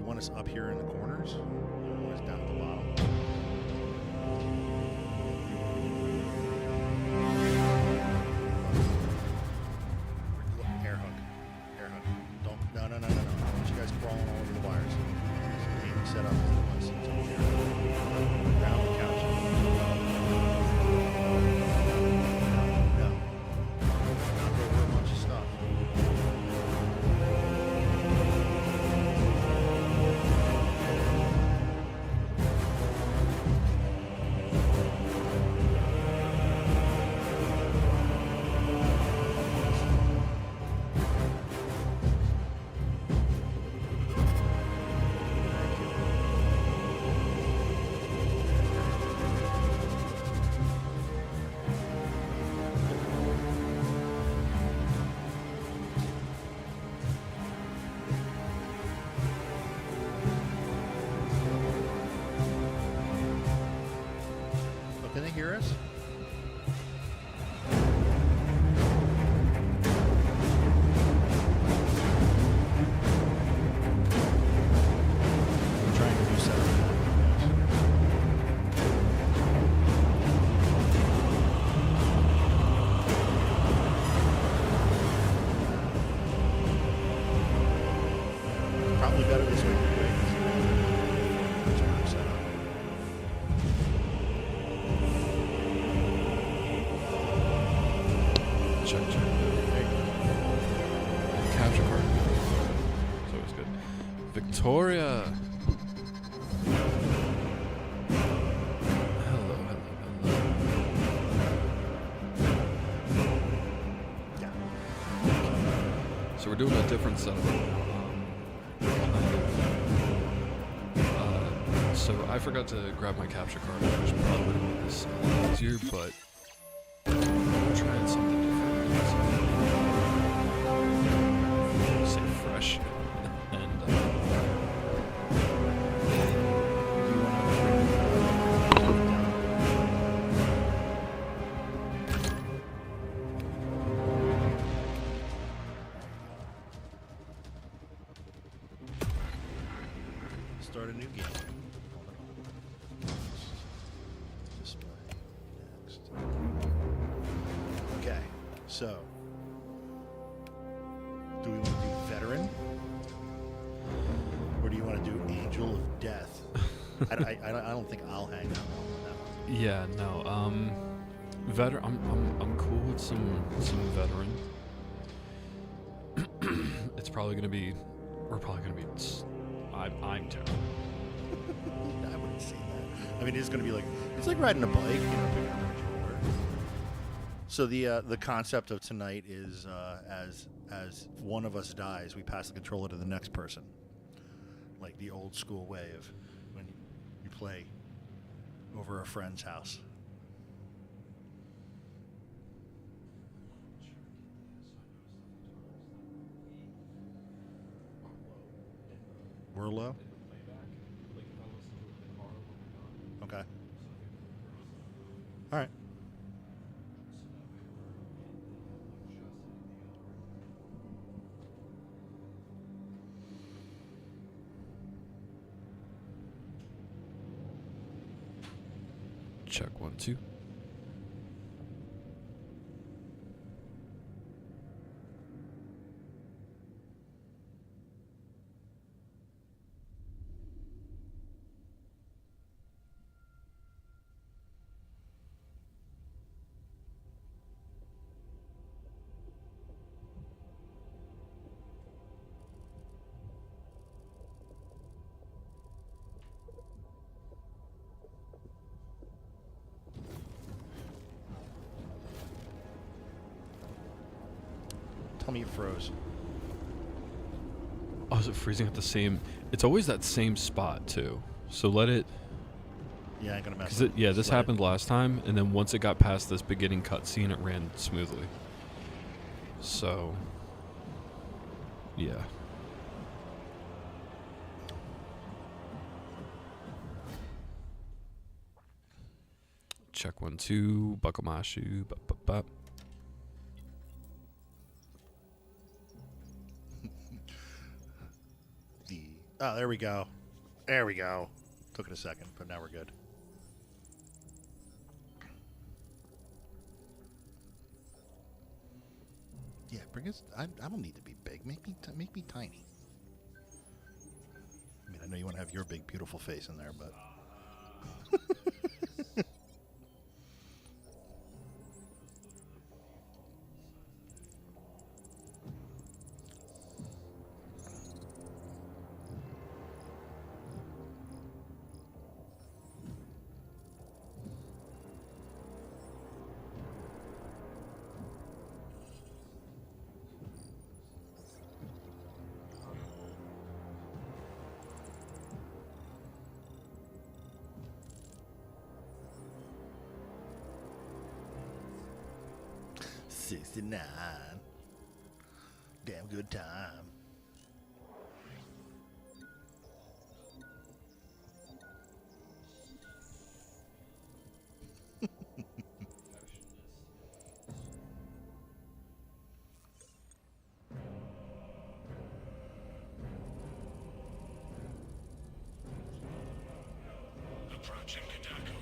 want us up here in the corners? Do you want us down at the bottom? Air hook. Air hook. Don't. No. I don't want you guys crawling all over the wires. Aim set up as it was. It's over here. Around the couch. No. Not go over a bunch of stuff. Can they hear us? I'm trying to do something. Probably better this way. Check. Capture card. It's always good. Victoria. Hello. Yeah. So we're doing a different setup. So I forgot to grab my capture card, which probably would have made this a lot easier, but we're trying something different. Say fresh. And start a new game. Display next. Okay, so do we want to do veteran, or do you want to do Angel of Death? I don't think I'll hang out on that one. yeah, no. Veteran. I'm cool with some veteran. It's probably gonna be. We're probably gonna be. I'm terrible. I wouldn't say that. I mean, it's going to be like, it's like riding a bike, picking up a controller. So the concept of tonight is as one of us dies, we pass the controller to the next person, like the old school way of when you play over a friend's house. We're low? Okay. All right. Check 1, 2. Tell me it froze. Oh, is it freezing at the same? It's always that same spot too. So let it. Yeah, I'm gonna mess. Cause yeah, this happened last time, and then once it got past this beginning cutscene, it ran smoothly. So. Yeah. Check 1, 2. Buckle my shoe. Bup. The Oh, there we go. There we go. Took it a second, but now we're good. Yeah, bring us. I don't need to be big. Make me tiny. I mean, I know you want to have your big, beautiful face in there, but. '69. Damn good time. Approaching Kadako.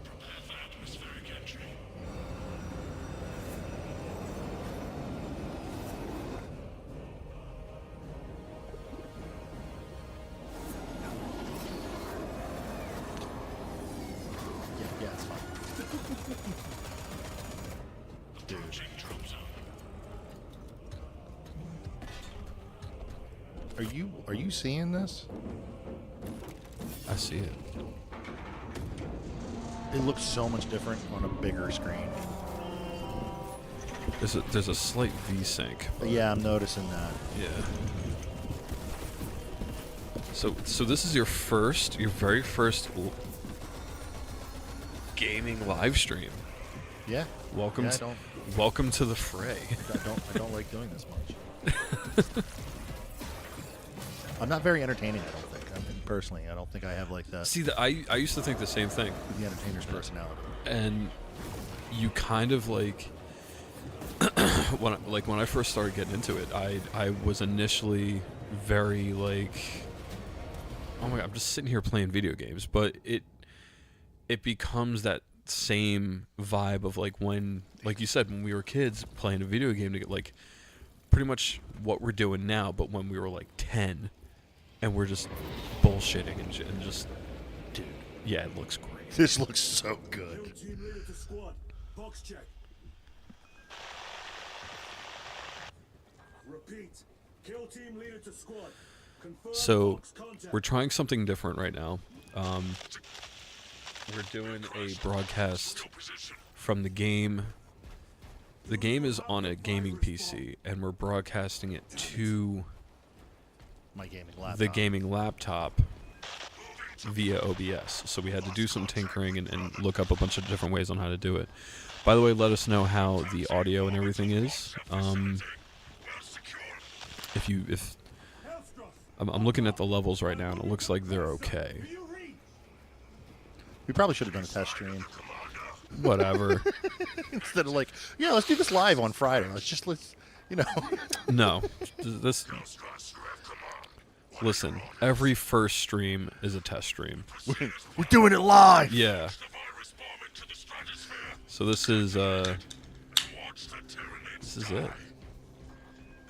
Prepare for atmospheric entry. Yeah, it's fine. Dude. Approaching drop zone. Are you seeing this? I see it. It looks so much different on a bigger screen. There's a slight V-sync. Yeah, I'm noticing that. Yeah. So this is your very first gaming live stream. Yeah. Welcome Yeah, welcome to the fray. I don't like doing this much. I'm not very entertaining, I don't think. I mean, personally, I don't think I have like the See, I used to think the same thing, entertainer's personality. and you kind of like when I first started getting into it, I was initially very like, oh my god, I'm just sitting here playing video games, but it becomes that same vibe of like when, like you said, when we were kids playing a video game to get like pretty much what we're doing now, but when we were like 10 and we're just bullshitting and just, Dude, yeah, it looks great. this looks so good. Kill team leader to squad. Box check. Repeat. Kill team leader to squad. Confirm So box contact. we're trying something different right now. We're doing a broadcast from the game. The game is on a gaming PC, and we're broadcasting it to My gaming laptop. the gaming laptop via OBS. So we had to do some tinkering and look up a bunch of different ways on how to do it. By the way, let us know how the audio and everything is. If I'm looking at the levels right now, and it looks like they're okay. We probably should have done a test stream Whatever. instead of like, yeah, let's do this live on Friday. Let's you know. No, this. Listen, every first stream is a test stream. We're doing it live. Yeah. So this is it.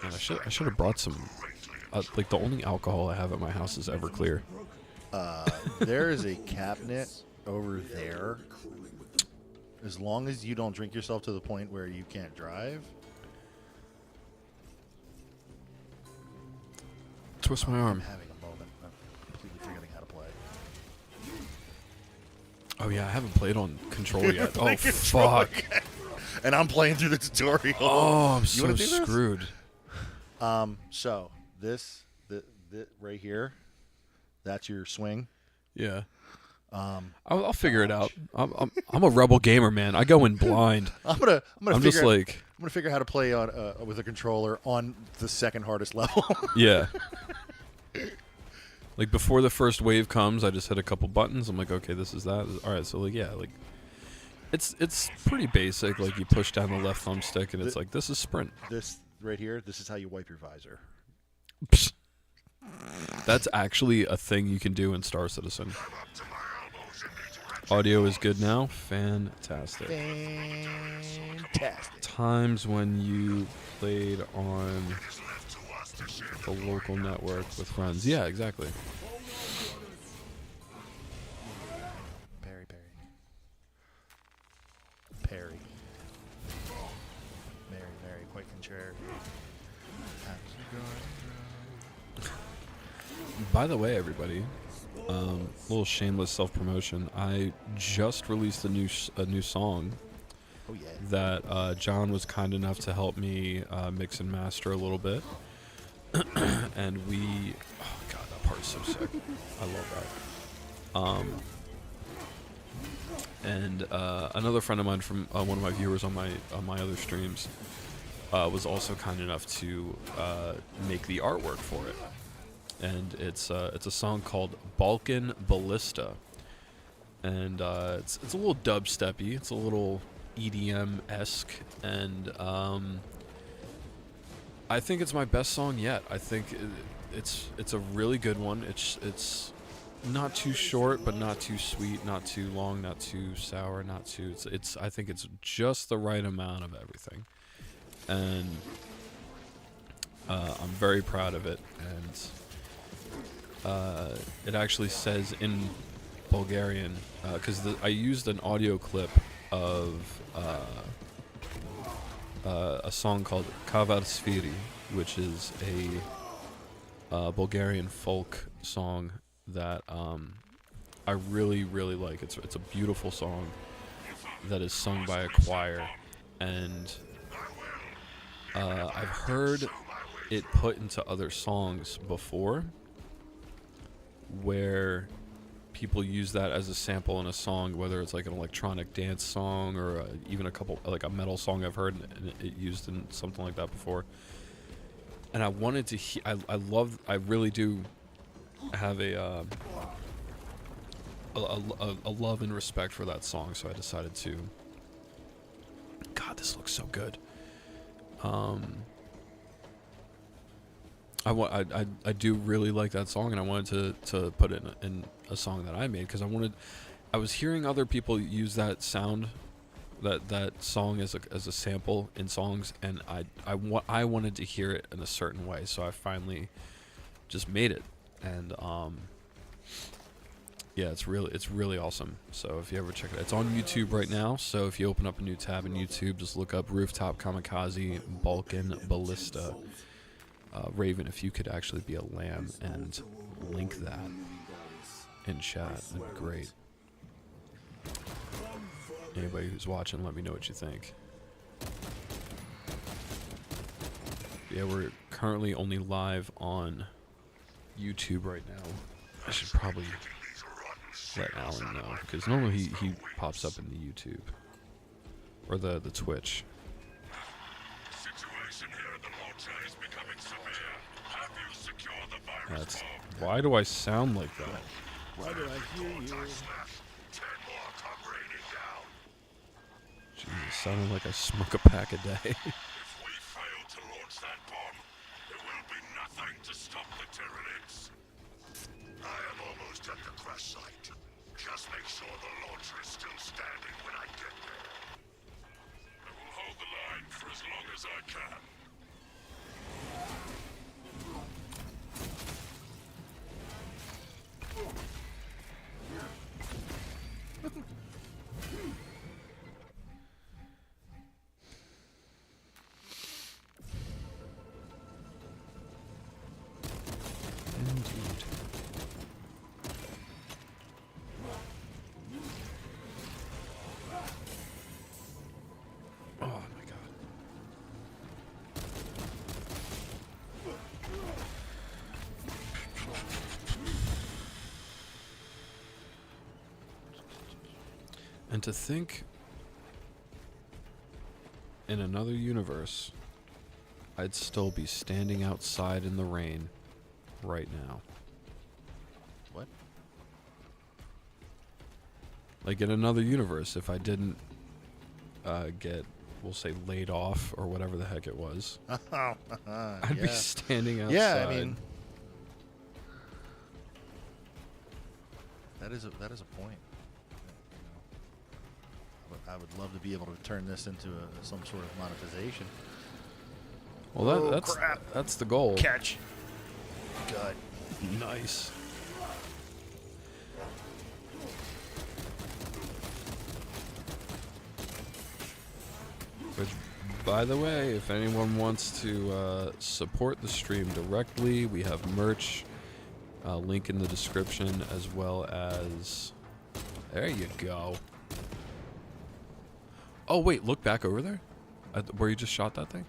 Man, I should have brought some. Like the only alcohol I have at my house is Everclear. There is a cabinet over there. As long as you don't drink yourself to the point where you can't drive. Twist my I'm arm. having a moment. I'm completely forgetting how to play. Oh yeah, I haven't played on control yet. Oh Playing controller fuck. yet. And I'm playing through the tutorial. Oh, I'm You so wanna do this? screwed. So this right here, that's your swing. Yeah. I'll figure it out. I'm a rebel gamer, man. I go in blind. I'm gonna I'm figure just out, like, I'm gonna figure out how to play on with a controller on the second hardest level. yeah. Like before the first wave comes, I just hit a couple buttons. I'm like, okay, this is that. All right, so like, yeah, like it's pretty basic. Like you push down the left thumbstick, and it's like, this is sprint. This right here, this is how you wipe your visor. Psst. That's actually a thing you can do in Star Citizen. Audio is good now. Fantastic. Fantastic. Times when you played on the local network with friends. Yeah, exactly. Perry. Perry. Mary, quite contrary. By the way, everybody, little shameless self-promotion. I just released a new song Oh yeah. that John was kind enough to help me mix and master a little bit. And oh god, that part's so sick. I love that. And another friend of mine from one of my viewers on my other streams was also kind enough to make the artwork for it. And it's a song called Balkan Ballista, and it's a little dubsteppy, it's a little EDM-esque, and I think it's my best song yet. I think it's a really good one. It's not too short, but not too sweet, not too long, not too sour, not too. It's I think it's just the right amount of everything, and I'm very proud of it. And it actually says in Bulgarian, because I used an audio clip of a song called Kavar Sviri, which is a Bulgarian folk song that I really, really like. It's a beautiful song that is sung by a choir, and I've heard it put into other songs before, where people use that as a sample in a song, whether it's like an electronic dance song or even like a metal song I've heard it used in something like that before. And I wanted to I really do have a love and respect for that song, so I decided to. God, this looks so good. I do really like that song, and I wanted to put it in a song that I made, because I was hearing other people use that sound, that song as a sample in songs, and I wanted to hear it in a certain way, so I finally just made it, and yeah, it's really awesome. So if you ever check it out, it's on YouTube right now. So if you open up a new tab in YouTube, just look up Rooftop Kamikaze Balkan Ballista. Raven, if you could actually be a lamb and link that in chat, that'd be great. Anybody who's watching, let me know what you think. Yeah, we're currently only live on YouTube right now. I should probably let Alan know, because normally he pops up in the YouTube or the Twitch. Why do I sound like that? Why do I hear you? Jeez, sounding like I smoke a pack a day. If we fail to launch that bomb, there will be nothing to stop the Tyranids. I am almost at the crash site. Just make sure the launcher is still standing when I get there. I will hold the line for as long as I can. Indeed. Oh my god. And to think, in another universe, I'd still be standing outside in the rain right now. What? Like in another universe, if I didn't get, we'll say, laid off or whatever the heck it was, I'd be standing outside. Yeah, I mean, that is a point. I would love to be able to turn this into some sort of monetization. Well, Oh, crap. that's the goal. Catch. Good. Nice. Which, by the way, if anyone wants to support the stream directly, we have merch. Link in the description, as well as... There you go. Oh, wait, look back over there. Where you just shot that thing.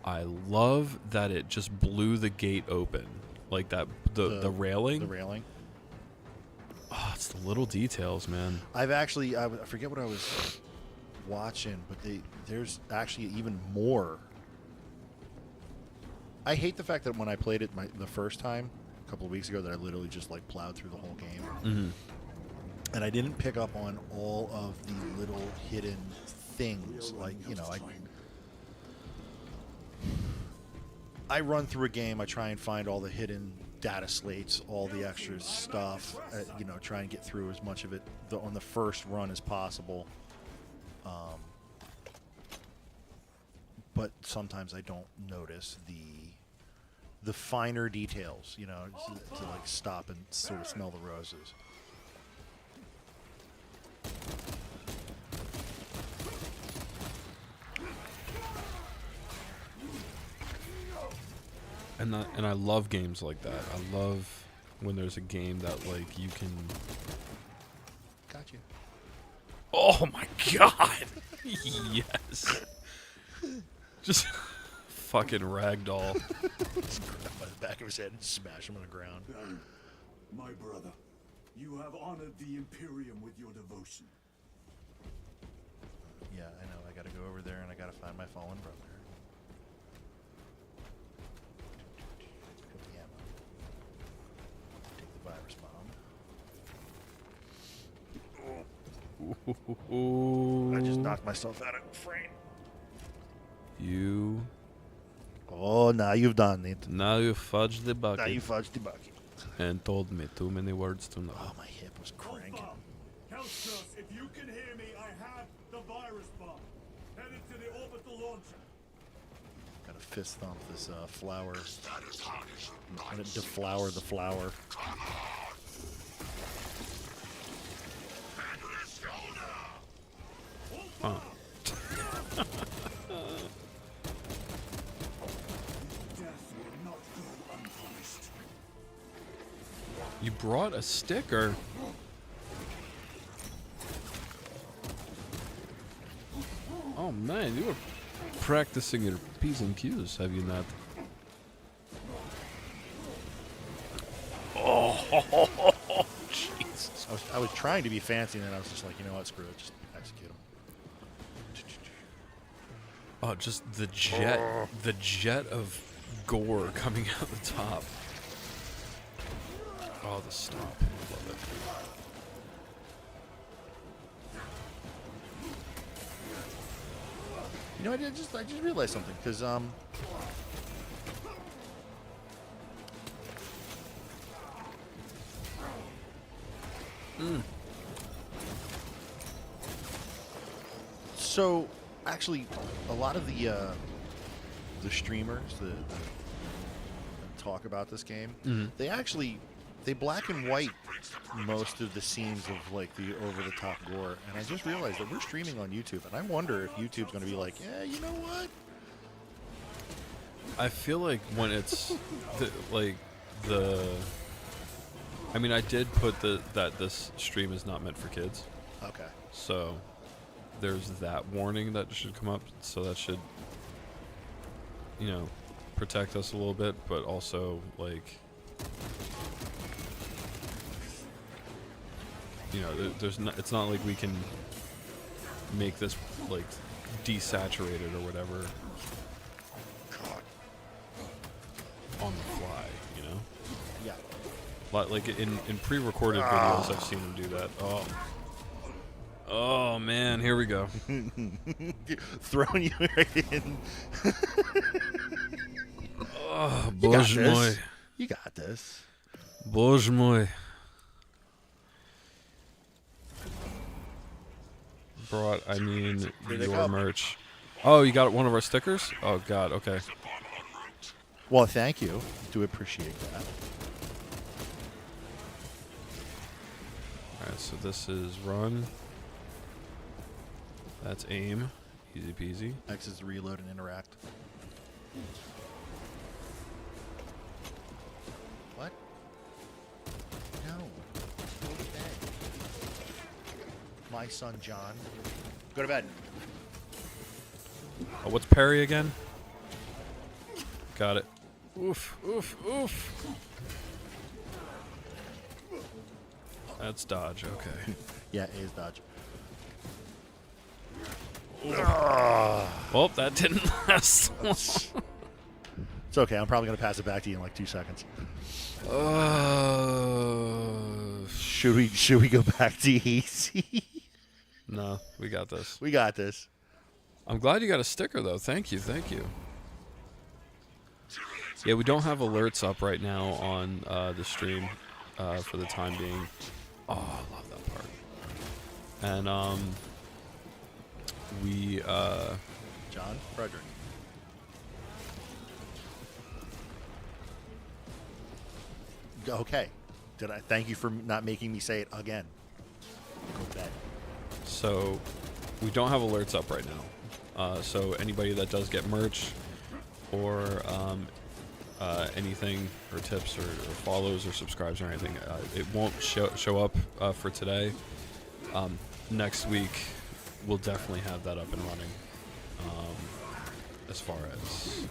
I love that it just blew the gate open. Like that, the railing. The railing. Oh, it's the little details, man. I've actually, I forget what I was watching, but there's actually even more. I hate the fact that when I played it the first time, a couple of weeks ago, that I literally just like plowed through the whole game. Mm-hmm. And I didn't pick up on all of the little hidden things. Like, you know, I run through a game, I try and find all the hidden data slates, all the extra stuff, you know, try and get through as much of it on the first run as possible. But sometimes I don't notice the finer details, you know, to like stop and sort of smell the roses. And I love games like that. I love when there's a game that like you can. Got you. Oh my god! Yes. Just fucking ragdoll. Just grab by the back of his head and smash him on the ground. My brother, you have honored the Imperium with your devotion. Yeah, I know. I gotta go over there and I gotta find my fallen brother. Pick up the ammo. Take the virus bomb. I just knocked myself out of frame. You. Oh, now you've done it. Now you fudged the bucket. Now you fudged the bucket. And told me too many words to know. Oh, my hip was cranking. Councilors, if you can hear me, I have the virus bomb. Headed to the orbital launcher. Gotta fist thump this flower. That is hard as you I'm gonna deflower the flower. Come on. And let's go now. Huh. Death will not go unpunished. You brought a sticker. Oh man, you were practicing your P's and Q's, have you not? Oh, Jesus. I was trying to be fancy, and then I was just like, you know what, screw it, just execute him. Oh, just the jet of gore coming out the top. Oh, the stomp. I love it. You know, I just realized something, because So, actually, a lot of the streamers that talk about this game, they black and white most of the scenes of like the over-the-top gore, and I just realized that we're streaming on YouTube, and I wonder if YouTube's going to be like, yeah, you know what? I feel like when it's I mean, I did put that this stream is not meant for kids. Okay. So there's that warning that should come up, so that should, you know, protect us a little bit, but also like, you know, it's not like we can make this like desaturated or whatever on the fly, you know. Yeah. Like in pre-recorded videos, I've seen them do that. Oh man, here we go. Throwing you right in. Oh, You got bоже мой. this. You got this. Bоже мой. brought, I mean Here they your come. merch. Oh, you got one of our stickers? Oh, God, okay. Well, thank you. Do appreciate that. Alright, so this is run. That's aim. Easy peasy. X is reload and interact. What? No. Go to bed. My son John. Go to bed. Oh, what's parry again? Got it. Oof, oof, oof. That's dodge, okay. Yeah, A is dodge. Well, that didn't last long. It's okay. I'm probably going to pass it back to you in like 2 seconds. Should we go back to easy? No, we got this. We got this. I'm glad you got a sticker, though. Thank you, thank you. Yeah, we don't have alerts up right now on the stream for the time being. Oh, I love that part. And we John Frederick. Okay. Did I thank you for not making me say it again? Go to bed. So we don't have alerts up right now. So anybody that does get merch or anything or tips or follows or subscribes or anything, it won't show up for today. Next week we'll definitely have that up and running. As far as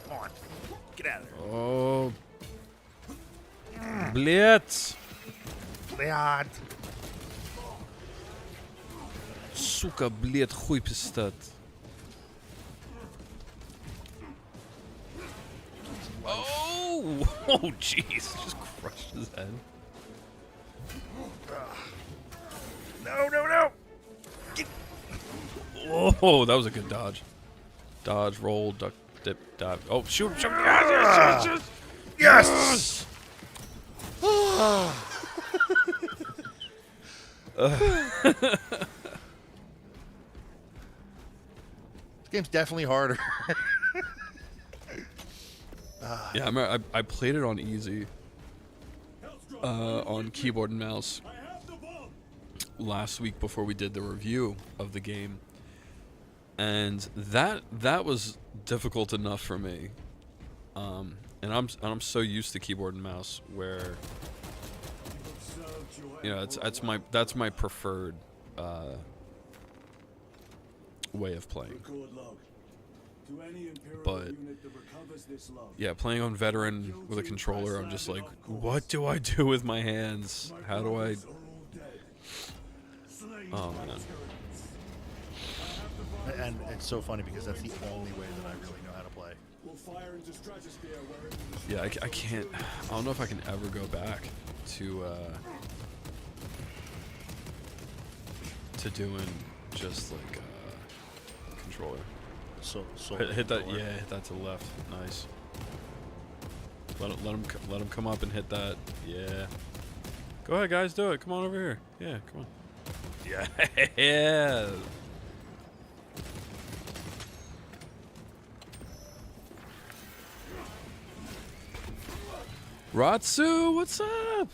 Come on. Get out of there. oh, blitz, Leon. сука, блядь, хуй пистат. Oh, oh, jeez, just crushed his head. No, no, no. Oh, that was a good dodge. Dodge, roll, duck, dip, dive. Oh, shoot, shoot. Yes, yes, yes, This game's definitely harder. Yeah, I remember I played it on easy, on keyboard and mouse last week before we did the review of the game, and that was difficult enough for me. And I'm so used to keyboard and mouse where, you know, that's my preferred way of playing. But yeah, playing on veteran with a controller, I'm just like, what do I do with my hands? How do I? Oh man. And it's so funny because that's the only way that I really know how to play. Yeah, I can't. I don't know if I can ever go back to doing just like controller. So Hit that, yeah, hit that to the left. Nice. Let him come up and hit that. Yeah. Go ahead, guys, do it. Come on over here. Yeah, come on. Yeah. Ratsu, what's up?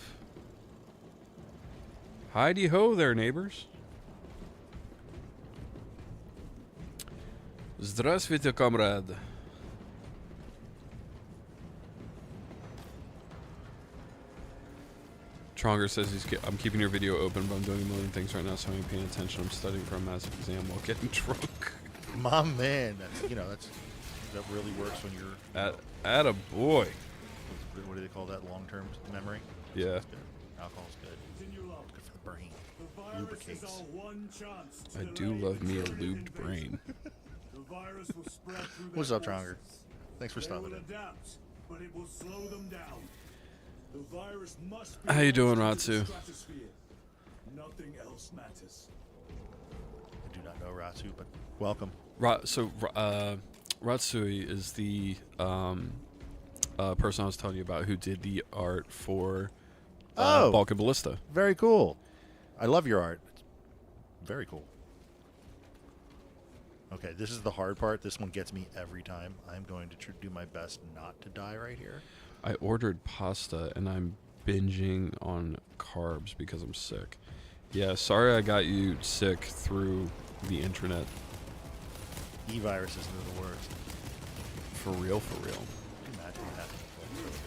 Heidi ho there, neighbors. Здравствуйте, comrade. Tronger says I'm keeping your video open, but I'm doing a million things right now, so I'm paying attention. I'm studying for a massive exam while getting drunk. My man, that really works when you're At a boy. what do they call that? Long-term memory. Yeah. It's good. Alcohol's good. Good for the brain. Lubricates. I do love me a lubed brain. What's up, Tronger? Thanks for stopping in. How you doing, Ratsu? Nothing else matters. I do not know Ratsu, but welcome. Ratsui is the person I was telling you about who did the art for Balkan Ballista. Very cool. I love your art. Very cool. Okay, this is the hard part. This one gets me every time. I'm going to do my best not to die right here. I ordered pasta and I'm binging on carbs because I'm sick. Yeah, sorry I got you sick through the internet. E-viruses are the worst. For real, for real. Can you imagine what happened if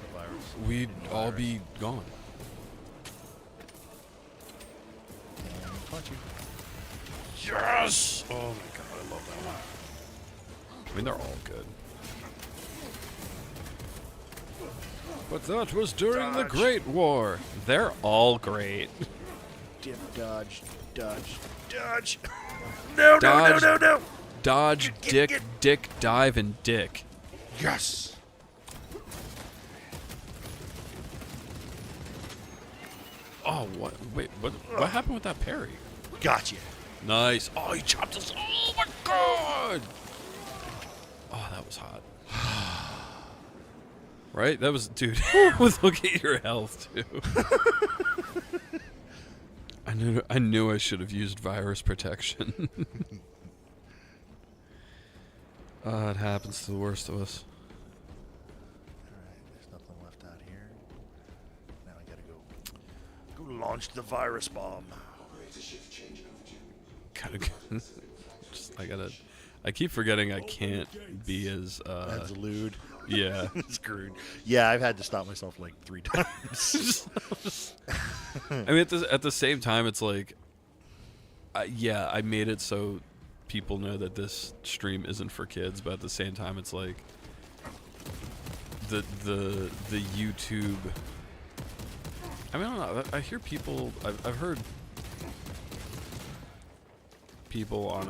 the virus? We'd Any all virus? be gone. And punch you. Yes! Oh my god, I love that one. I mean, they're all good. But that was during the Dodge. Great War. They're all great. Dip, dodge, dodge, dodge. No, Dodge. no, no, no, no. Dodge, dick, dick, dive, and dick. Yes. Oh, what? Wait, what happened with that parry? Gotcha. Nice. Oh, he chopped us. Oh my god. Oh, that was hot. Right? That was, dude. Look at your health too. I knew I should have used virus protection. It happens to the worst of us. Alright, there's nothing left out here. Now I gotta go launch the virus bomb. I keep forgetting I can't be as That's a lewd. yeah. Screwed. Yeah, I've had to stop myself like 3 times. I mean, at the same time, it's like, yeah, I made it so people know that this stream isn't for kids, but at the same time, it's like the YouTube. I mean, I don't know. I hear people. I've heard people on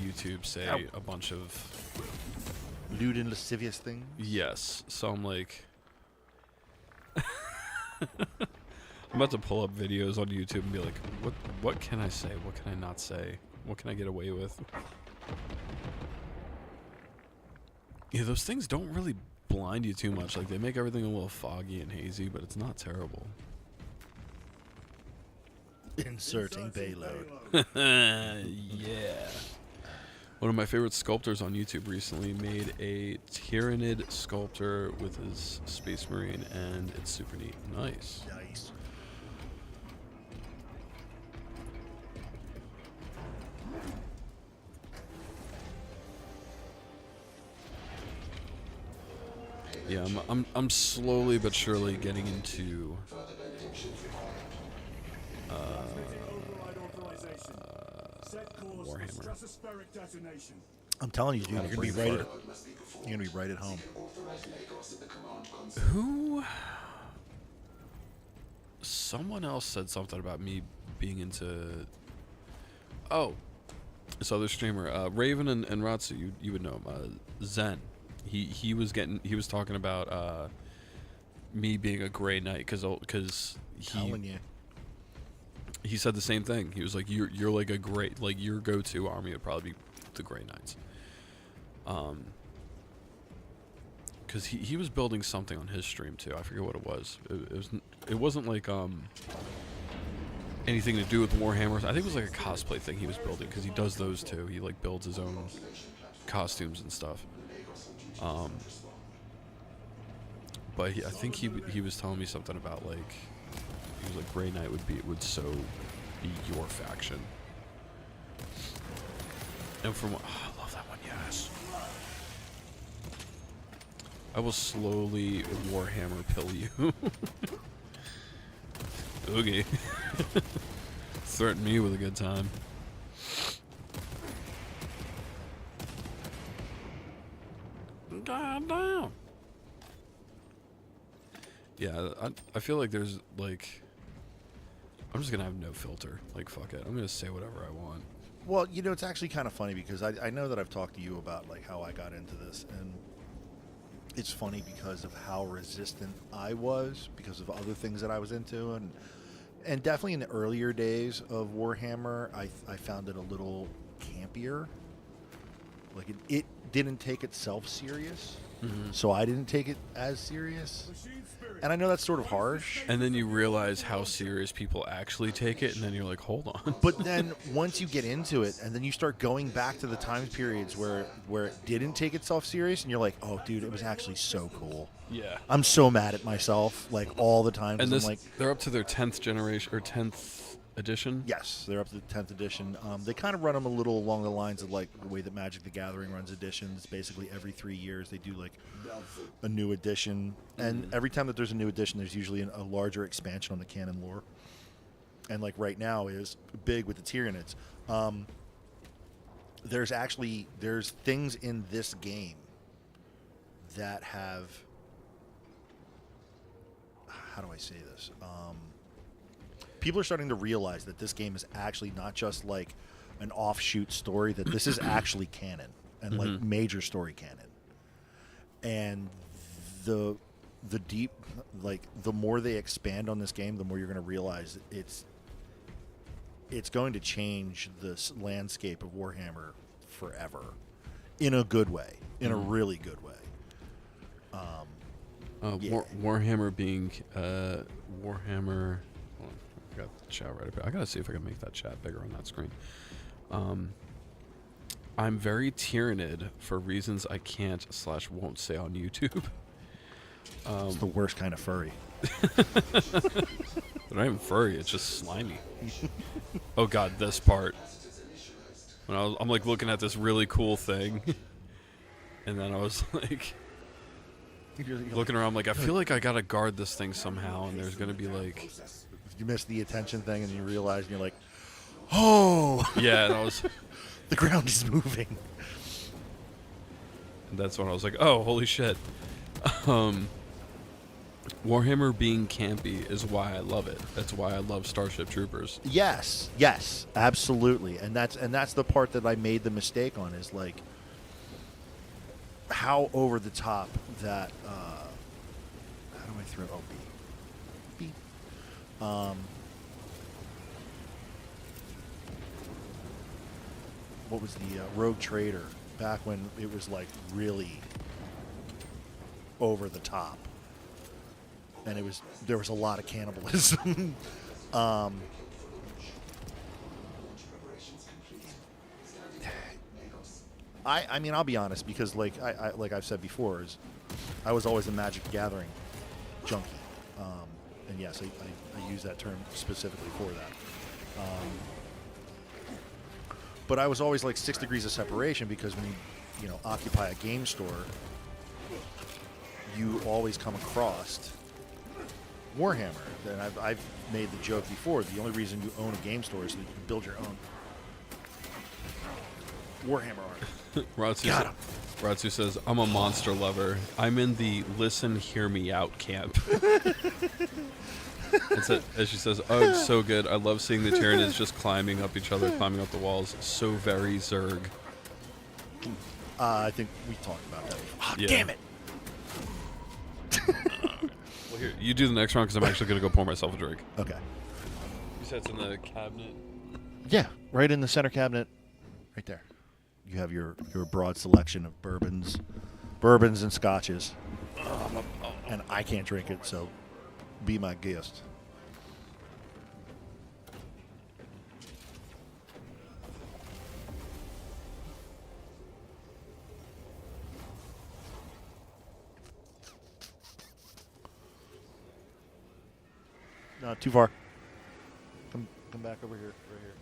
YouTube say Ow. a bunch of Lewd and lascivious thing. yes. So I'm like, I'm about to pull up videos on YouTube and be like, what can I say? What can I not say? What can I get away with? Yeah, those things don't really blind you too much. Like, they make everything a little foggy and hazy, but it's not terrible. Inserting payload. Yeah. One of my favorite sculptors on YouTube recently made a Tyranid sculptor with his Space Marine, and it's super neat. Nice. Nice. Yeah, I'm slowly but surely getting into Warhammer. I'm telling you, dude, Gotta you're gonna be bring right. You're gonna be right at home. Who? Someone else said something about me being into. Oh, this other streamer, Raven and Ratsu. You would know him. Zen. He was talking about me being a Grey Knight because Telling you. he said the same thing. He was like, you're like a great, like, your go-to army would probably be the Grey Knights. Because he was building something on his stream too. I forget what it was. It wasn't like anything to do with Warhammer. I think it was like a cosplay thing he was building, because he does those too. He like builds his own costumes and stuff. But I think he was telling me something about, like, he was like, Grey Knight would so be your faction. And from what, I love that one, yes. I will slowly Warhammer pill you. Okay. Threaten me with a good time. God damn. Yeah, I feel like there's, like, I'm just gonna have no filter. Like, fuck it. I'm gonna say whatever I want. Well, you know, it's actually kind of funny because I know that I've talked to you about, like, how I got into this, and it's funny because of how resistant I was because of other things that I was into, and definitely in the earlier days of Warhammer, I found it a little campier. Like, it didn't take itself serious. so I didn't take it as serious. And I know that's sort of harsh. And then you realize how serious people actually take it, and then you're like, hold on. But then once you get into it, and then you start going back to the time periods where it didn't take itself serious, and you're like, oh, dude, it was actually so cool. Yeah. I'm so mad at myself, like, all the time. 'Cause And this, I'm like, they're up to their 10th generation, or 10th edition? yes, they're up to the 10th edition. They kind of run them a little along the lines of, like, the way that Magic the Gathering runs editions. Basically, every 3 years, they do, like, a new edition. And every time that there's a new edition, there's usually a larger expansion on the canon lore. And, like, right now is big with the Tyranids. There's things in this game that have, how do I say this? People are starting to realize that this game is actually not just like an offshoot story, that this is actually canon and like major story canon. And the deep, like, the more they expand on this game, the more you're going to realize it's going to change the landscape of Warhammer forever, in a good way, in a really good way. Yeah. Warhammer being Warhammer. Hold on, I got the chat right up here. I gotta see if I can make that chat bigger on that screen. I'm very Tyranid for reasons I can't / won't say on YouTube. It's the worst kind of furry. They're not even furry, it's just slimy. Oh god, this part. When I'm like looking at this really cool thing, and then I was like looking around, like, I feel like I gotta guard this thing somehow, and there's gonna be like, You miss the attention thing, and you realize, and you're like, oh, yeah, and I was, the ground is moving. and that's when I was like, oh, holy shit. Warhammer being campy is why I love it. That's why I love Starship Troopers. Yes, absolutely, and that's the part that I made the mistake on, is like how over the top that. How do I throw? Oh, B. What was the Rogue Trader back when it was like really over the top, and there was a lot of cannibalism. I mean, I'll be honest, because like I've said before, is I was always a Magic the Gathering junkie, and yes, I use that term specifically for that. But I was always like 6 degrees of separation, because when you occupy a game store, you always come across Warhammer. And I've made the joke before, the only reason you own a game store is so that you can build your own Warhammer army. Ratsu says, I'm a monster lover. I'm in the listen, hear me out camp. As she says, oh, so good. I love seeing the Tyranids just climbing up each other, climbing up the walls. So very Zerg. I think we talked about that. Oh, Yeah. Damn it. Well, here, you do the next round, because I'm actually going to go pour myself a drink. Okay. You said it's in the cabinet? Yeah, right in the center cabinet, right there. You have your broad selection of bourbons and scotches. And I can't drink it, so be my guest. Not too far. Come back over here, right here.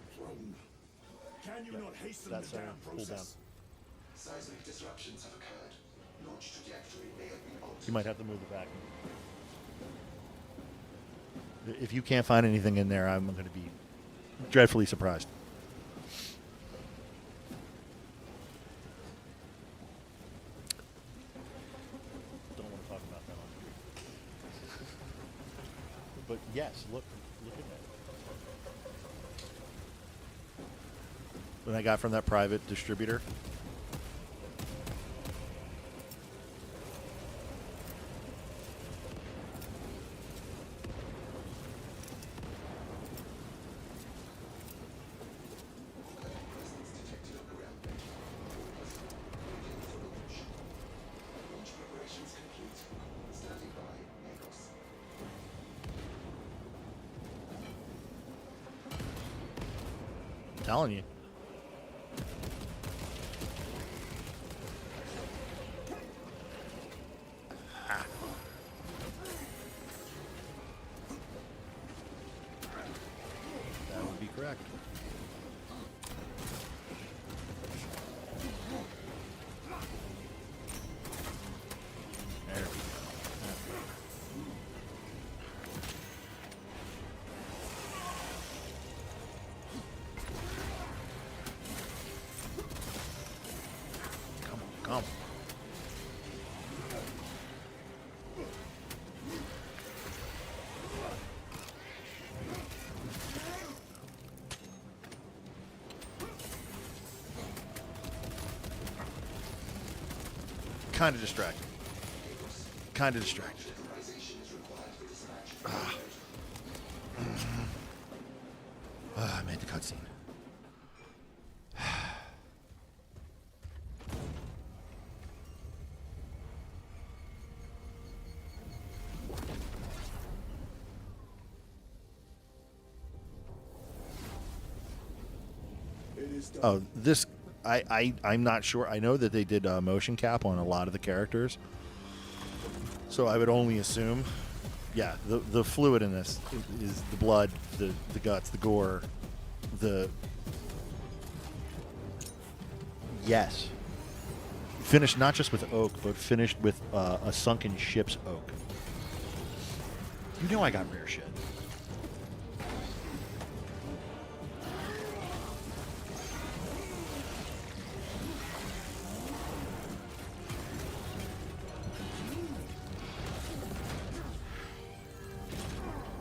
Can you not hasten That's the damn pull down. process? Seismic disruptions have occurred. Launch trajectory may have been altered. You might have to move the vacuum. If you can't find anything in there, I'm going to be dreadfully surprised. Don't want to talk about that on here. But yes, look at that. What I got from that private distributor. telling you. Ah. That would be correct. There we go. Come on, come on. Kind of distracted. Kind of distracted. I made the cutscene. Oh, this I'm not sure. I know that they did motion cap on a lot of the characters, so I would only assume, yeah, the fluid in this is the blood, the guts, the gore, yes, finished not just with oak, but finished with a sunken ship's oak. You know I got rare shit.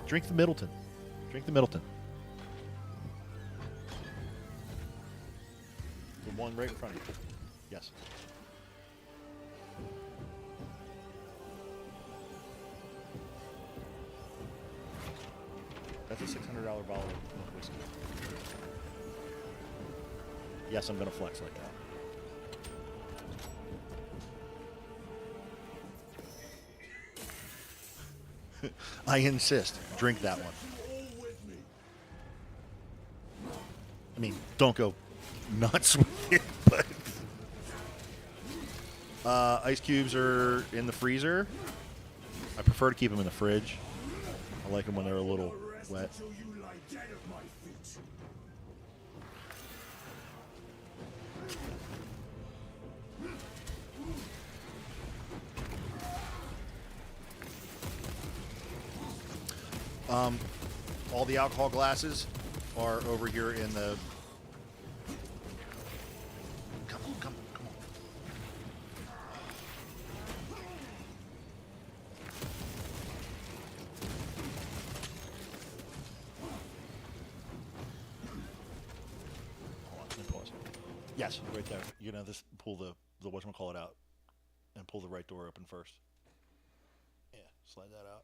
Drink the Middleton. Drink the Middleton. The one right in front of you. Yes. That's a $600 bottle of whiskey. Yes, I'm going to flex like that. I insist. Drink that one. I mean, don't go nuts with it, but... ice cubes are in the freezer. I prefer to keep them in the fridge. I like them when they're a little wet. All the alcohol glasses are over here in the... Come on, come on, come on. Hold on, let me pause. Yes, right there. You're gonna just pull the whatchamacallit out and pull the right door open first. Yeah, slide that out.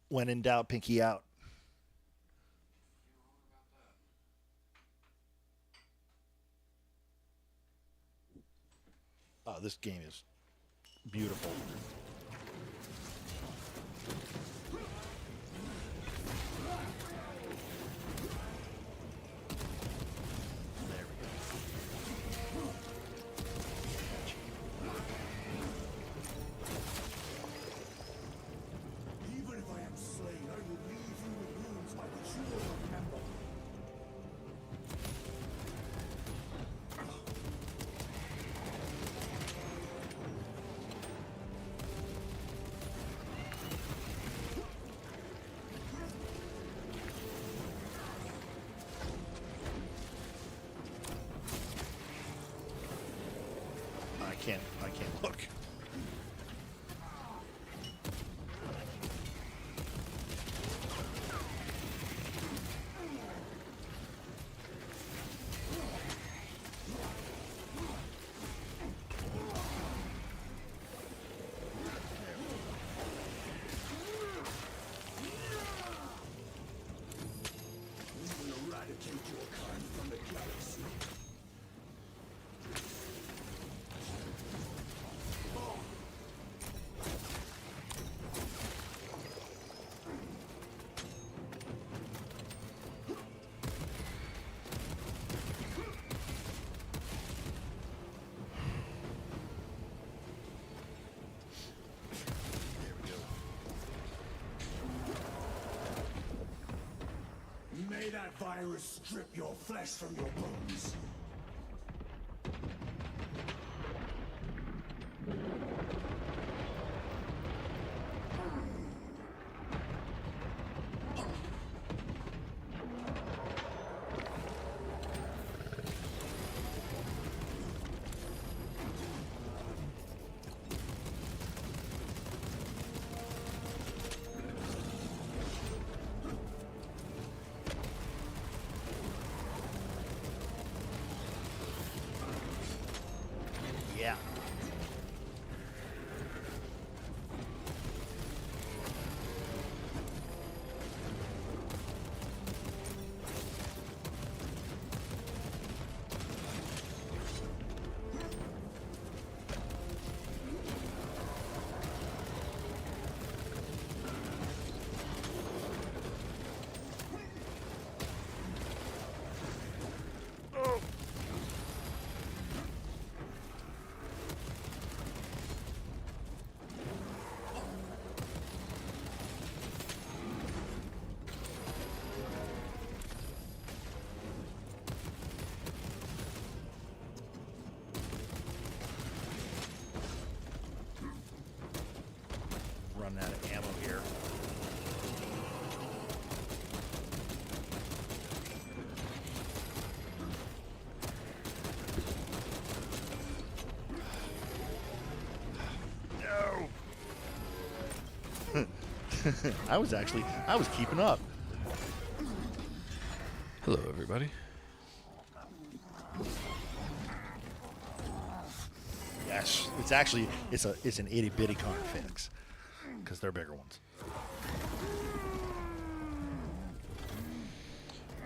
When in doubt, pinky out. Oh, this game is beautiful. There we go. Even if I am slain, I will leave you with wounds by which you will remember. I can't look. that virus strip your flesh from your bones. Yeah. Running out of ammo here. No. I was keeping up. Hello, everybody. Yes, it's an itty bitty card fix because they're bigger ones.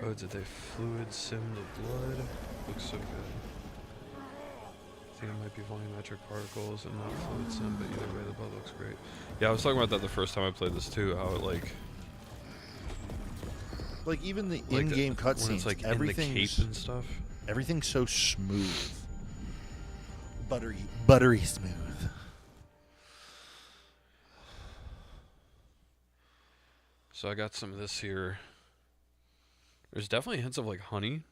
Oh, did they fluid sim the blood? Looks so good. I think it might be volumetric particles and not fluid sim, but either way, the blood looks great. Yeah, I was talking about that the first time I played this too. How it Like even the like in-game when cutscenes, it's like in the everything's cape and stuff. everything's so smooth, buttery smooth. So I got some of this here. There's definitely hints of like honey.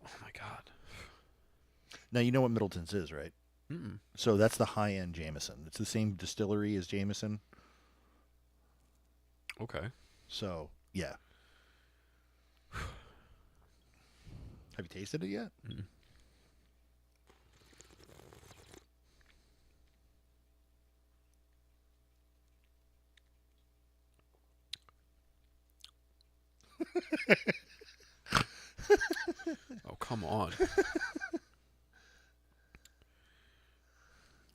Oh my god. Now you know what Middleton's is, right? Mm-mm. So that's the high-end Jameson. It's the same distillery as Jameson. Okay. So yeah. Have you tasted it yet? Mm-mm. Oh, come on.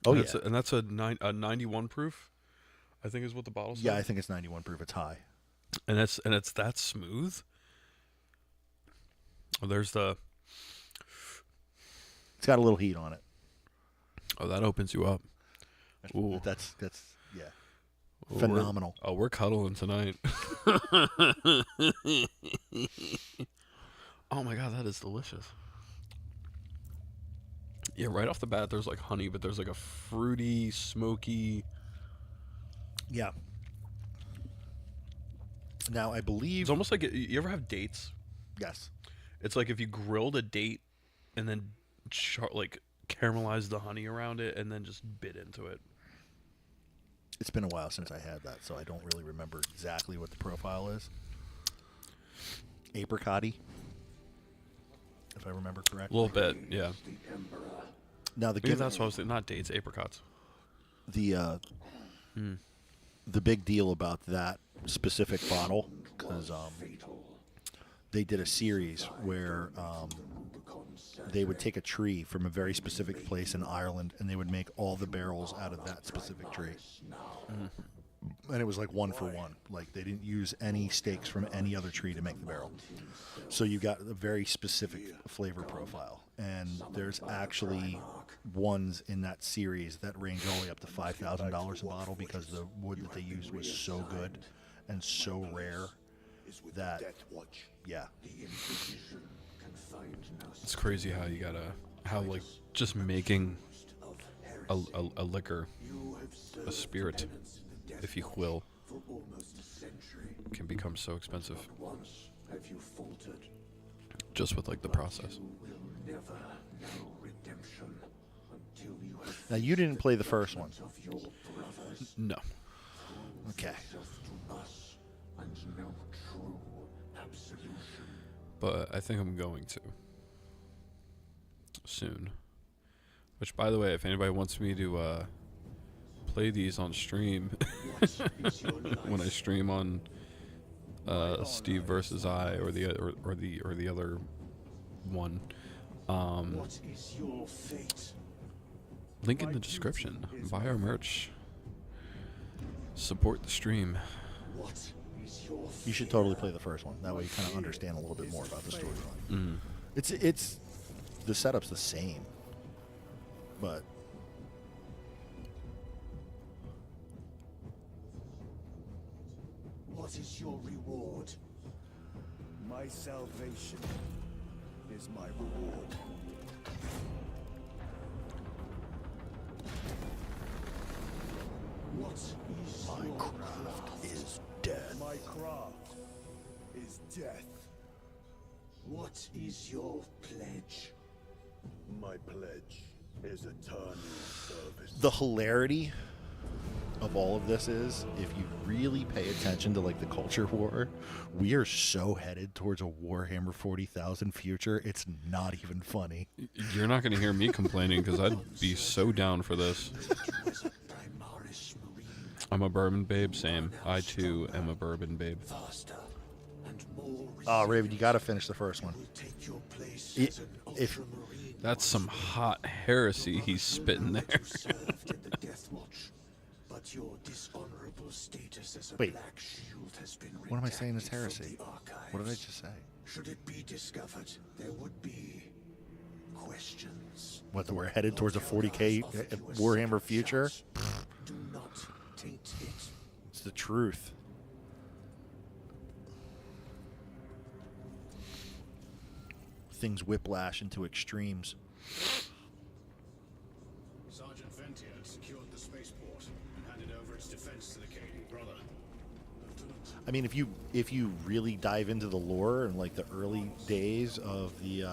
Oh, and yeah. That's a 91 proof, I think is what the bottle says. Yeah, I think it's 91 proof. It's high. And it's that smooth. Oh, there's the... It's got a little heat on it. Oh, that opens you up. Ooh. That's yeah. Ooh, Phenomenal. We're cuddling tonight. Oh my god, that is delicious. Yeah, right off the bat, there's like honey, but there's like a fruity, smoky... Yeah. Now, I believe... It's almost like... You ever have dates? Yes. It's like if you grilled a date and then like caramelized the honey around it and then just bit into it. It's been a while since I had that, so I don't really remember exactly what the profile is. Apricot-y, if I remember A correctly. little bit, yeah. Now, the Maybe that's what I was thinking. Not dates, apricots. the big deal about that specific bottle, because they did a series where they would take a tree from a very specific place in Ireland and they would make all the barrels out of that specific tree. And it was like one for one. Like they didn't use any stakes from any other tree to make the barrel. So you got a very specific flavor profile. And there's actually ones in that series that range all the way up to $5,000 a bottle because the wood that they used was so good and so rare that, yeah. It's crazy how you gotta... How, like, just making a liquor, a spirit, if you will, For almost a century. can become so expensive Not once have you faltered. just with like the process. You will never know redemption until you have Now, you didn't play the first one. of your brothers. No. Okay. Yourself to us and know true absolution. But I think I'm going to soon. Which, by the way, if anybody wants me to play these on stream, when I stream on Steve versus I or the other one, What is your fate? link in the description. Buy our merch. Support the stream. What is your fate? You should totally play the first one. That way you kind of understand a little bit more about the storyline. Mm. It's the setup's the same, but What is your reward? My salvation is my reward. What is my your craft is death. My craft is death. What is your pledge? My pledge is eternal service. The hilarity of all of this is, if you really pay attention to like the culture war, we are so headed towards a Warhammer 40,000 future. It's not even funny. You're not going to hear me complaining because I'd be so down for this. Was a Primaris Marine I'm a bourbon babe, same. I too am a bourbon babe. faster and more Oh, Raven, you got to finish the first one. will take your place I- as an if- ultramarine. That's some hot heresy he's spitting there. You served in the Death Watch, but your dishonorable status as a Wait. Black Shield has been What am I saying is redacted from heresy? the archives. What did I just say? Should it be discovered, there would be questions. What, that we're headed towards a 40K Warhammer future? Do not taint it. It's the truth. Things whiplash into extremes. Sergeant Ventier had secured the spaceport and handed over its defense to the Cady brother. I mean, if you really dive into the lore and like the early days of the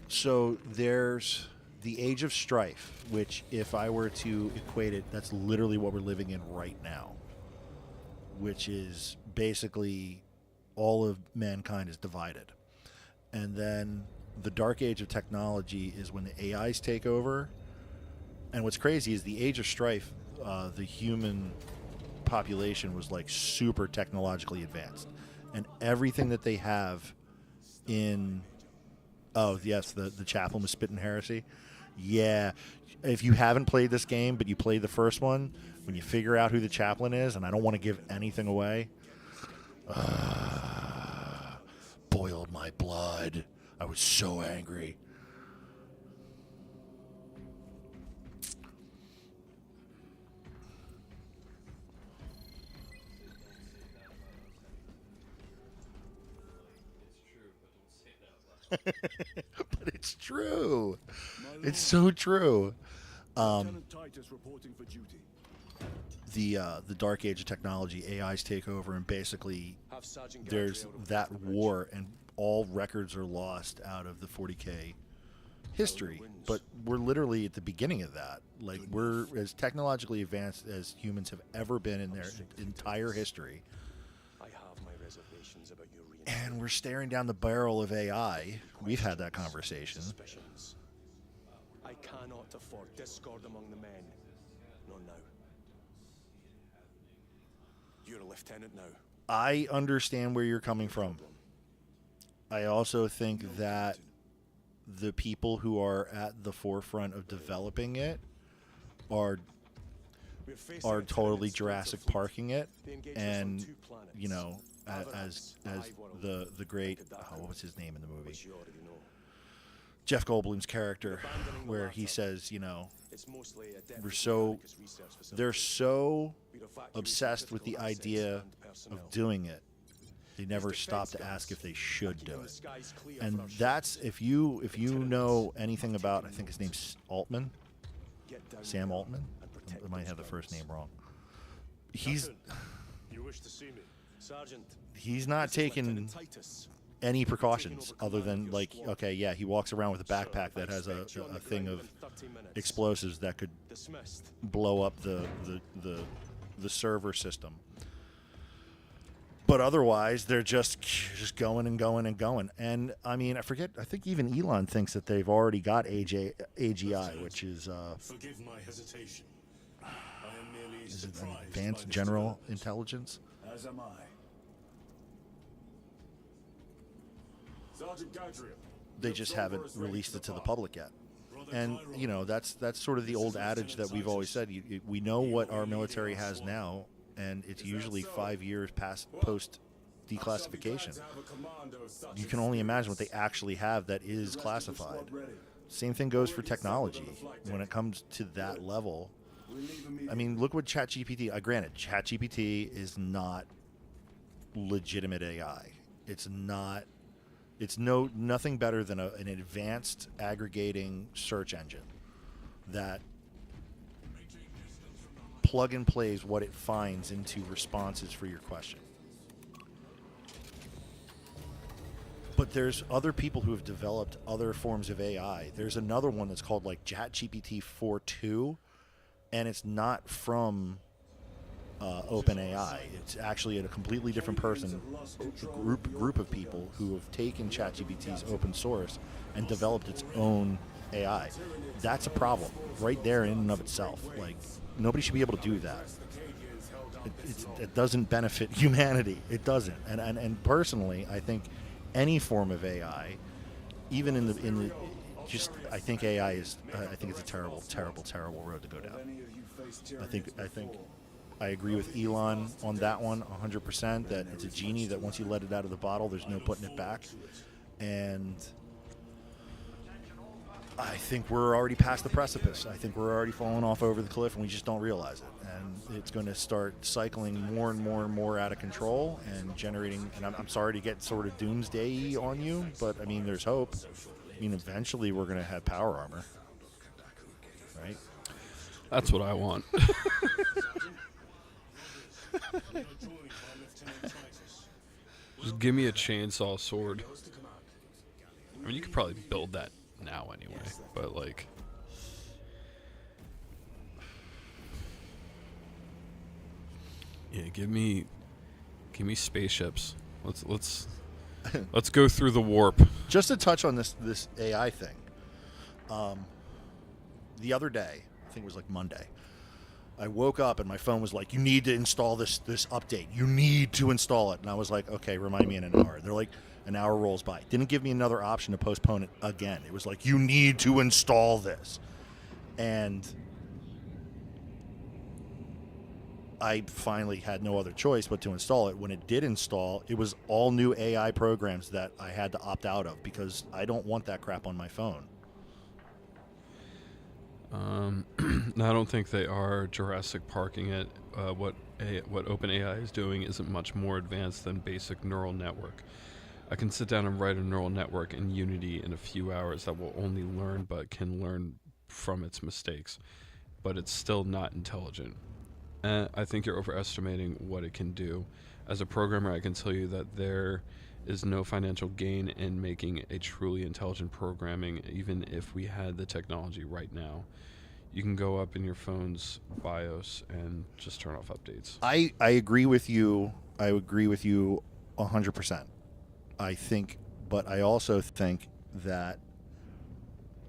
so there's the Age of Strife, which if I were to equate it, that's literally what we're living in right now, which is basically all of mankind is divided. And then the Dark Age of technology is when the AIs take over. And what's crazy is the Age of Strife, the human population was like super technologically advanced. And everything that they have in... Oh, yes, the chaplain was spitting heresy. Yeah. If you haven't played this game, but you played the first one, when you figure out who the chaplain is, and I don't want to give anything away, boiled my blood. I was so angry. But it's true. It's so true. Lieutenant Titus reporting for duty. The Dark Age of technology, AIs take over, and basically there's that war, and all records are lost out of the 40K history. But we're literally at the beginning of that. Like, we're as technologically advanced as humans have ever been in their entire history. I have my reservations about your And we're staring down the barrel of AI. We've had that conversation. suspicions. I cannot afford discord among the men. Not now. You're a lieutenant now. I understand where you're coming from. I also think that the people who are at the forefront of developing it are We're facing are a totally tyrant's Jurassic fleet. Parking it, They engage us on and 2 planets. you know, Avernus, as Hive World. the great How did that what was his name in the movie? Which you already know. Jeff Goldblum's character, Abandoning the where he latter. says, you know, It's mostly a depth we're of so Copernicus research facility. they're so We're evacuating obsessed with the critical assets idea and personnel. of doing it They never stop to ask if they should do it. And that's if you know anything about, I think his name's Altman, Sam Altman. I might have the first name wrong. He's You wish to see me? Sergeant, he's not taking any precautions other than, like, okay, yeah, he walks around with a backpack that has a thing of explosives that could dismissed. blow up the server system. But otherwise, they're just going and going and going. And I mean, I think even Elon thinks that they've already got AGI, which is Forgive my hesitation. I am merely is it surprised Advanced by this General development. Intelligence. As am I. Sergeant Gadriel. They just haven't released it to the public yet. And you know, that's sort of the old adage that we've always said. We know what our military has now, and it's usually 5 years post declassification. You can only imagine what they actually have that is classified. Same thing goes for technology. When it comes to that level, I mean, look what ChatGPT. Granted, ChatGPT is not legitimate AI. It's not. It's nothing better than an advanced aggregating search engine that plug and plays what it finds into responses for your question. But there's other people who have developed other forms of AI. There's another one that's called like ChatGPT 4.2, and it's not from OpenAI. It's actually a completely different person, group of people who have taken ChatGPT's open source and developed its own AI. That's a problem right there in and of itself. Like, nobody should be able to do that. It doesn't benefit humanity. It doesn't. And personally, I think any form of AI, even in the just, I think AI is. I think it's a terrible road to go down. I think I agree with Elon on that one 100%, that it's a genie that once you let it out of the bottle, there's no putting it back. And I think we're already past the precipice. I think we're already falling off over the cliff, and we just don't realize it. And it's going to start cycling more and more and more out of control and generating, and I'm sorry to get sort of doomsday on you, but I mean, there's hope. I mean, eventually we're going to have power armor, right? That's what I want. Just give me a chainsaw sword. I mean, you could probably build that now anyway, but like, yeah, give me spaceships. Let's go through the warp. Just to touch on this AI thing, the other day, I think it was like Monday, I woke up and my phone was like, you need to install this update. You need to install it. And I was like, okay, remind me in an hour. They're like, an hour rolls by. Didn't give me another option to postpone it again. It was like, you need to install this. And I finally had no other choice but to install it. When it did install, it was all new AI programs that I had to opt out of because I don't want that crap on my phone. I don't think they are Jurassic Parking it. What OpenAI is doing isn't much more advanced than basic neural network. I can sit down and write a neural network in Unity in a few hours that will only learn but can learn from its mistakes. But it's still not intelligent. I think you're overestimating what it can do. As a programmer, I can tell you that there is no financial gain in making a truly intelligent programming, even if we had the technology right now. You can go up in your phone's BIOS and just turn off updates. I agree with you. I agree with you 100%. I think, but I also think that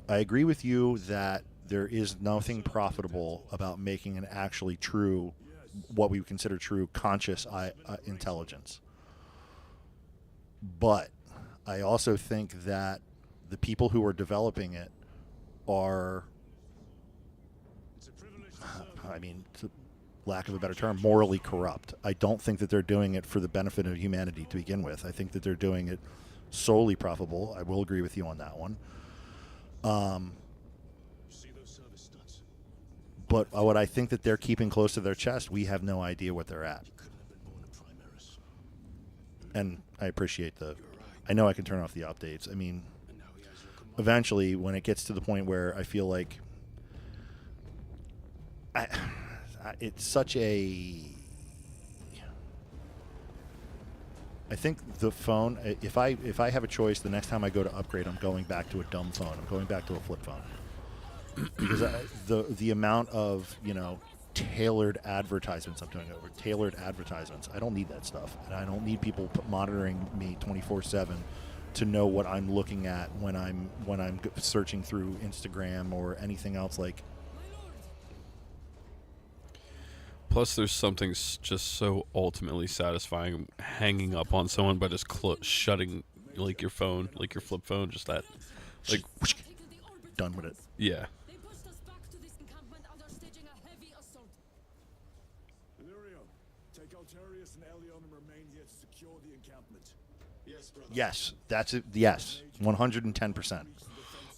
I agree with you that there is nothing profitable about making an actually true, what we would consider true conscious intelligence. But I also think that the people who are developing it are, I mean, to lack of a better term, morally corrupt. I don't think that they're doing it for the benefit of humanity to begin with. I think that they're doing it solely profitable. I will agree with you on that one. But what I think that they're keeping close to their chest, we have no idea what they're at. and I appreciate I know I can turn off the updates. I mean, eventually, when it gets to the point where I feel like it's such a... I think the phone, if I have a choice, the next time I go to upgrade, I'm going back to a dumb phone. I'm going back to a flip phone. Because the amount of, tailored advertisements I'm doing over tailored advertisements, I don't need that stuff. And I don't need people monitoring me 24/7 to know what I'm looking at when I'm searching through Instagram or anything else. Like, Plus, there's something just so ultimately satisfying hanging up on someone by just shutting, like, your phone, like your flip phone, just that, like, done with it. Yeah. They pushed us back to this encampment and are staging a heavy assault. Illyrio, take Altarius and Elion and remain here to secure the encampment. Yes, brother. Yes, that's it. Yes, 110%,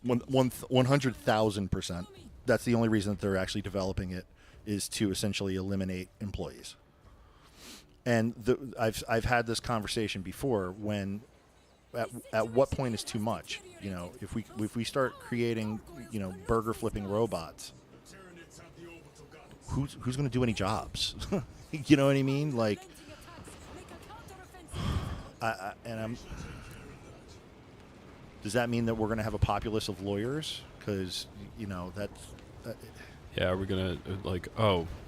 100,000%. That's the only reason that they're actually developing it, is to essentially eliminate employees. And I've had this conversation before. When at what point is too much? If we start creating burger flipping robots, who's going to do any jobs? You know what I mean? Like, does that mean that we're going to have a populace of lawyers? Because that's. Yeah, we're gonna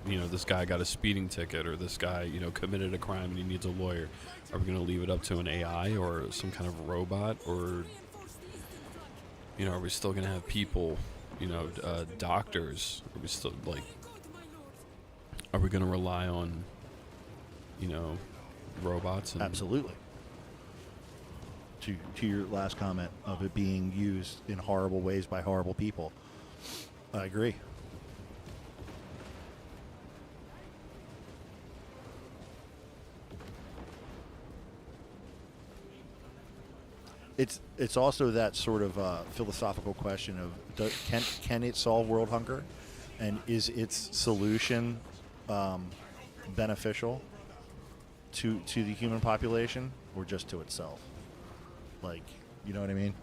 this guy got a speeding ticket, or this guy, committed a crime and he needs a lawyer. Are we gonna leave it up to an AI or some kind of robot, or are we still gonna have people, doctors? Are we still are we gonna rely on, robots? Absolutely. To your last comment of it being used in horrible ways by horrible people, I agree. It's also that sort of philosophical question of can it solve world hunger, and is its solution beneficial to the human population or just to itself? Like, you know what I mean?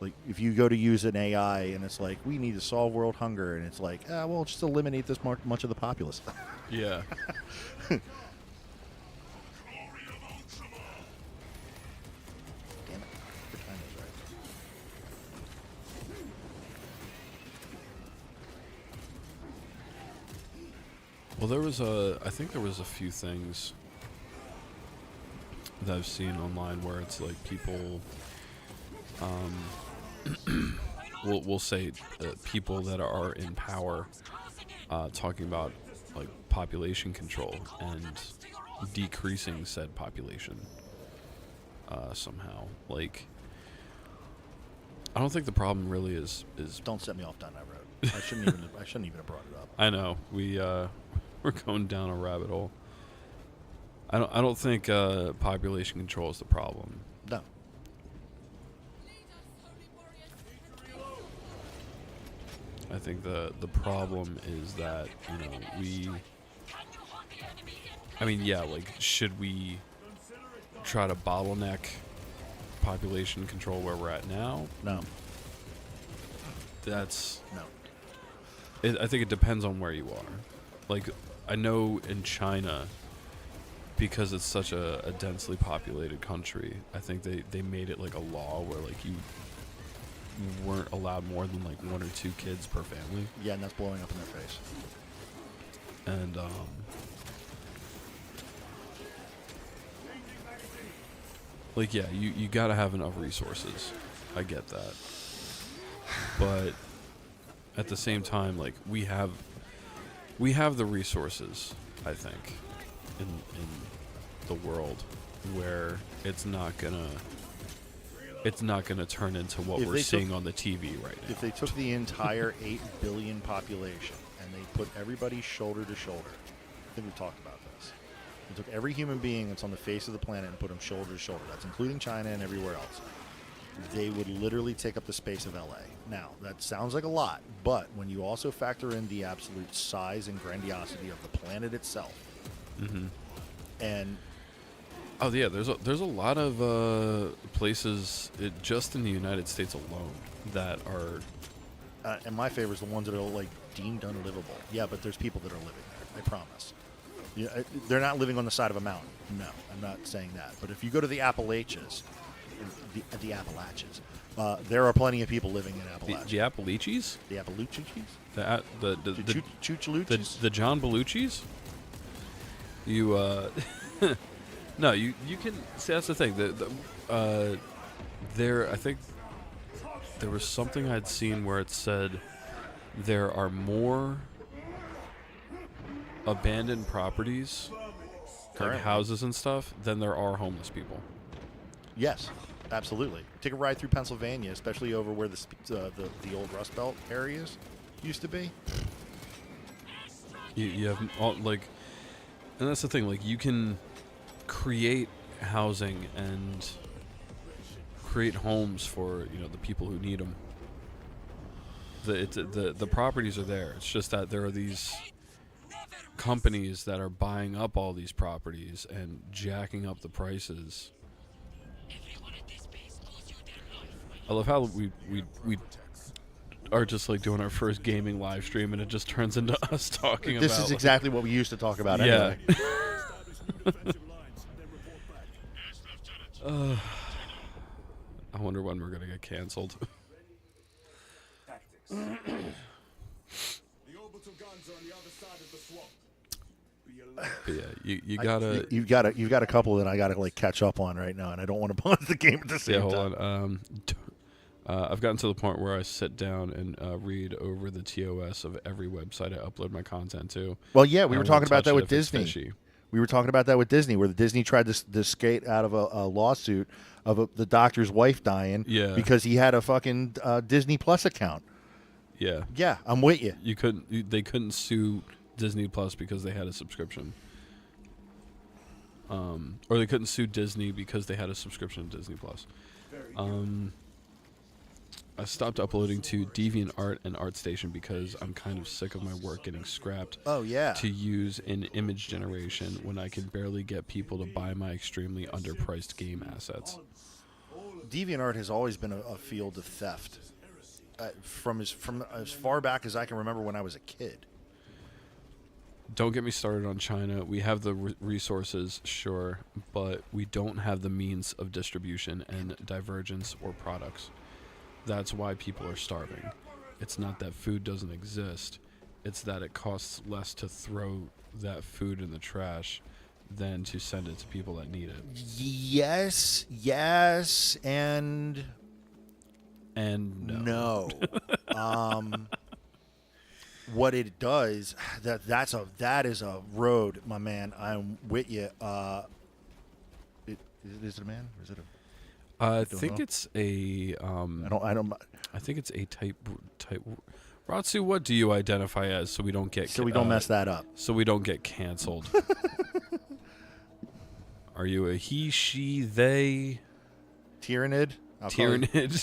Like, if you go to use an AI and it's like, we need to solve world hunger, and it's like, well, just eliminate this much of the populace. Yeah. Well, I think there was a few things that I've seen online where it's like people, we'll say people that are in power, talking about like population control and decreasing said population somehow. Like, I don't think the problem really is. Don't set me off down that road. I shouldn't even have brought it up. I know we're going down a rabbit hole. I don't think population control is the problem. No. I think the problem is that should we try to bottleneck population control where we're at now? No. That's no. I think it depends on where you are. Like, I know in China, because it's such a densely populated country, I think they made it like a law where like you weren't allowed more than like 1 or 2 kids per family. Yeah, and that's blowing up in their face. And you gotta have enough resources. I get that. But at the same time, like, we have the resources, I think, in the world where it's not gonna turn into what we're seeing on the TV right now. If they took the entire 8 billion population and they put everybody shoulder to shoulder, I think we've talked about this. They took every human being that's on the face of the planet and put them shoulder to shoulder. That's including China and everywhere else. They would literally take up the space of LA. Now, that sounds like a lot, but when you also factor in the absolute size and grandiosity of the planet itself, Mm-hmm. and Oh yeah, there's a lot of places just in the United States alone that are. And my favorite is the ones that are like deemed unlivable. Yeah, but there's people that are living there. I promise. Yeah, they're not living on the side of a mountain. No, I'm not saying that. But if you go to the Appalachians, the Appalachians, there are plenty of people living in Appalachia. The Appalachians? The Appalachians? The Chuchaluchis? the John Belushis? You no, you can see that's the thing. There I think there was something I'd seen where it said there are more abandoned properties, like houses and stuff, than there are homeless people. Yes, absolutely. Take a ride through Pennsylvania, especially over where the old Rust Belt areas used to be. You have all, like, and that's the thing. Like, you can create housing and create homes for the people who need them. The properties are there. It's just that there are these companies that are buying up all these properties and jacking up the prices. I love how we are just like doing our first gaming live stream and it just turns into us talking This about. is exactly what we used to talk about Yeah. anyway. I wonder when we're gonna get canceled. The orbital guns are on the other side of the swamp. Be alert. But yeah, you gotta. You've got a couple that I gotta like catch up on right now, and I don't want to pause the game at the same Yeah, time. hold on. I've gotten to the point where I sit down and read over the TOS of every website I upload my content to. Well, yeah, we I were won't talking about touch that it with if it's Disney. fishy. We were talking about that with Disney, where the Disney tried to skate out of a lawsuit of the doctor's wife dying because he had a fucking Disney Plus account. Yeah. Yeah, I'm with you. They couldn't sue Disney Plus because they had a subscription. Or they couldn't sue Disney because they had a subscription to Disney Plus. I stopped uploading to DeviantArt and ArtStation because I'm kind of sick of my work getting scrapped. Oh, yeah. To use in image generation when I can barely get people to buy my extremely underpriced game assets. DeviantArt has always been a field of theft. From as far back as I can remember when I was a kid. Don't get me started on China. We have the resources, sure, but we don't have the means of distribution and divergence or products. That's why people are starving. It's not that food doesn't exist. It's that it costs less to throw that food in the trash than to send it to people that need it. Yes, and no. What it does, that is a road, my man. I'm with you. Is it a man or is it a? I think it's a. I don't. I think it's a type. Ratsu, what do you identify as so we don't get? So we don't mess that up. So we don't get canceled. Are you a he, she, they? Tyrannid. Tyrannid.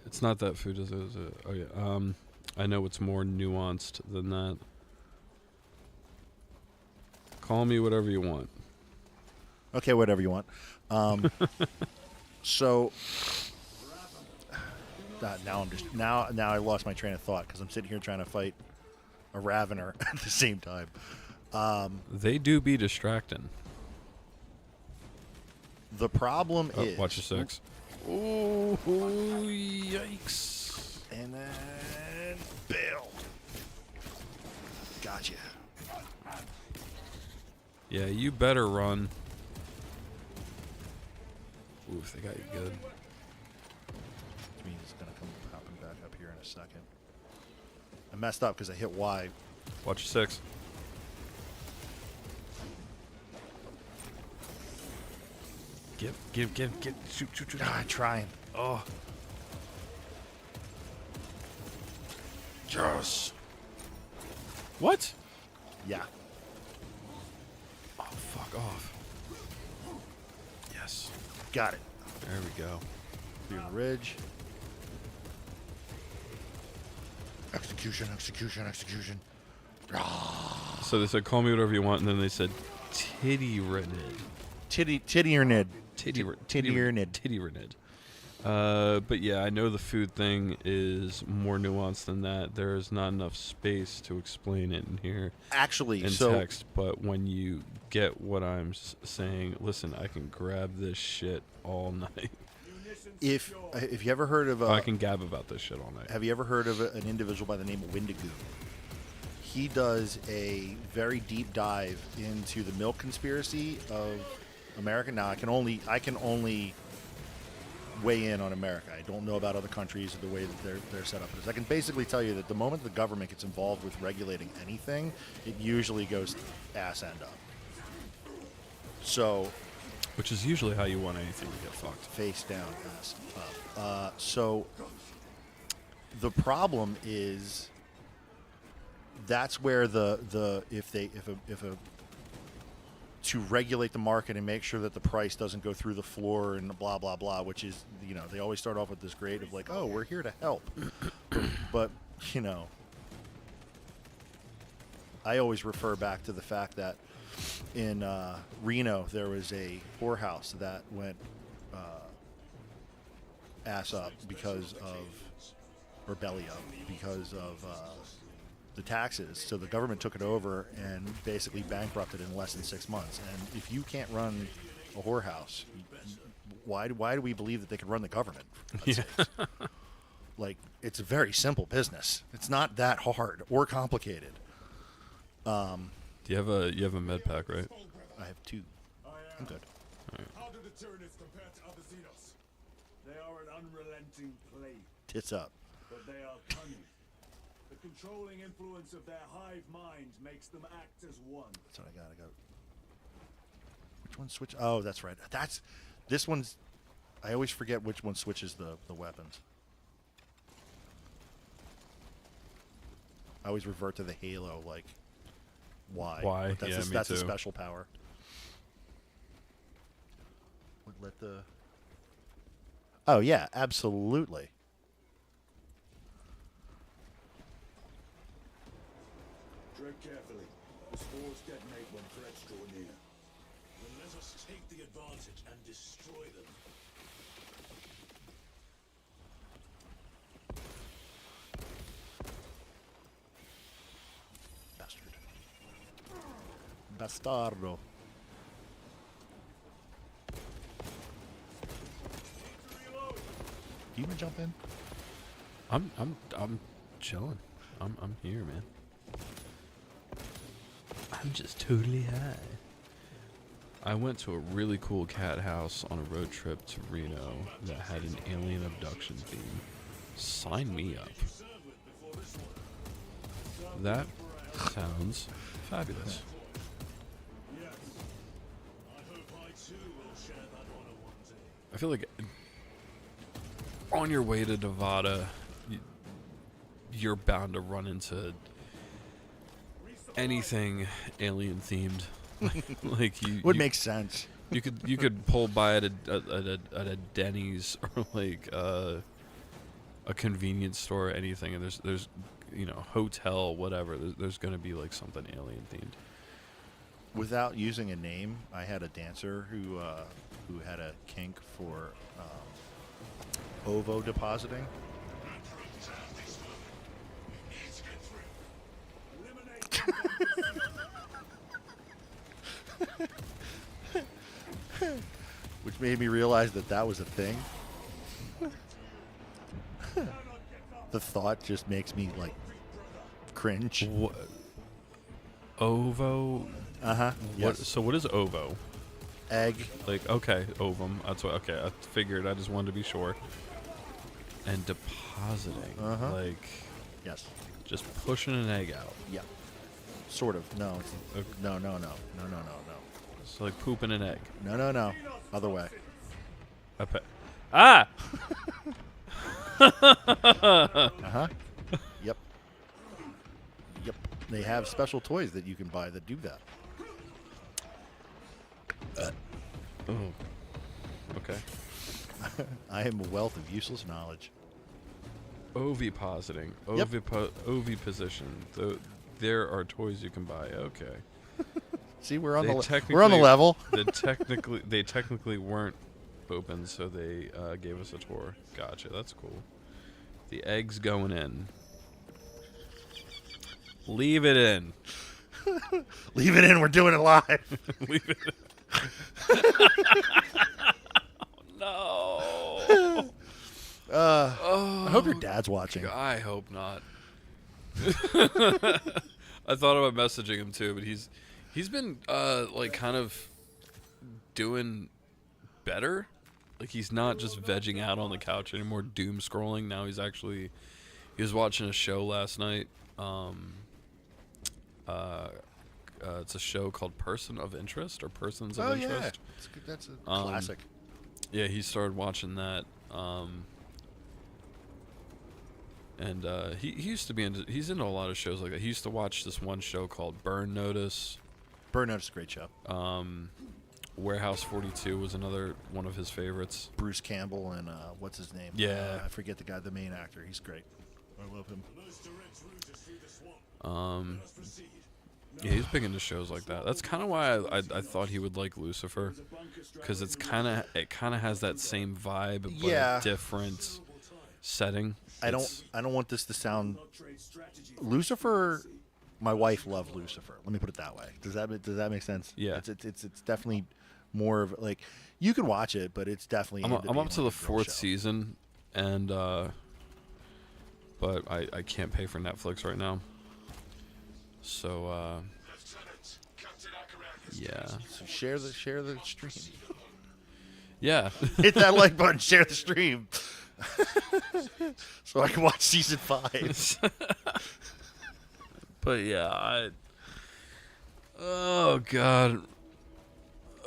It's not that food, is it? Oh yeah. I know it's more nuanced than that. Call me whatever you want. Okay, whatever you want. So now I lost my train of thought because I'm sitting here trying to fight a Ravener at the same time. They do be distracting. The problem is... Watch your six. Oh, yikes. And then... Bill. Gotcha. Yeah, you better run. Oof, they got you good. Which means it's going to come popping back up here in a second. I messed up because I hit Y. Watch your six. Give. Shoot. God, trying. Oh. Yes. What? Yeah. Oh, fuck off. Yes. Got it. There we go. Through the ridge. Execution, execution, execution. So they said, call me whatever you want, and then they said, titty renid. Titty or nid. Titty or nid. Titty renid. But yeah, I know the food thing is more nuanced than that. There is not enough space to explain it in here Actually, in so text. But when you get what I'm saying, listen, I can grab this shit all night. if you ever heard of I can gab about this shit all night. have you ever heard of an individual by the name of Windigo? He does a very deep dive into the milk conspiracy of America. Now I can only weigh in on America. I don't know about other countries or the way that they're set up. I can basically tell you that the moment the government gets involved with regulating anything, it usually goes ass end up. So, Which is usually how you want anything to get fucked. face down, ass up. So the problem is that's where to regulate the market and make sure that the price doesn't go through the floor and blah blah blah, which is, they always start off with this great of like, oh, we're here to help, but I always refer back to the fact that in Reno there was a whorehouse that went ass up because of, or belly up because of the taxes. So the government took it over and basically bankrupted in less than 6 months. And if you can't run a whorehouse, why do we believe that they can run the government? Yeah. Like, it's a very simple business. It's not that hard or complicated. You have a med pack, right? I have 2. I'm good. How do the Tyranids compare to other Xenos? They are an unrelenting plague, Tits up. but they are cunning. The controlling influence of their hive mind makes them act as one. That's what I got. Which one switch? Oh, that's right. This one's. I always forget which one switches the weapons. I always revert to the Halo, like, why? Why? But that's Yeah, that's me a too. special power. Let the. Oh yeah, absolutely. Tread carefully. The spores detonate when threats draw near. Then let us take the advantage and destroy them. Bastard. Bastardo. Do you want to jump in? I'm chilling. I'm here, man. I'm just totally high. I went to a really cool cat house on a road trip to Reno that had an alien abduction theme. Sign me up. That sounds fabulous. Yes. I hope I too will share that honor one day. I feel like on your way to Nevada, you're bound to run into anything alien themed. Like you Would make sense. you could pull by at a Denny's or like a convenience store or anything, and there's hotel, whatever. There's gonna be like something alien themed. Without using a name, I had a dancer who had a kink for ovo depositing. Which made me realize that was a thing. The thought just makes me like cringe. What? Ovo? Uh-huh. What? Yes. So what is ovo? Egg. Like, okay, ovum. That's what. Okay, I figured. I just wanted to be sure. And depositing, Uh-huh. like Yes. just pushing an egg out. Yeah. Sort of. No. Okay. No. It's like pooping an egg. No. Other way. Ah! Uh-huh. Yep. They have special toys that you can buy that do that. Oh. Okay. I am a wealth of useless knowledge. Ovipositing. Yep. Oviposition. There are toys you can buy. Okay. See, we're on the Technically- level. They technically weren't open, so they gave us a tour. Gotcha. That's cool. The egg's going in. Leave it in. Leave it in. We're doing it live. Leave it in. No. I hope your dad's watching. I hope not. I thought about messaging him too, but he's been like kind of doing better. Like he's not just vegging out on the couch anymore, doom scrolling. Now he was watching a show last night. It's a show called Person of Interest or Persons of Interest. Yeah. That's a classic. Yeah, he started watching that. And he used to be he's into a lot of shows like that. He used to watch this one show called Burn Notice. Burn Notice is a great show. Warehouse 42 was another one of his favorites. Bruce Campbell and what's his name? Yeah. I forget the main actor. He's great. I love him. Yeah, he's big into shows like that. That's kind of why I thought he would like Lucifer, because it kind of has that same vibe, but Yeah. a different setting. I don't want this to sound. Lucifer. My wife loved Lucifer. Let me put it that way. Does that make sense? Yeah. It's definitely more of like you can watch it, but it's definitely. I'm up to the 4th season, and but I can't pay for Netflix right now. So yeah. So share the stream. Yeah. Hit that like button. Share the stream. So I can watch season 5. But yeah, oh god,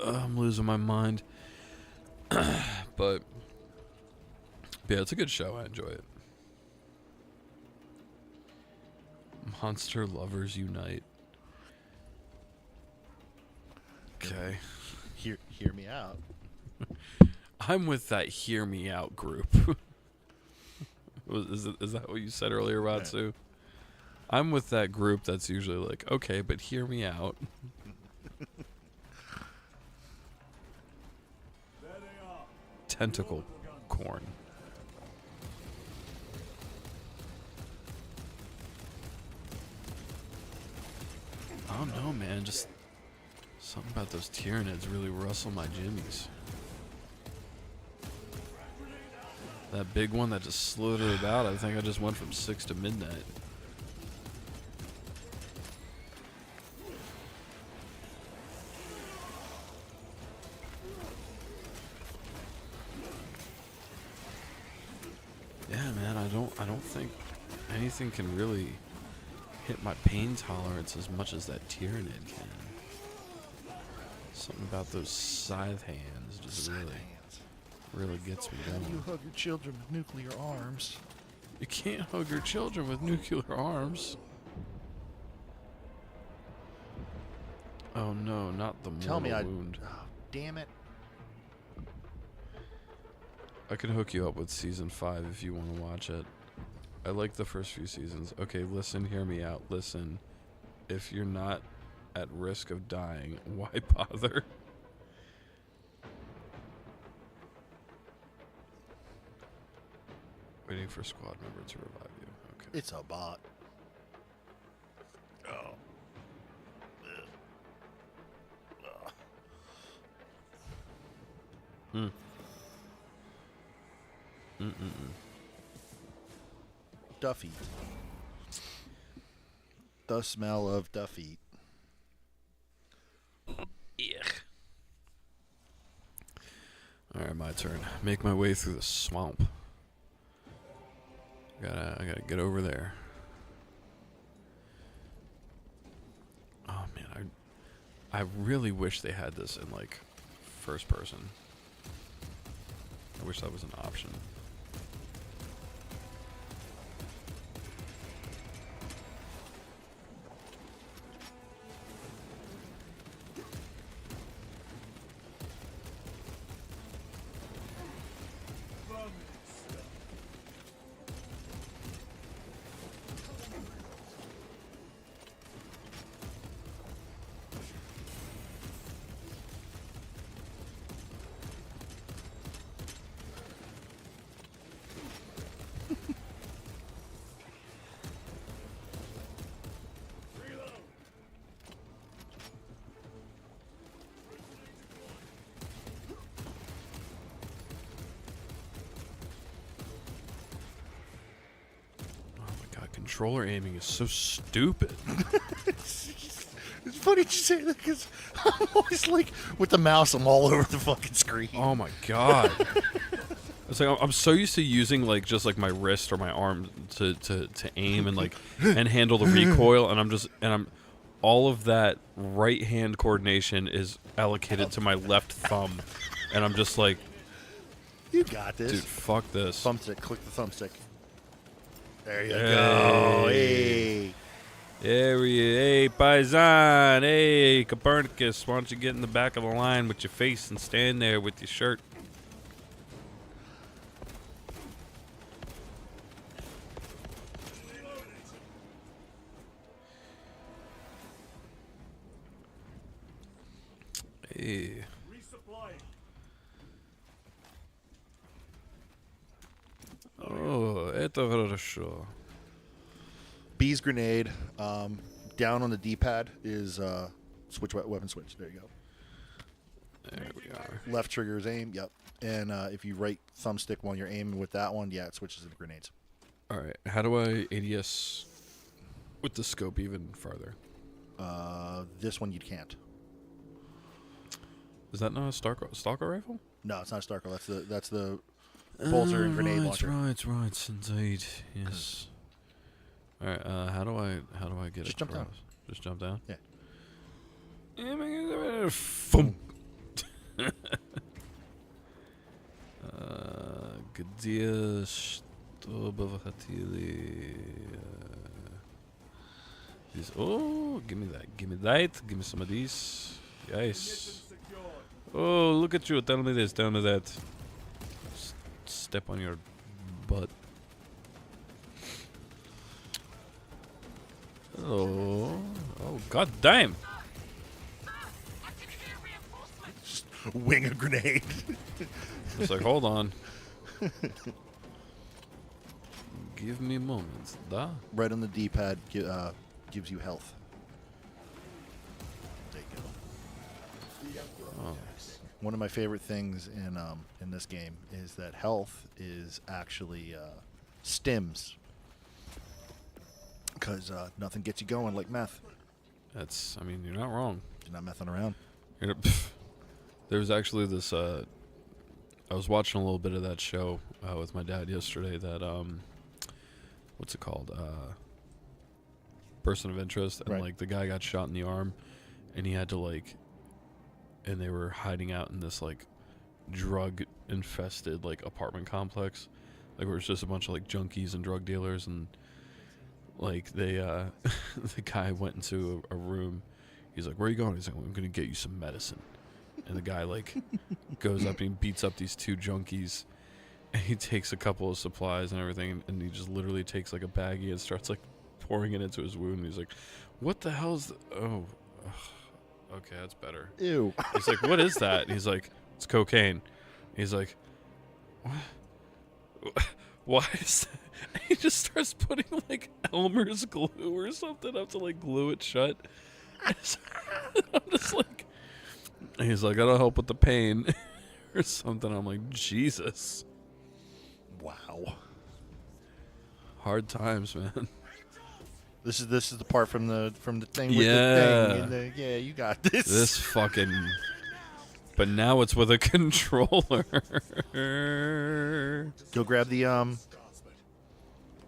I'm losing my mind. But yeah, it's a good show. I enjoy it. Monster Lovers Unite. Okay. Hear me out. I'm with that Hear Me Out group. Is that what you said earlier, Ratsu? I'm with that group that's usually like, okay, but hear me out. Tentacle corn. I don't know, man. Just something about those Tyranids really rustle my jimmies. That big one that just slithered about, I think I just went from 6 to midnight. Yeah, man, I don't think anything can really hit my pain tolerance as much as that Tyranid can. Something about those scythe hands just really gets me You going. hug your children with nuclear arms. You can't hug your children with nuclear arms. Oh no, not the mortal Tell me wound. Oh, damn it. I can hook you up with season 5 if you want to watch it. I like the first few seasons. Okay, listen, hear me out. Listen, if you're not at risk of dying, why bother? Waiting for a squad member to revive you. Okay. It's a bot. Oh. Duffy. The smell of Duffy. Alright, my turn. Make my way through the swamp. I gotta get over there. Oh man, I really wish they had this in like first person. I wish that was an option. controller aiming is so stupid. It's funny you say that because I'm always like, with the mouse, I'm all over the fucking screen. Oh my god. It's like I'm so used to using like just like my wrist or my arm to aim and like and handle the recoil, and I'm all of that right hand coordination is allocated to my left thumb, and I'm just like, You got this. dude, fuck this. Thumbstick. Click the thumbstick. There you Hey. go. Hey. Hey, Paisan, hey, Copernicus, why don't you get in the back of the line with your face and stand there with your shirt? Hey. Resupplying. Oh, это хорошо. B's grenade. Down on the D-pad is switch weapon switch. There you go. There we are. Left trigger is aim. Yep. And if you right thumbstick while you're aiming with that one, yeah, it switches to the grenades. All right, how do I ADS with the scope even farther? This one you can't. Is that not a stalker rifle? No, it's not a Starker. That's the bolter and grenade launcher. Right, indeed. Yes. All right, how do I get Just across? jump down. Just jump down? Yeah. Boom. Где что бы вы хотели? This. Oh, give me that. Give me some of these. Yes. Oh, look at you. Tell me this. Tell me that. Step on your butt. Oh. Oh, god damn. Wing a grenade. It's like, hold on. Give me moments. Da. Right on the D-pad gives you health. There you go. Oh. One of my favorite things in this game is that health is actually stims. Because nothing gets you going like meth. That's, I mean, you're not wrong. You're not messing around. There was actually this, I was watching a little bit of that show with my dad yesterday that, what's it called? Person of Interest. And, Right. like, the guy got shot in the arm, and he had to, like, and they were hiding out in this, like, drug-infested, like, apartment complex. Like, where it's just a bunch of, like, junkies and drug dealers, and, like, they, the guy went into a room. He's like, where are you going? He's like, well, I'm going to get you some medicine. And the guy, like, goes up and beats up these two junkies. And he takes a couple of supplies and everything. And he just literally takes, like, a baggie and starts, like, pouring it into his wound. And he's like, what the hell is oh, ugh, okay, that's better. Ew. He's like, what is that? And he's like, it's cocaine. He's like, what? Why is that? And he just starts putting, like, Elmer's glue or something up to, like, glue it shut. I'm just like, he's like, that'll help with the pain or something. I'm like, Jesus. Wow. Hard times, man. This is the part from the thing with Yeah. the thing. And yeah, you got this. This fucking. But now it's with a controller. Go grab the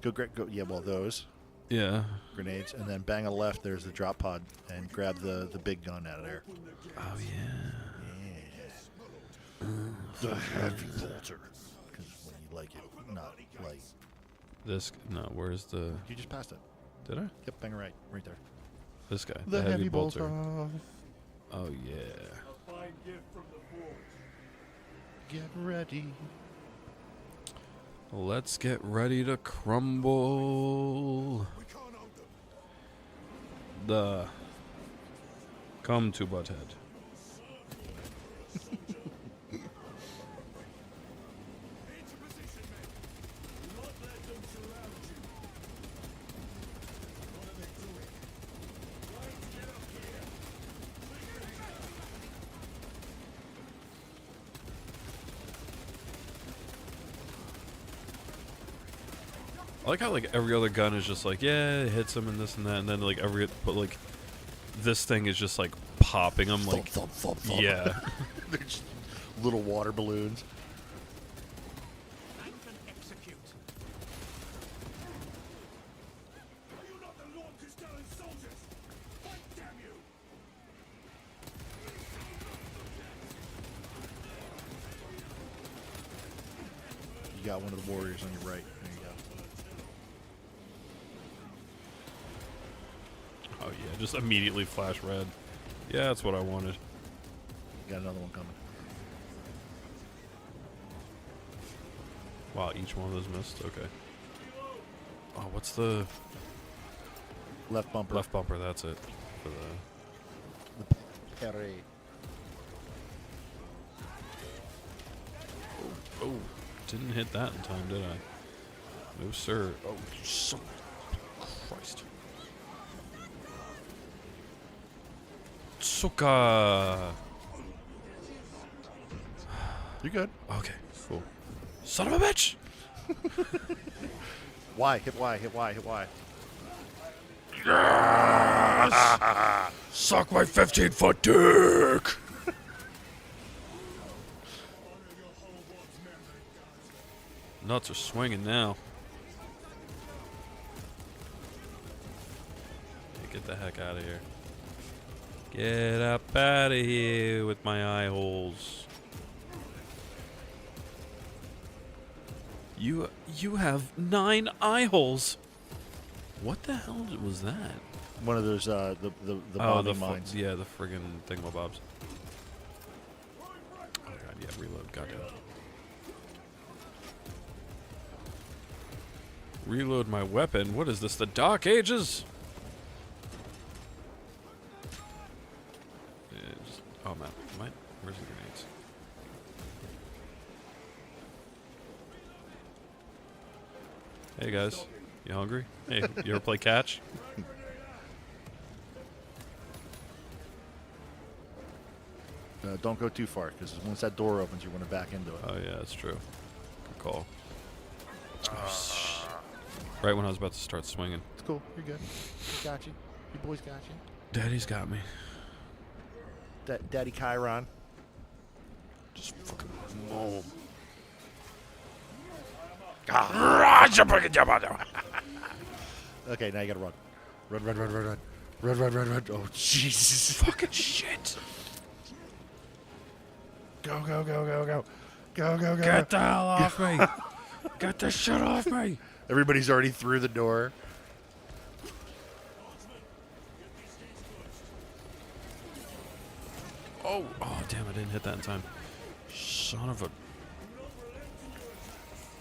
Go yeah, well those Yeah. grenades, and then bang on the left. There's the drop pod, and grab the big gun out of there. Oh, yeah. The heavy bolter, because when you like it, not light. This. No, where's the. You just passed it. Did I? Yep, bang right there. This guy. The heavy bolter. Oh, yeah. A fine gift from the forge. Get ready. Let's get ready to crumble. We can't hold them. Come to Butthead. Into position, men. Do not let them surround you. What are they doing? Right, get up here. like how like every other gun is just like, yeah, it hits him and this and that, and then like but like this thing is just like popping them like, Thump, thump, thump. yeah. They're just little water balloons. Are you not the Lord Castellan soldiers? Fight, damn you! You got one of the warriors on your right. There you go. Oh yeah, just immediately flash red. Yeah, that's what I wanted. You got another one coming. Wow, each one of those missed. Okay. Oh, what's the Left bumper. left bumper? That's it. For the Parry. oh, didn't hit that in time, did I? No sir. Oh, so Christ. Suka. You good? Okay, cool. Son of a bitch! Y. Hit Y. Hit Y. Hit Y. Suck my 15-foot dick! Nuts are swinging now. Hey, get the heck out of here. Get up out of here with my eye holes. You have 9 eye holes. What the hell was that? One of those the bombing mines. Yeah, the friggin' thingamabobs. Oh god, yeah, reload, goddamn. Reload my weapon. What is this? The Dark Ages? Yeah, oh man, where's the grenades? Hey guys, you hungry? Hey, you ever play catch? Don't go too far, because once that door opens, you want to back into it. Oh yeah, that's true. Good call. Right when I was about to start swinging. It's cool. You're good. We got you. You boys got you. Daddy's got me. Daddy Chiron. Just fucking mow him. Okay, now you gotta run. Run, run, run, run, run. Run, run, run, run. Oh, Jesus. Fucking shit. Go, go, go, go, go. Go, go, go. Get the hell off me. Get the shit off me. Everybody's already through the door. Oh, damn, I didn't hit that in time. Son of a...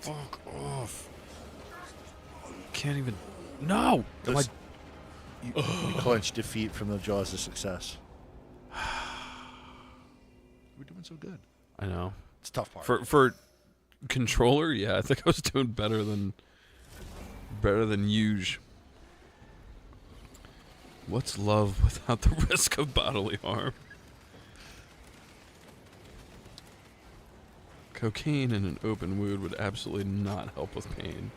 Fuck off. Can't even... No! Am I... You clench defeat from the jaws of success. We're doing so good. I know. It's a tough part. For controller, yeah, I think I was doing better than huge. What's love without the risk of bodily harm? Cocaine in an open wound would absolutely not help with pain.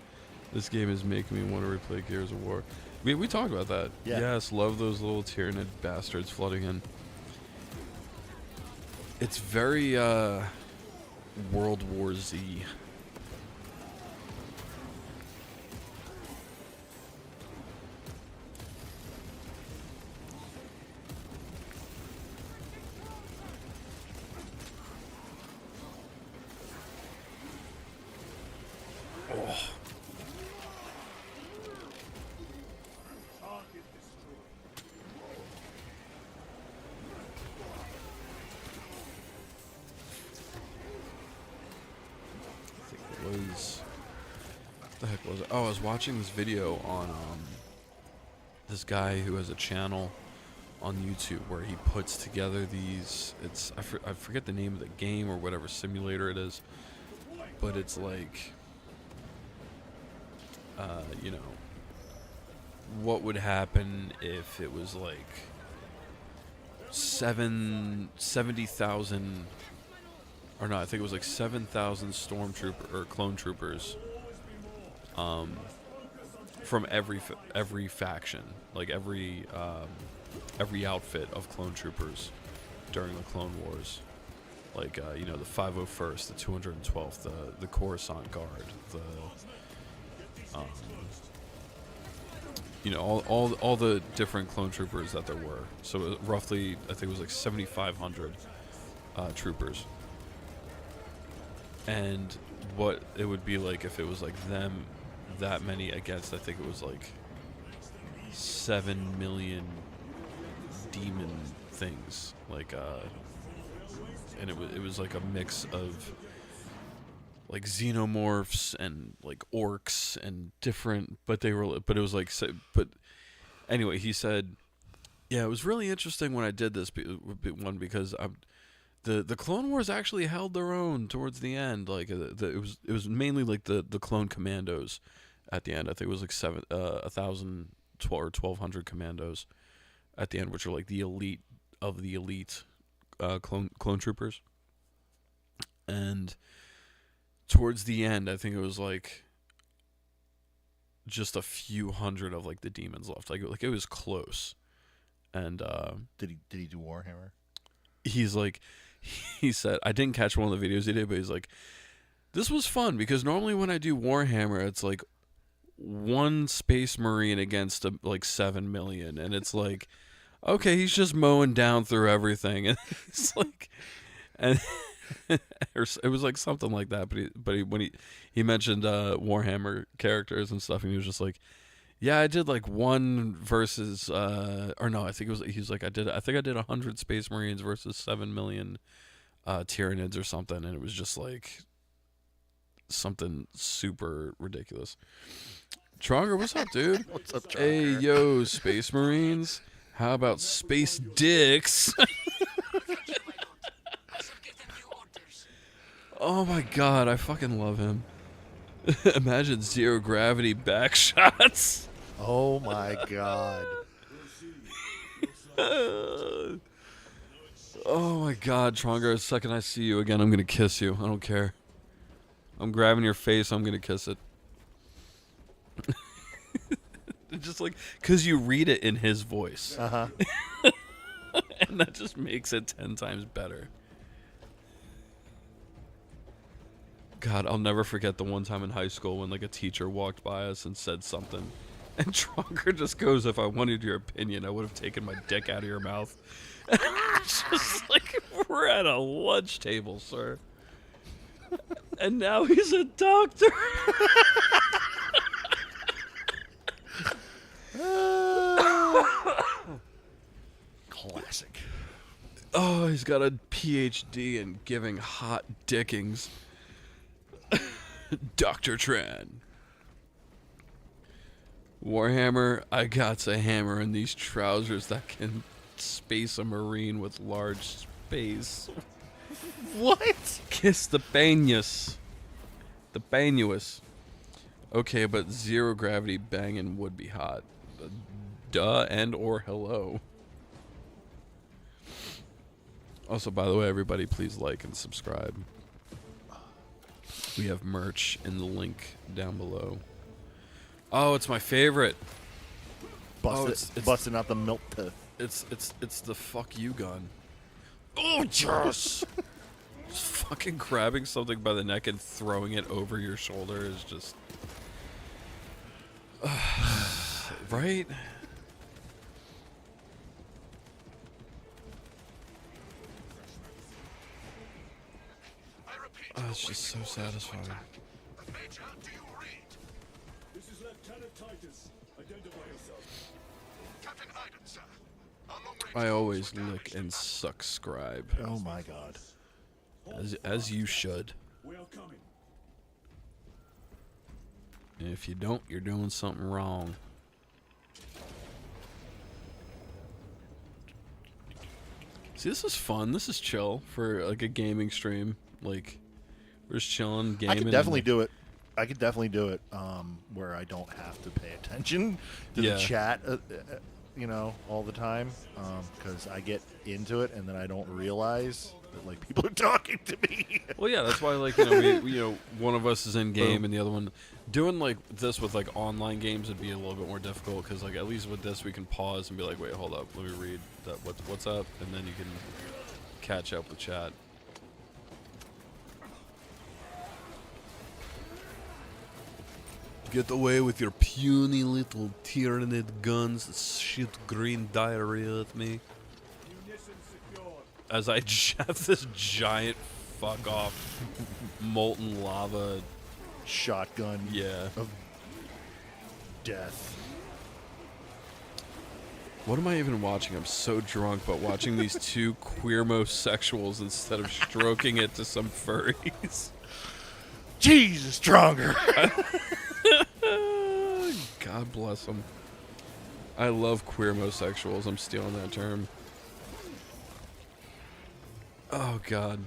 This game is making me want to replay Gears of War. We talked about that. Yeah. Yes, love those little Tyranid bastards flooding in. It's very World War Z. Oh. What the heck was it? Oh, I was watching this video on this guy who has a channel on YouTube where he puts together these. I forget the name of the game or whatever simulator it is, but it's like, you know, what would happen if it was like 70,000. Or no, I think it was like 7,000 stormtrooper or clone troopers from every faction, like every outfit of clone troopers during the Clone Wars. Like, you know, the 501st, the 212th, the Coruscant Guard, you know, all the different clone troopers that there were. So roughly, I think it was like 7,500 troopers. And what it would be like if it was like them, that many against, I think it was like 7 million demon things. Like, and it was like a mix of like xenomorphs and like orcs and different, but it was like, but anyway, he said, yeah, it was really interesting when I did this one because the Clone Wars actually held their own towards the end. Like it was mainly like the clone commandos at the end. I think it was like 1,000 or 1,200 commandos at the end, which are like the elite of the elite clone troopers. And towards the end, I think it was like just a few hundred of like the demons left. Like it was close. And Did he do Warhammer? he's like, he said, I didn't catch one of the videos he did, but he's like, this was fun because normally when I do Warhammer, it's like one Space Marine against like 7 million, and it's like, okay, he's just mowing down through everything, and it's like, and it was like something like that. But when he mentioned Warhammer characters and stuff, and he was just like, yeah, I did like one versus or no, I think it was, he was like, I think I did 100 Space Marines versus 7 million Tyranids or something, and it was just like something super ridiculous. Tronger, what's up, dude? What's up, Tronger? Hey, yo, Space Marines. How about Space Dicks? Oh my god, I fucking love him. Imagine zero gravity back shots. Oh my god. Oh my god, Tronger, the second I see you again, I'm gonna kiss you. I don't care. I'm grabbing your face, I'm gonna kiss it. Just like, because you read it in his voice. Uh-huh. And that just makes it 10 times better. God, I'll never forget the one time in high school when like a teacher walked by us and said something. And Tronger just goes, if I wanted your opinion, I would have taken my dick out of your mouth. It's just like, we're at a lunch table, sir. And now he's a doctor. Classic. Oh, he's got a PhD in giving hot dickings. Dr. Tran. Warhammer, I got a hammer in these trousers that can space a marine with large space. What? Kiss the banyus. The banyus. Okay, but zero gravity banging would be hot. Duh and or hello. Also, by the way, everybody, please like and subscribe. We have merch in the link down below. Oh, it's my favorite. Busting out the milk tooth. It's the fuck you gun. Oh, yes. Just fucking grabbing something by the neck and throwing it over your shoulder is just right? Oh, it's just so satisfying. Major, do you read? This is Lieutenant Titus. Identify yourself. Captain Hyden, sir. Our long-range I always comms were lick damaged. and subscribe. Oh my god. As you should. We are coming. And if you don't, you're doing something wrong. See, this is fun. This is chill for like a gaming stream. Like, we're just chilling, gaming. I could definitely do it. I could definitely do it where I don't have to pay attention to Yeah. the chat. you know, all the time, because I get into it and then I don't realize that like people are talking to me. Well, yeah, that's why, like, one of us is in game and the other one doing like this with like online games would be a little bit more difficult because like at least with this we can pause and be like, wait, hold up, let me read that. What's up, and then you can catch up with chat. Get away with your puny little Tyranid guns that shoot green diarrhea at me. As I have this giant fuck off molten lava Shotgun yeah of death. What am I even watching? I'm so drunk, but watching these two queer-mosexuals instead of stroking it to some furries. Jesus, stronger. God bless them. I love queer-mosexuals. I'm stealing that term. Oh, God.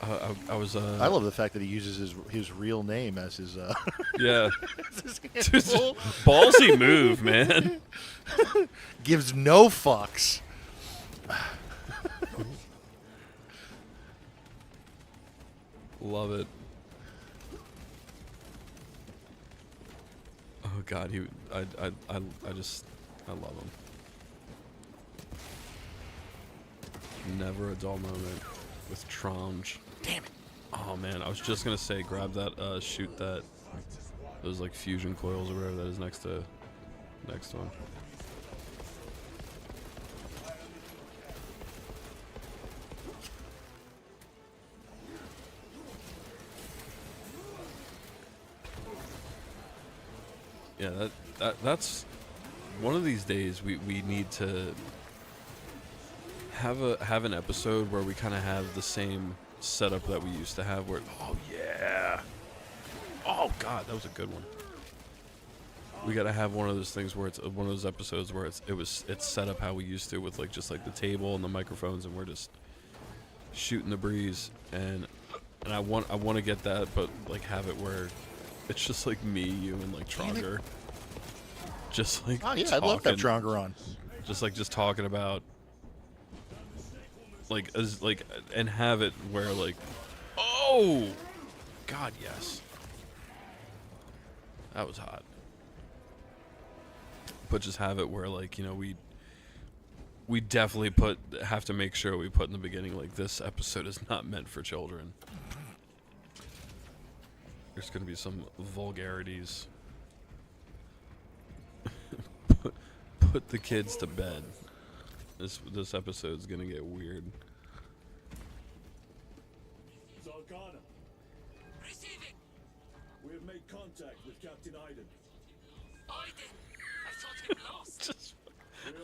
I was. I love the fact that he uses his real name as his. Yeah. as his handle. Ballsy move, man. Gives no fucks. Love it. Oh God, I love him. Never a dull moment with Tronj. Damn it. Oh man, I was just gonna say, grab that, shoot that, those like fusion coils or whatever that is next one. Yeah, that's one of these days we need to have an episode where we kind of have the same setup that we used to have. Where oh yeah, oh God, that was a good one. We gotta have one of those things where it's one of those episodes where it's set up how we used to with like just like the table and the microphones and we're just shooting the breeze and I want to get that, but like have it where it's just like me, you, and like Tronger. Just like Oh yeah, talking, I'd love to have Tronger on. just talking about like as like and have it where like oh God yes, that was hot. But just have it where like, you know, we definitely have to make sure we put in the beginning like this episode is not meant for children. There's gonna be some vulgarities. put the kids to bed. This episode's gonna get weird. Zargana, Receiving. we have made contact with Captain Iden. Iden. I thought him lost.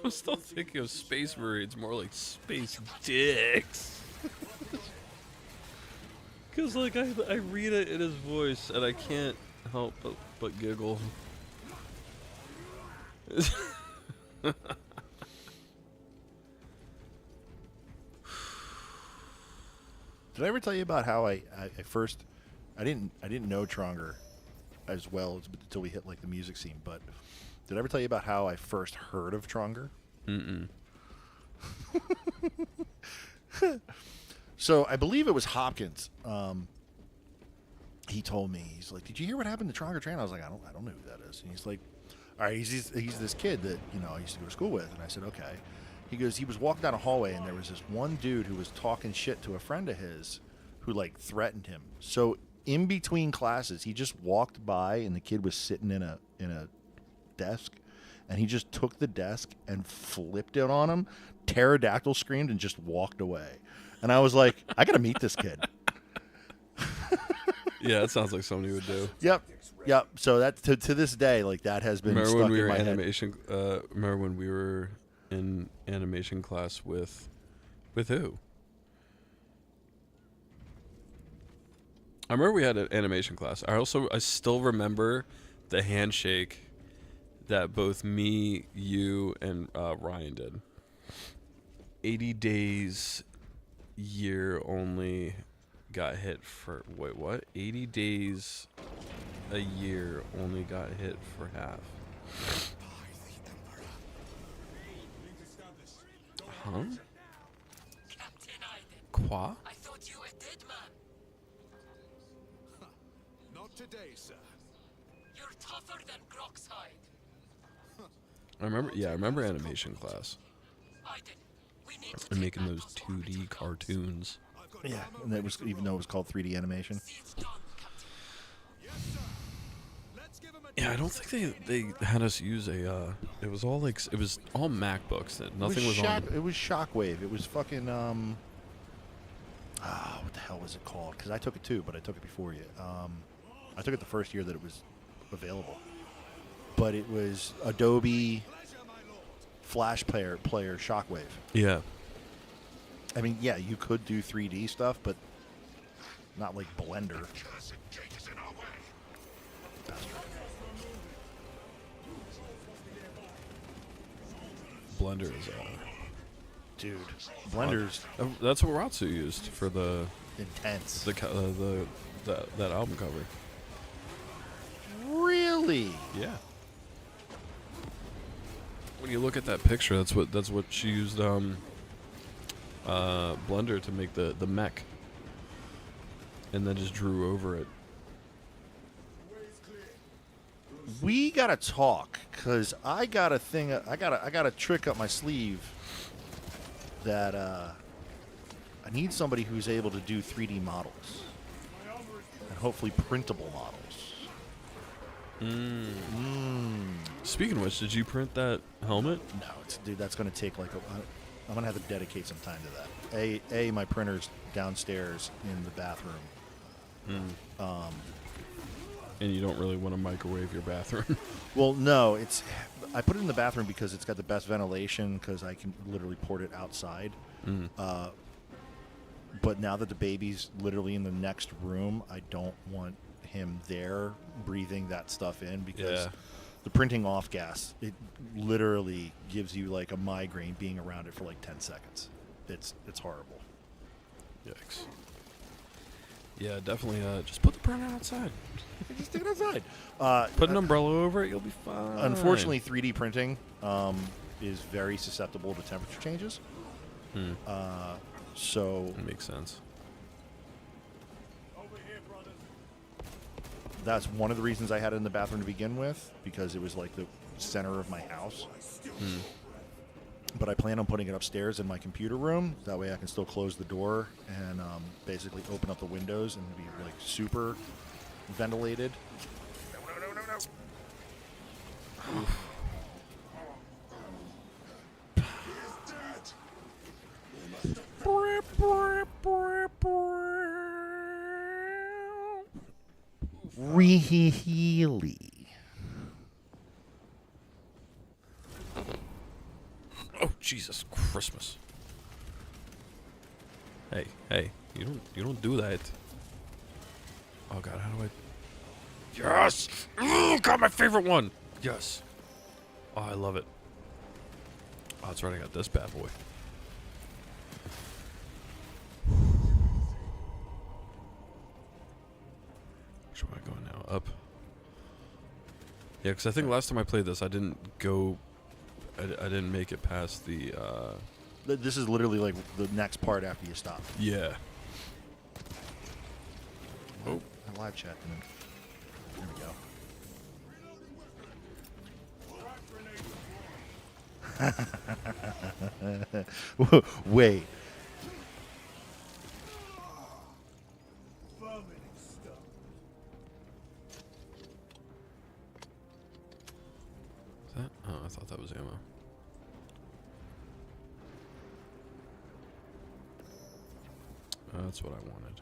I'm still thinking of Space Marines, more like space dicks. Cause like I read it in his voice and I can't help but giggle. Did I ever tell you about how I first I didn't know Tronger as well until we hit like the music scene, but did I ever tell you about how I first heard of Tronger? Mm-mm. So I believe it was Hopkins. He told me, he's like, "Did you hear what happened to Tronger Tran?" I was like, "I don't know who that is." And he's like, "All right, he's this kid that I used to go to school with." And I said, "Okay." He goes, he was walking down a hallway and there was this one dude who was talking shit to a friend of his, who like threatened him. So in between classes, he just walked by and the kid was sitting in a desk, and he just took the desk and flipped it on him, pterodactyl screamed, and just walked away. And I was like, I gotta meet this kid. Yeah, that sounds like something you would do. Yep. So that to this day, like that has been Remember stuck when we in were my in head. animation? Remember when we were in animation class with who? I remember we had an animation class. I still remember the handshake that both me, you, and Ryan did. 80 days, year only, got hit for wait what? 80 days a year only got hit for half. Huh? Captain Aiden, Qua? I thought you a dead man. Not today, sir. You're tougher than Grok's hide. I remember animation class. Aiden, we need to And take making back those 2D orbital cartoons. Yeah, and that was even though it was called 3D animation. drones. It's done, Captain. Yes, sir. Let's give him a Yeah, I don't think they had us use a. It was all like it was all MacBooks that nothing was on. It was Shockwave. It was fucking what the hell was it called? Because I took it too, but I took it before you. I took it the first year that it was available. But it was Adobe Flash Player Shockwave. Yeah. I mean, yeah, you could do 3D stuff, but not like Blender. Cursed gate is in our way. Blender is Dude, Blender's that's what Ratsu used for the intense. that album cover. Really? Yeah. When you look at that picture, that's what she used Blender to make the mech, and then just drew over it. We gotta talk, cause I got a thing. I got a trick up my sleeve that I need somebody who's able to do 3D models and hopefully printable models. Speaking of which, did you print that helmet? No, dude, that's gonna take like I'm gonna have to dedicate some time to that. My printer's downstairs in the bathroom. And you don't really want to microwave your bathroom. Well, no, I put it in the bathroom because it's got the best ventilation because I can literally port it outside. But now that the baby's literally in the next room, I don't want him there breathing that stuff in because the printing off gas, it literally gives you like a migraine being around it for like 10 seconds. It's horrible. Yikes. Yeah, definitely. Just put the printer outside. Just stick it outside. Put an umbrella over it. You'll be fine. Unfortunately, 3D printing is very susceptible to temperature changes. So That makes sense. over here, brothers. that's one of the reasons I had it in the bathroom to begin with, because it was like the center of my house. But I plan on putting it upstairs in my computer room. That way I can still close the door and basically open up the windows and be like super ventilated. Really? Oh Jesus Christmas! Hey! You don't do that. Oh God, how do I? Yes! Ooh, got my favorite one. Yes. Oh, I love it. Oh, that's right. I got this bad boy. Which way am I going now? Up. Yeah, because I think last time I played this, I didn't go. I didn't make it past the. This is literally like the next part after you stop. Yeah. Oh. I live chat. There we go. Wait. Is that? Oh, I thought that was ammo. That's what I wanted.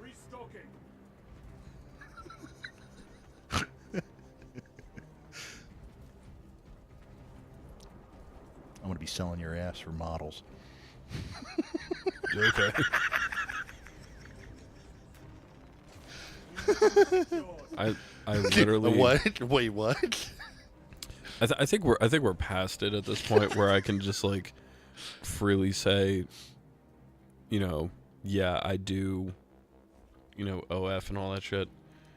Restocking. I'm gonna be selling your ass for models. Okay. I literally. What? Wait, what? I think we're past it at this point where I can just like freely say, you know, yeah, I do, you know, OF and all that shit.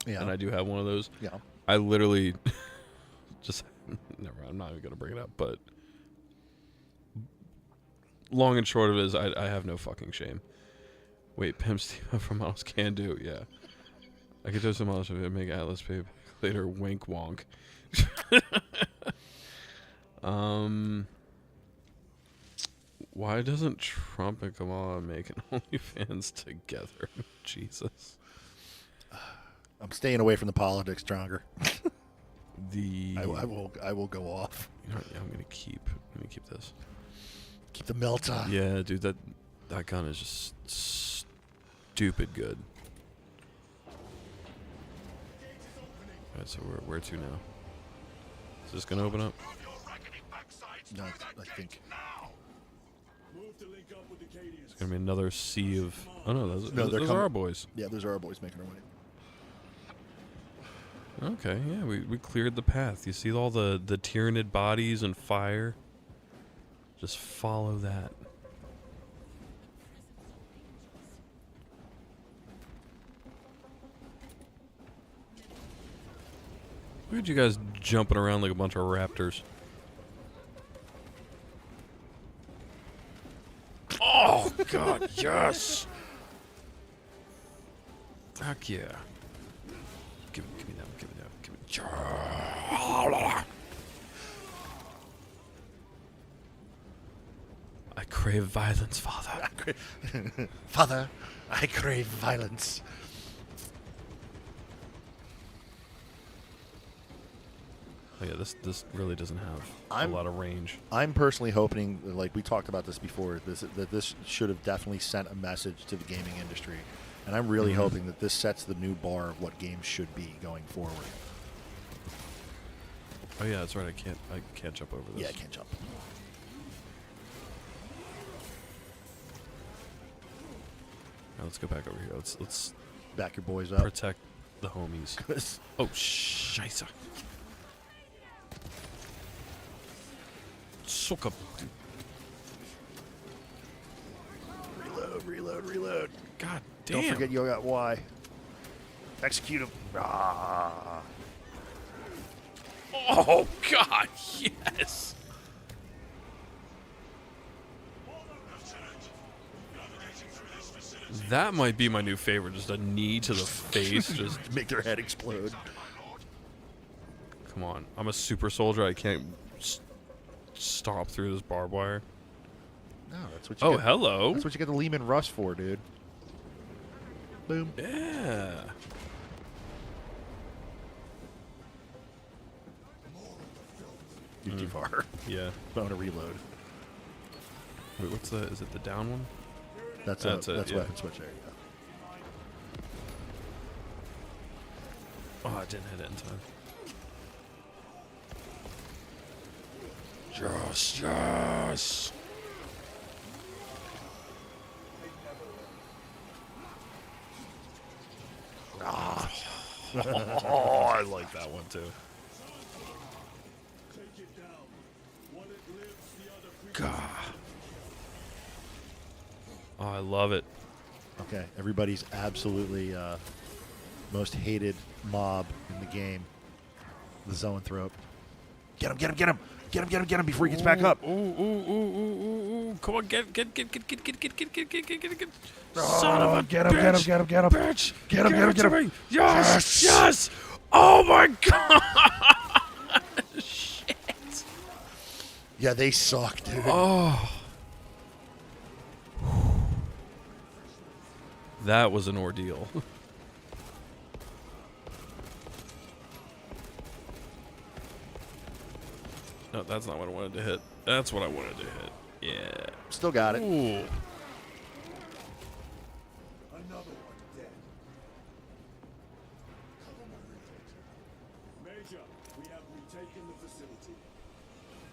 Yeah. And I do have one of those. Yeah. I literally just never. I'm not even gonna bring it up. But long and short of it is, I have no fucking shame. Wait, Pimp Steve from models can do, yeah. I could do some models if it make Atlas pay later. Wink wonk. Why doesn't Trump and Kamala make an OnlyFans together? Jesus. I'm staying away from the politics, stronger. The I will go off. You know what, yeah, I'm gonna keep this. Keep the melta. Yeah, dude, that gun is just stupid good. Alright, so where to now? Is this gonna open up? No, I think. Move to link up with the Cadians. It's gonna be another sea of. Oh no, those they're are coming. our boys. Yeah, those are our boys making our way. Okay, yeah, we cleared the path. You see all the tyrannid bodies and fire? Just follow that. Look at you guys jumping around like a bunch of raptors. Oh, God, yes! Fuck yeah. Give me that, give me that, give me. I crave violence, Father. Father, I crave violence. Oh yeah, this really doesn't have a lot of range. I'm personally hoping, like we talked about this before, that this should have definitely sent a message to the gaming industry, and I'm really hoping that this sets the new bar of what games should be going forward. Oh yeah, that's right. I can't jump over this. Yeah, I can't jump. Now let's go back over here. Let's Back your boys up. protect the homies. Oh scheisse. Suck. Reload. God damn. Don't forget you got Y. Execute him. Ah. Oh God, yes. That might be my new favorite. Just a knee to the face. Just Make their head explode. come on. I'm a super soldier. I can't stomp through this barbed wire. No, that's what you Oh, get. hello. That's what you get the Lehman Russ for, dude. Boom. Yeah. You're too far. Yeah. I'm gonna reload. Wait, what's the? Is it the down one? That's it, That's yeah. weapon switch. There you Oh, I didn't hit it in time. Yes. Oh, I like that one too. Take it down. One it lives, the other God. Oh, I love it. go. Okay, everybody's absolutely most hated mob in the game. The Zoanthrope. Get him before he gets back up. Ooh. Come on, get. Son of a Get him. bitch. Get him. Me. Yes. Oh my God. Shit. Yeah, they suck, dude. Oh. That was an ordeal. No, that's not what I wanted to hit. That's what I wanted to hit. Yeah. Still got it. Ooh. Another one dead. Major, we have retaken the facility.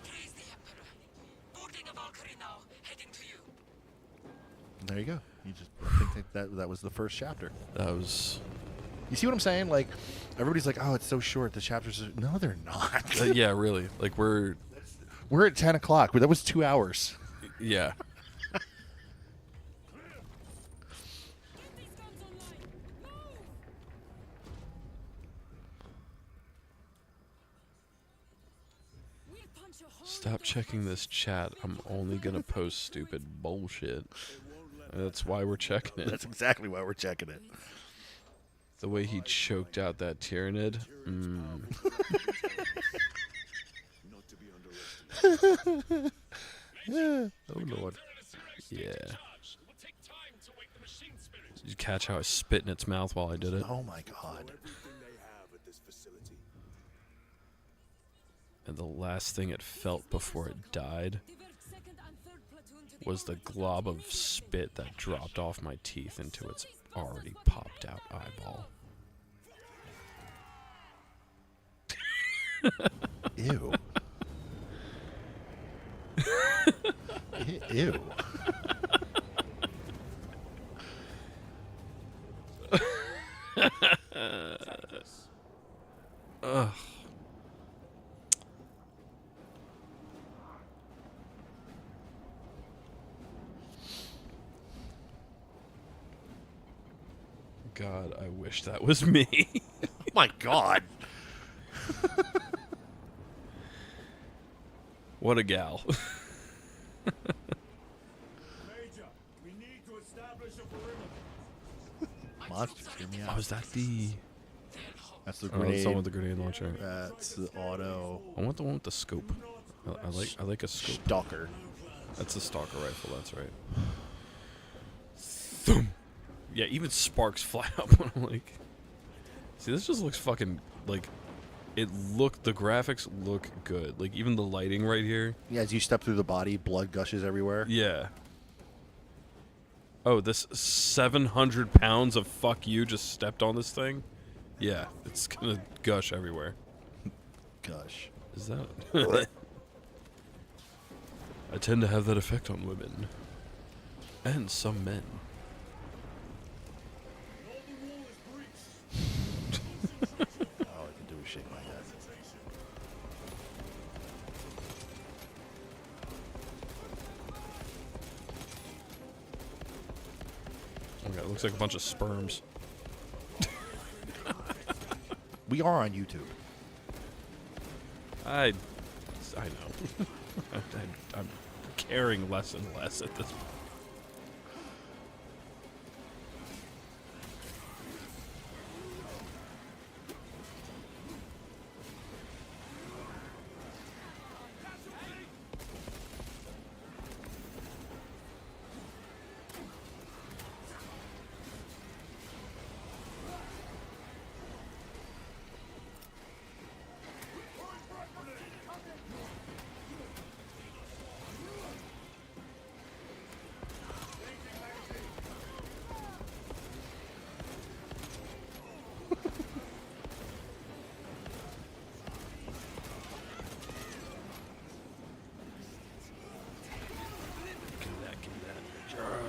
Praise the Emperor. Boarding a Valkyrie now, heading to you. There you go. You just I think that was the first chapter. That was. You see what I'm saying? Like, everybody's like, "Oh, it's so short. The chapters are." No, they're not. Yeah, really. Like we're. We're at 10 o'clock. That was 2 hours. Yeah. Stop checking this chat. I'm only gonna post stupid bullshit. That's why we're checking it. That's exactly why we're checking it. The way he choked out that Tyrannid. Oh Lord. Yeah. Did you catch how I spit in its mouth while I did it? Oh my God. And the last thing it felt before it died was the glob of spit that dropped off my teeth into its already popped out eyeball. Ew. Ew. Ugh. God, I wish that was me. Oh my God. What a gal. Major, we need to establish a perimeter. Monsters, hear me Oh, out. is that the... That's the Oh, that's grenade. the one with the grenade launcher. That's the auto I want the one with the scope. I like a scope. stalker. That's the stalker rifle, that's right. Thump. Yeah, even sparks fly up when I'm like... See, this just looks fucking, like... the graphics look good. Like, even the lighting right here. Yeah, as you step through the body, blood gushes everywhere. Yeah. Oh, this 700 pounds of fuck you just stepped on this thing? Yeah, it's gonna gush everywhere. Gosh. Is that... I tend to have that effect on women. And some men. All I can do is shake my head. Okay, it looks like a bunch of sperms. We are on YouTube. I know. I'm caring less and less at this point.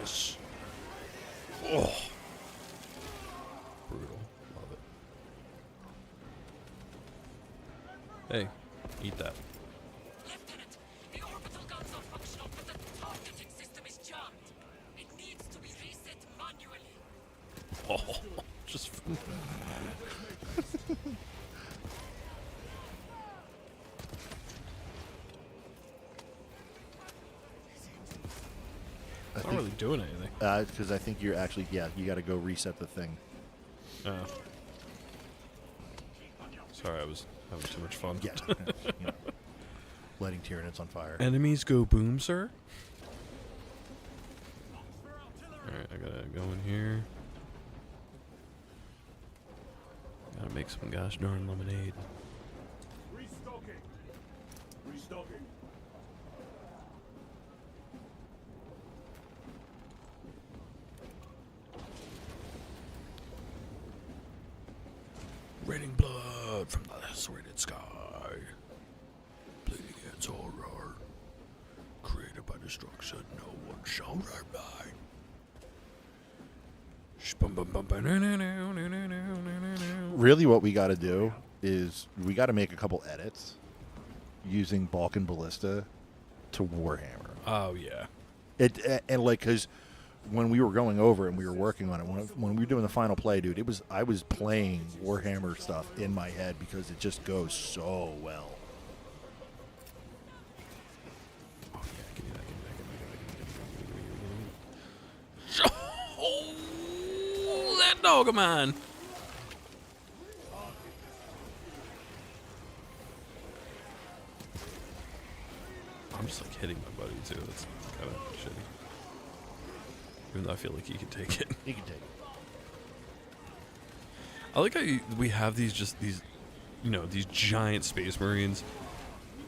Yes. Oh. Brutal. Love it. Hey, eat that. Lieutenant, the orbital guns are functional, but the targeting system is jammed. It needs to be reset manually. Oh, just. It's not really doing anything. Because I think you're actually, you got to go reset the thing. Oh. Sorry, I was having too much fun. Yeah. You know, lighting Tyranids on fire. Enemies go boom, sir. Alright, I gotta go in here. Gotta make some gosh darn lemonade. Restocking. Restocking. Raining blood from the lacerated sky. Bleeding against horror. Created by destruction, no one shall remain. Really what we got to do is we got to make a couple edits using Balkan Ballista to Warhammer. Oh, yeah. And like, because when we were going over it and we were working on it, when we were doing the final play, dude, I was playing Warhammer stuff in my head because it just goes so well. hot dog of mine. I'm just like hitting my buddy too. That's kind of shitty. Even though I feel like he can take it. You can take it. I like how we have these these giant space marines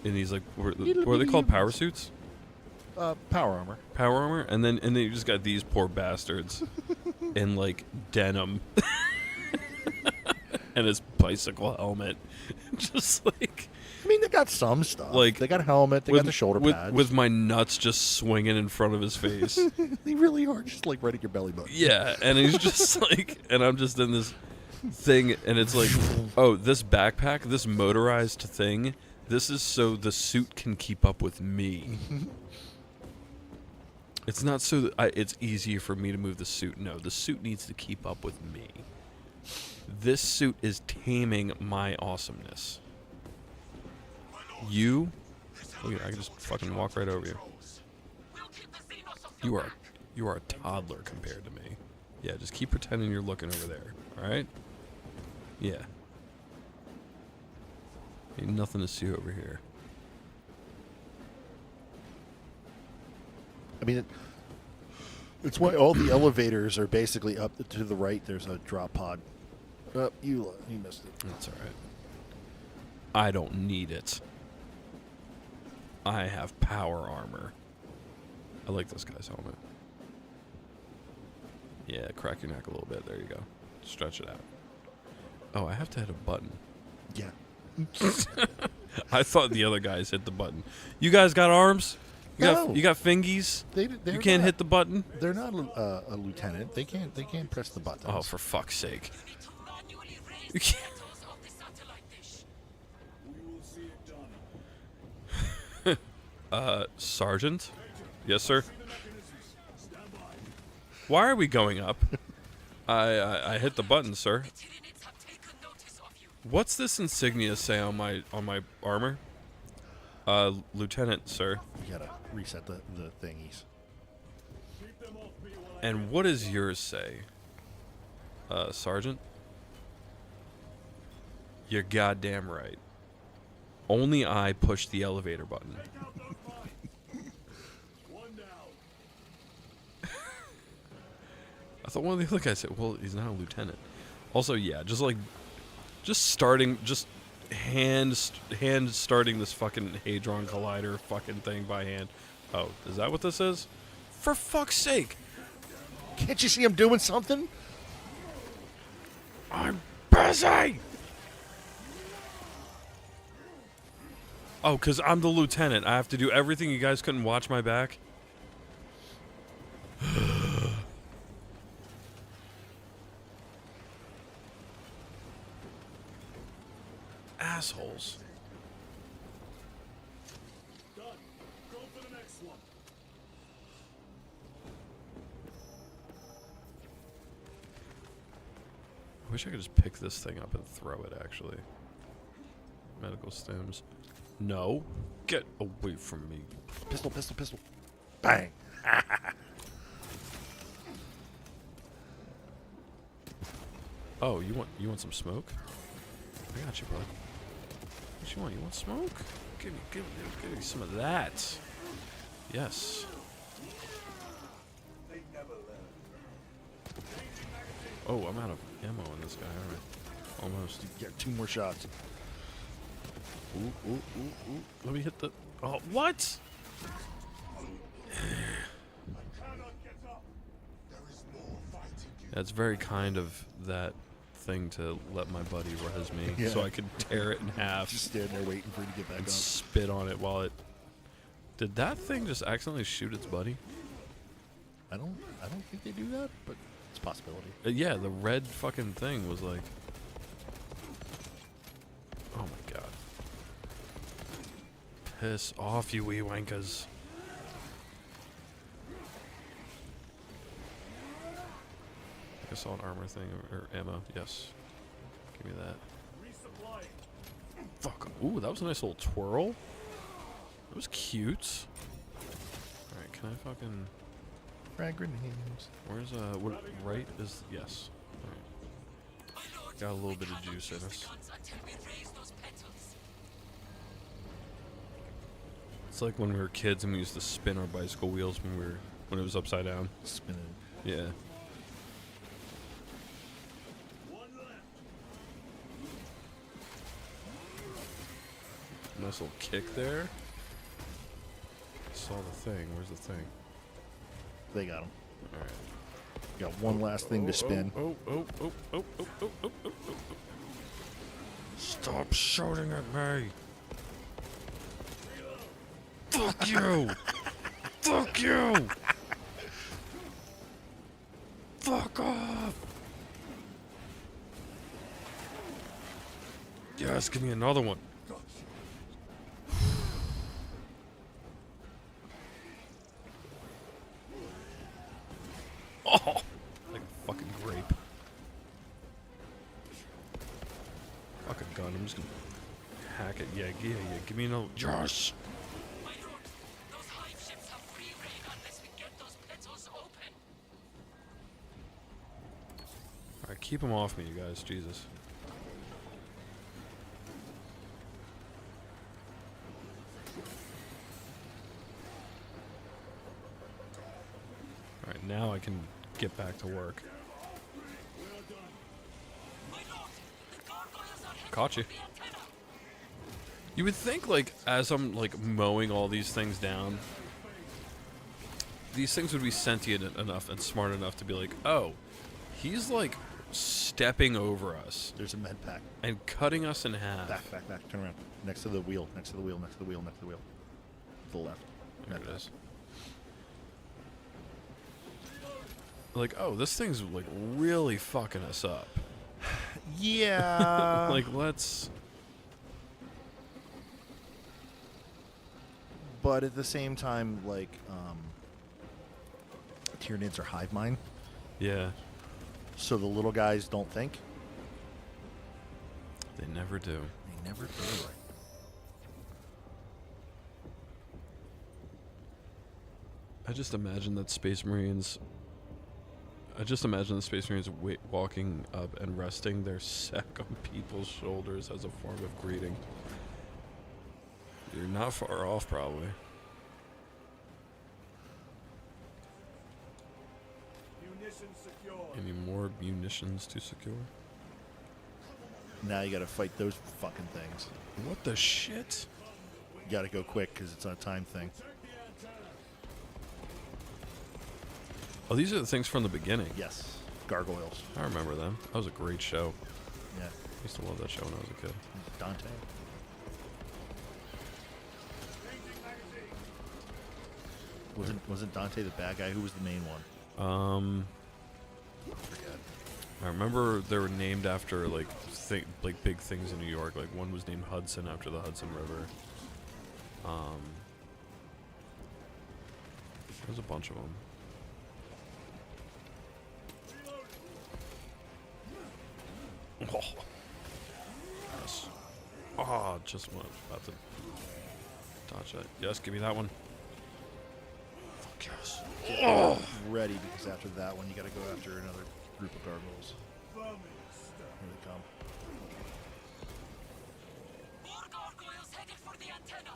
in these like what are they called? Power suits? Power armor. Power armor, and then you just got these poor bastards in like denim and his bicycle helmet, just like. I mean, they got some stuff. Like, they got a helmet. They got the shoulder pads. With my nuts just swinging in front of his face. They really are just like right at your belly button. Yeah, and he's just like, and I'm just in this thing, and it's like, oh, this backpack, this motorized thing, this is so the suit can keep up with me. It's not so that it's easier for me to move the suit. No, the suit needs to keep up with me. This suit is taming my awesomeness. You, look at, I can just fucking walk right over you. You are a toddler compared to me. Yeah, just keep pretending you're looking over there. All right? Yeah. Ain't nothing to see over here. I mean, it's why all the elevators are basically up to the right. There's a drop pod. You missed it. That's all right. I don't need it. I have power armor. I like this guy's helmet. Yeah, crack your neck a little bit. There you go. Stretch it out. Oh, I have to hit a button. Yeah. I thought the other guys hit the button. You guys got arms? You No. got fingies? They're You can't not- hit the button? They're not a lieutenant. They can't press the buttons. Oh, for fuck's sake. You need to manually raise You the can't. metals of the satellite dish. We will see it done. Sergeant? Yes, sir? See the mechanisms. Stand by. Why are we going up? I hit the button, sir. The Tyranids have taken notice of you. What's this insignia say on my armor? Lieutenant, sir. You gotta reset the thingies. Keep them off me while I And what does yours say? Sergeant? You're goddamn right. Only I push the elevator button. take out those mines. One down. I thought one of the other guys said, well, he's not a lieutenant. Also, yeah, just hand starting this fucking Hadron Collider fucking thing by hand. Oh, is that what this is? For fuck's sake. Can't you see him doing something? I'm busy! Oh, because I'm the lieutenant. I have to do everything. You guys couldn't watch my back? Assholes. Done. Go for the next one. I wish I could just pick this thing up and throw it, actually. Medical stems. No. Get away from me. Pistol, pistol, pistol. Bang. Oh, you want some smoke? I got you, bud. What you want? You want smoke? Give me some of that. Yes. Oh, I'm out of ammo on this guy, aren't I? Almost. You got 2 more shots. Ooh, ooh, ooh, ooh. Let me hit the... Oh, what? That's very kind of that thing to let my buddy res me so Yeah. I could tear it in half Just standing there waiting for you to get back and up. spit on it while it... Did that thing just accidentally shoot its buddy? I don't think they do that, but it's a possibility. Yeah, the red fucking thing was like... Oh my god. Piss off, you wee wankers. I saw an armor thing or ammo. Yes. Give me that. Resupply. Fuck. Ooh, that was a nice little twirl. That was cute. Alright, can I fucking... Frag grenades. Where's, what, right is... Yes. Alright. Got a little bit of juice in Use the us. guns until we raise those petals. It's like when we were kids and we used to spin our bicycle wheels when it was upside down. Spinning. Yeah. Nice little kick there. Saw the thing. Where's the thing? They got him. All right. Got one last thing to spin. Oh. Stop shouting at me. Fuck you. Fuck you. Fuck off. Yes, give me another one. Oh, like a fucking grape. Fucking gun. I'm just gonna hack it. Yeah. Give me another. Josh. My lord, those hive ships have free reign unless we get those petals open. All right, keep them off me, you guys. Jesus. All right, now I can get back to work. My lord, the gargoyles are heading Caught you. for the antenna. You would think, like, as I'm, like, mowing all these things down, these things would be sentient enough and smart enough to be like, oh, he's, like, stepping over us There's a med pack. and cutting us in half. Back. Turn around. Next to the wheel. Next to the wheel. To the left. There it is. Like, oh, this thing's, like, really fucking us up. Yeah. Like, let's... But at the same time, like, Tyranids are hive mind, Yeah, so the little guys don't think. they never do. They never do. I just imagine that Space Marines... walking up and resting their sack on people's shoulders as a form of greeting. You're not far off, probably. Munitions secure. Any more munitions to secure? Now you gotta fight those fucking things. What the shit? You gotta go quick because it's on a time thing. Oh, these are the things from the beginning. Yes. Gargoyles. I remember them. That was a great show. Yeah. I used to love that show when I was a kid. Dante. Wasn't Dante the bad guy? Who was the main one? I forget. I remember they were named after like big things in New York. Like one was named Hudson after the Hudson River. There's a bunch of them. Oh. Yes. Oh, just was about to dodge that. Yes, give me that one. Fuck yes. Get ready because after that one you gotta go after another group of gargoyles. Here they come. More gargoyles headed for the antenna.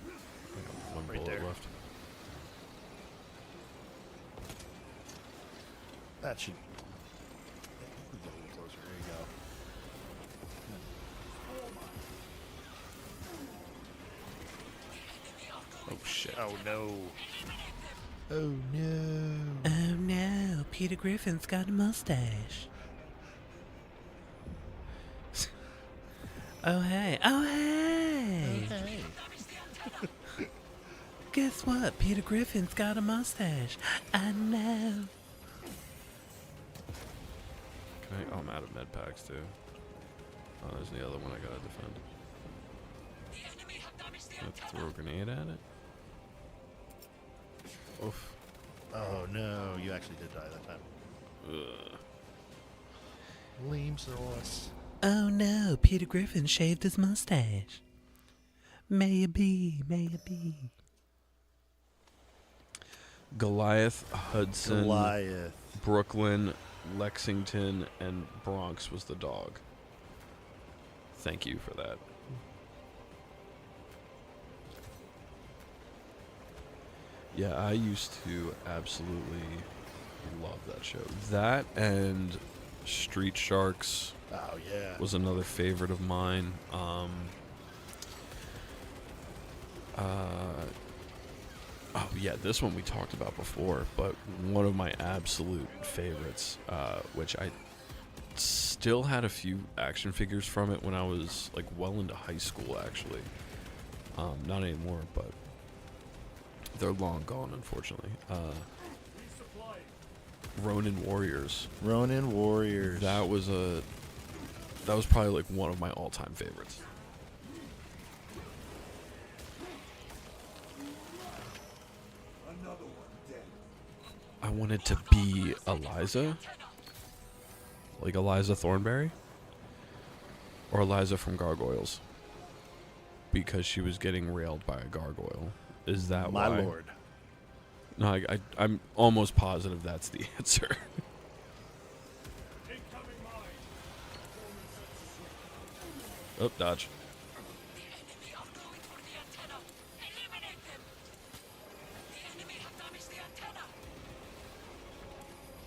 I got one Right bullet there. left. That should. Get a little closer. There you go. Oh shit. Oh no. Oh no. Oh no, Peter Griffin's got a mustache. Oh hey, oh hey! Hey. Guess what? Peter Griffin's got a mustache. I know. Can I? Oh, I'm out of med packs too. Oh, there's the other one I gotta defend. The enemy have damaged the Can I antenna. throw a grenade at it? Oof. Oh no, you actually did die that time. Ugh. Lame sauce. Oh no, Peter Griffin shaved his mustache. May it be, may it be. Goliath, Hudson, Goliath. Brooklyn, Lexington and Bronx was the dog. Thank you for that. Yeah, I used to absolutely love that show. That and Street Sharks Oh yeah. was another favorite of mine. Oh yeah, this one we talked about before, but one of my absolute favorites, which I still had a few action figures from it when I was like well into high school, actually. Not anymore, but they're long gone, unfortunately. Ronin Warriors. Ronin Warriors. That was probably like one of my all-time favorites. I wanted to be Eliza. Like Eliza Thornberry. Or Eliza from Gargoyles. Because she was getting railed by a gargoyle. Is that My why? lord. No, I'm almost positive that's the answer. Oh, dodge. The enemy are going for the antenna. Eliminate them. The enemy have damaged the antenna.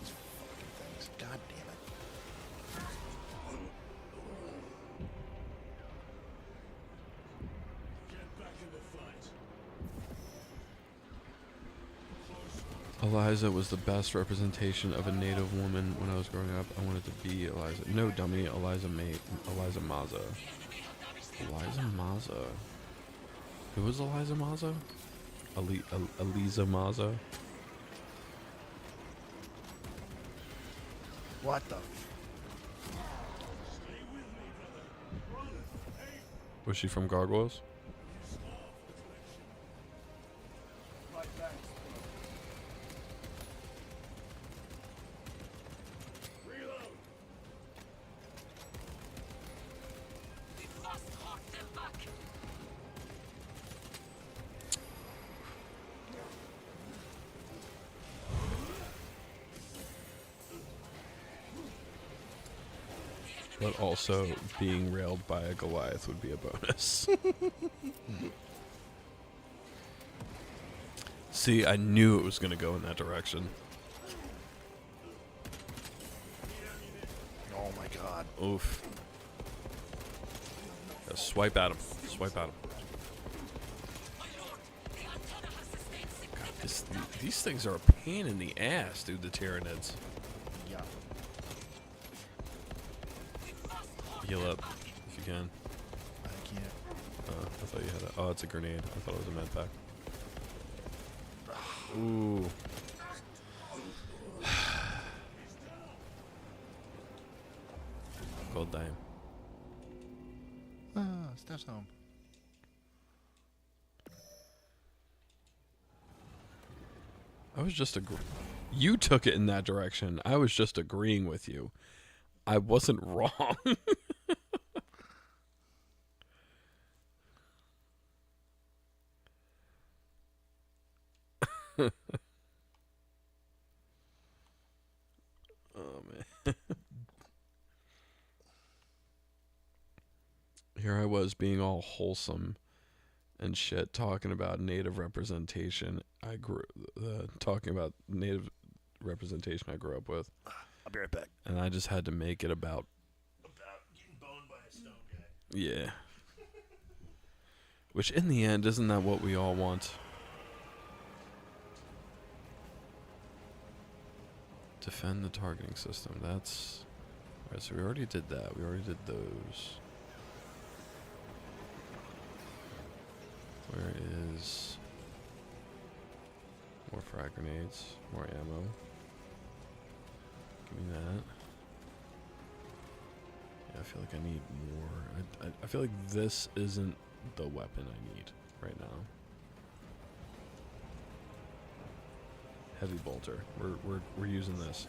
These fucking things. God damn it. Get back in the fight. Eliza was the best representation of a native woman when I was growing up. I wanted to be Eliza. No, dummy. Eliza Maza. Eliza Maza. Who was Eliza Maza? Eliza Maza. What the? Was she from Gargoyles? We must hold them back. But also, being railed by a Goliath would be a bonus. See, I knew it was going to go in that direction. Oh my god. Oof. Yeah, swipe at him. Swipe at him. My lord, the antenna has sustained significant These things are a pain in the ass, dude, the Tyranids. Yeah. Heal up, if you can. I can't. I thought you had a... Oh, it's a grenade. I thought it was a med pack. Ooh. Well, damn. Steph's home. I was just you took it in that direction. I was just agreeing with you. I wasn't wrong. Oh man. Here I was being all wholesome and shit, talking about native representation. I grew talking about native representation I grew up with. I'll be right back. And I just had to make it about Getting boned by a stone guy. yeah. Which in the end, isn't that what we all want? Defend the targeting system. That's alright, so we already did that. We already did those. Where is more frag grenades, more ammo? Give me that. Yeah, I feel like I need more. I feel like this isn't the weapon I need right now. Heavy bolter. We're using this.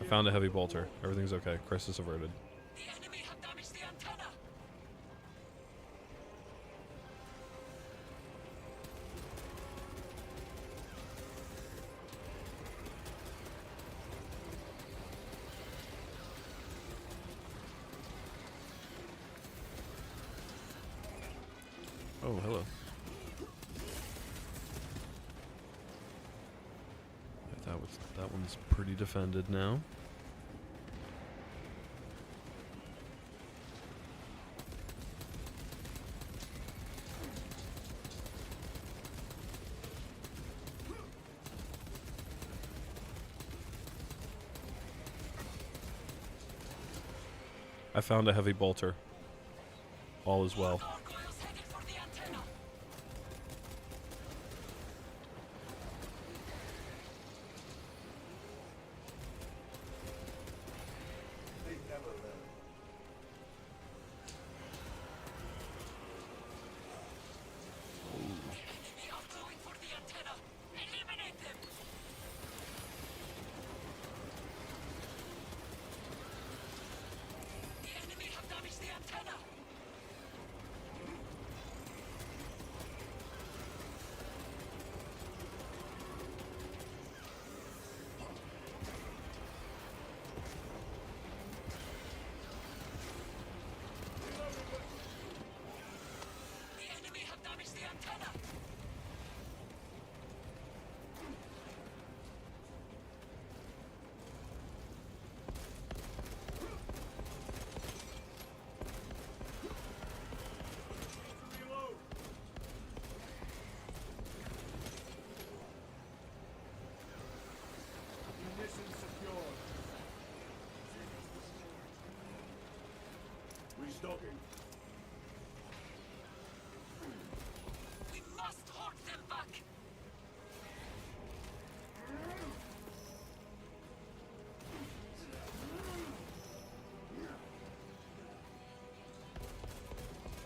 I found a heavy bolter. Everything's okay. Crisis averted. The enemy have damaged the antenna. Oh, hello. That one's pretty defended now. I found a heavy bolter. All is well. Gargoyles headed for the antenna. They never learn. Enemy are going for the antenna. Eliminate them. The enemy have damaged the antenna. The enemy have damaged the antenna. Munitions secured. Restocking. We must hold them back.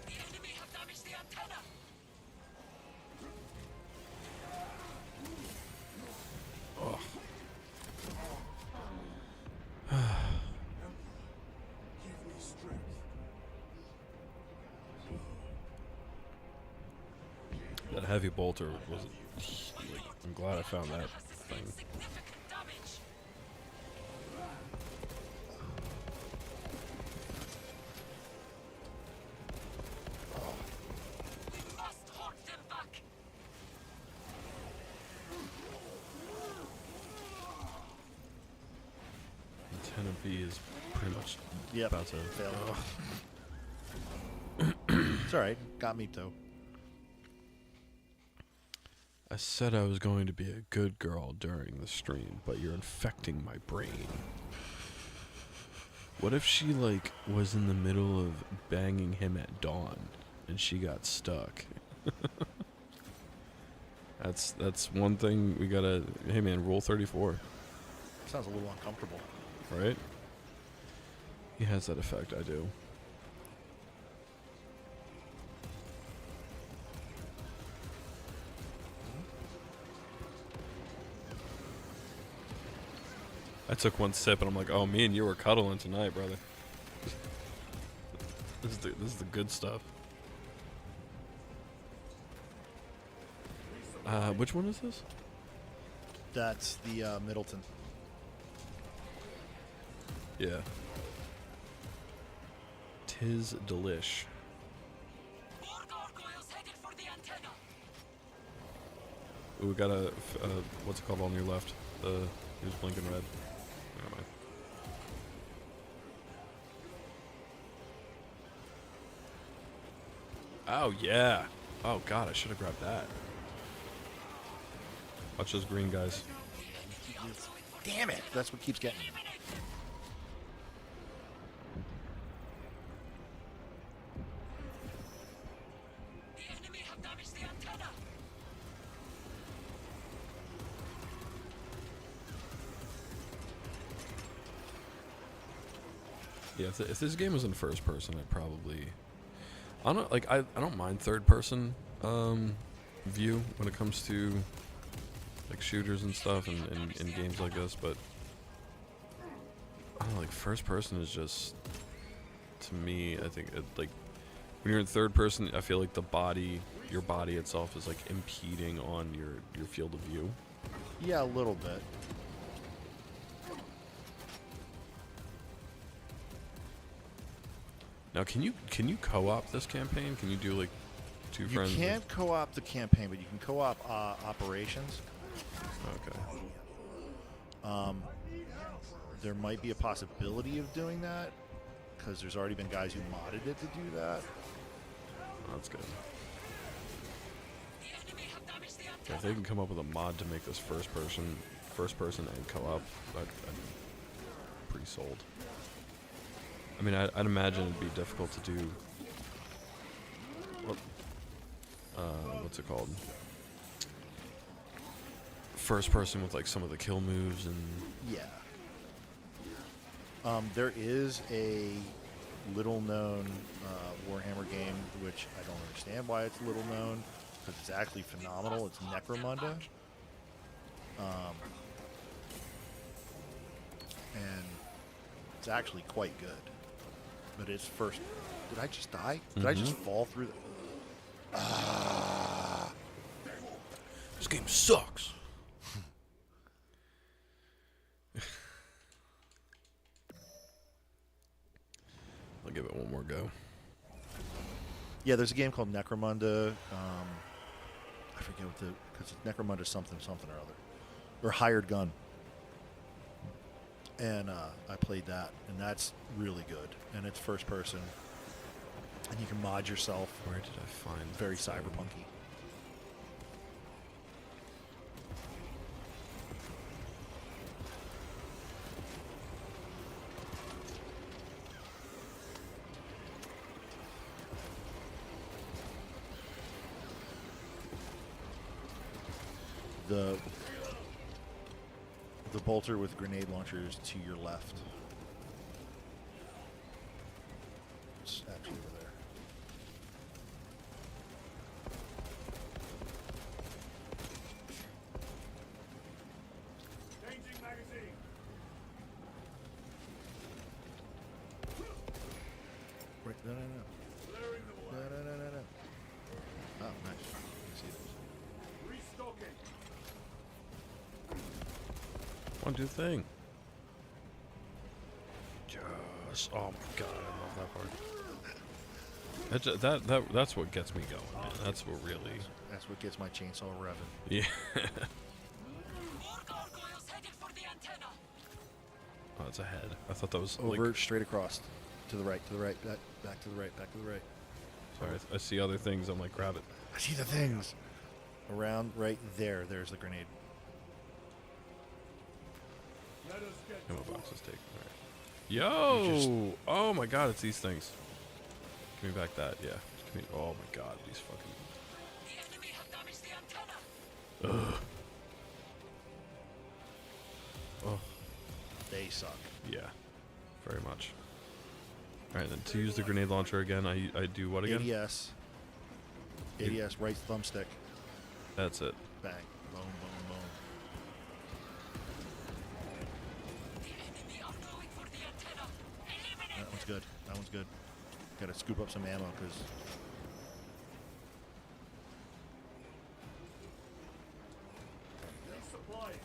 The enemy have damaged the antenna. Give me strength. That heavy bolter was. Like, I'm glad I found that Has sustained thing. significant damage. We must hold them back. Antenna B is pretty much Yep. about to. Failed. It's alright. Got me too. I said I was going to be a good girl during the stream, but you're infecting my brain. What if she, like, was in the middle of banging him at dawn and she got stuck? That's one thing we gotta. Hey man, rule 34, Sounds a little uncomfortable. right? He has that effect. I do. I took one sip and I'm like, oh, me and you were cuddling tonight, brother. This is the good stuff. Which one is this? That's the Middleton. Yeah. Tis delish. More gargoyles headed for the antenna. Ooh, we got a what's it called on your left? He was blinking red. Never mind. Oh yeah. Oh god, I should have grabbed that. Watch those green guys. Damn it! That's what keeps getting me. Eliminate them. The enemy have damaged the antenna. Yeah, if this game was in first person, I'd probably. I don't like. I don't mind third person view when it comes to like shooters and stuff and games like this, but I don't know, like first person is just, to me, I think like when you're in third person, I feel like your body itself is like impeding on your field of view. Yeah, a little bit. Now, can you co-op this campaign? Can you do like two You friends. with- can't co-op the campaign, but you can co-op operations. Okay. There might be a possibility of doing that because there's already been guys who modded it to do that. That's good. The enemy have damaged the Yeah, antenna. if they can come up with a mod to make this first person and co-op, I'm pretty sold. I mean, I'd imagine it'd be difficult to do. What's it called? First person with like some of the kill moves and. Yeah. There is a little-known Warhammer game, which I don't understand why it's little known, because it's actually phenomenal. It's Necromunda. And it's actually quite good. But it's first... Did I just die? Did I just fall through the... This game sucks. I'll give it one more go. Yeah, there's a game called Necromunda. I forget what because it's Necromunda something or other, or Hired Gun. And I played that, and that's really good. And it's first person, and you can mod yourself. Where did I find? Very that thing? cyberpunky. The bolter with grenade launchers to your left. It's actually over there. Changing magazine. Wait, no. Clearing the way. No. Oh, nice. I see this. Restocking. One, do the thing. Yes. Oh my god, I love that part. That's what gets me going. Man. That's what really. That's what gets my chainsaw revving. Yeah. More gargoyles headed for the antenna. Oh, it's ahead. I thought that was Over, like. straight across. To the right, back to the right, back to the right. Sorry, I see other things. I'm like, grab it. I see the things. Around right there, there's the grenade. Let us get And to my box work. is taken. All right. Yo! Oh my god, it's these things. Give me back that. Yeah. Give me, oh my god, these fucking. The enemy have damaged the antenna. Ugh. Oh. They suck. Yeah. Very much. Alright, then to use the grenade launcher again, I do what again? ADS. ADS, right thumbstick. That's it. Bang. Boom, boom, boom. The enemy are going for the antenna. Eliminate That one's good. That one's good. Gotta scoop up some ammo, because... Resupplying.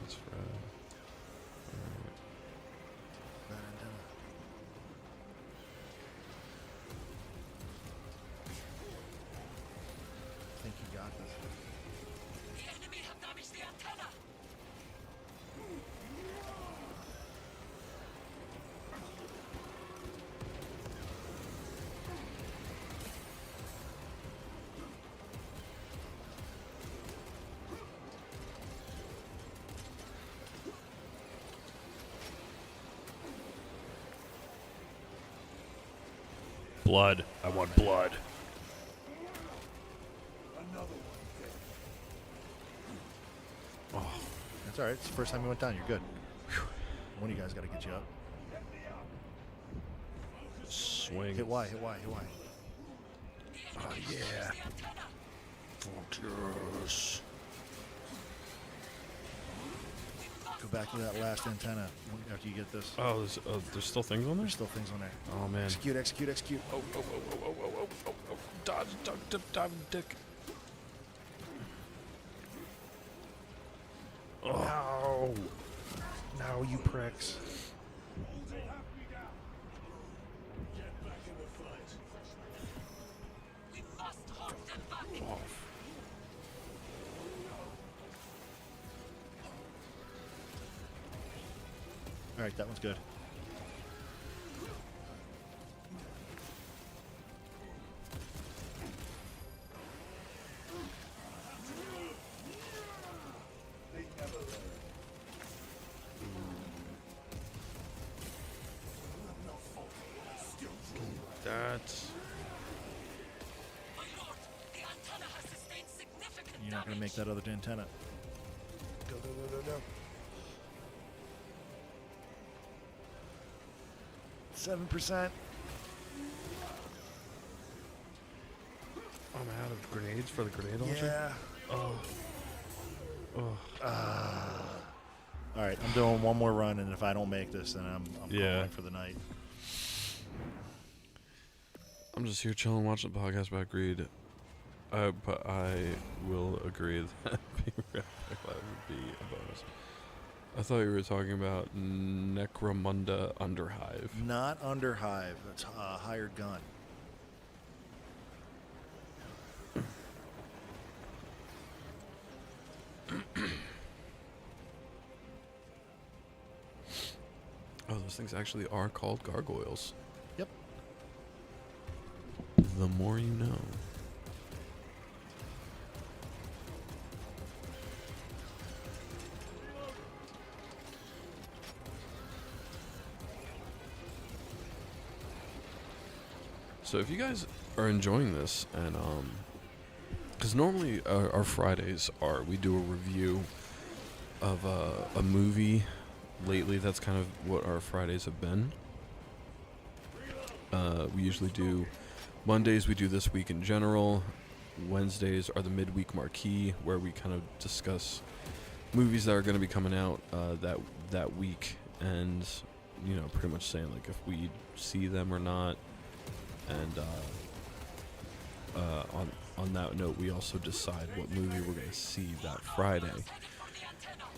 That's right. That antenna. I think you got this. the enemy have damaged the antenna. Blood. I want blood. Another one dead. Oh, That's alright. It's the first time you went down. You're good. Whew. One of you guys gotta get you up. swing. Hit Y, hit Y, hit Y. Oh, yeah. Yes. Go back to that last antenna after you get this. Oh, there's still things on there? There's still things on there. Oh, man. Execute, execute, execute. Oh. Dodge, dive, dick. Oh. No, you pricks. right, that one's good. That's My lord, the antenna has sustained significant You're not going to make damage. that other antenna. Go, go, go, go, go. 7%. I'm out of grenades for the grenade launcher. Yeah. Oh. All right, I'm doing one more run, and if I don't make this, then I'm Yeah. calling for the night. I'm just here chilling, watching the podcast about greed. But I will agree that being Rapid would be a bonus. I thought you were talking about Necromunda Underhive. Not Underhive. That's a hired gun. Oh, those things actually are called gargoyles. Yep. The more you know. So if you guys are enjoying this, and because normally our Fridays are we do a review of a movie. Lately, that's kind of what our Fridays have been. We usually do Mondays. We do This Week in General. Wednesdays are the midweek marquee, where we kind of discuss movies that are going to be coming out that week, and pretty much saying like if we see them or not. And on that note, we also decide what movie we're going to see that Friday.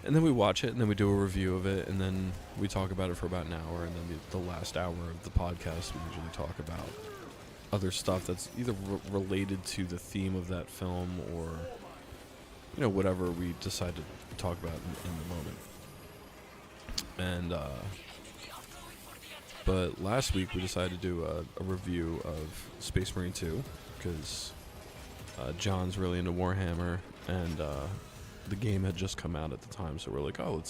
And then we watch it, and then we do a review of it, and then we talk about it for about an hour, and then the last hour of the podcast, we usually talk about other stuff that's either related to the theme of that film or, whatever we decide to talk about in the moment. And, but last week we decided to do a review of Space Marine 2, because John's really into Warhammer, and the game had just come out at the time, so we're like, oh,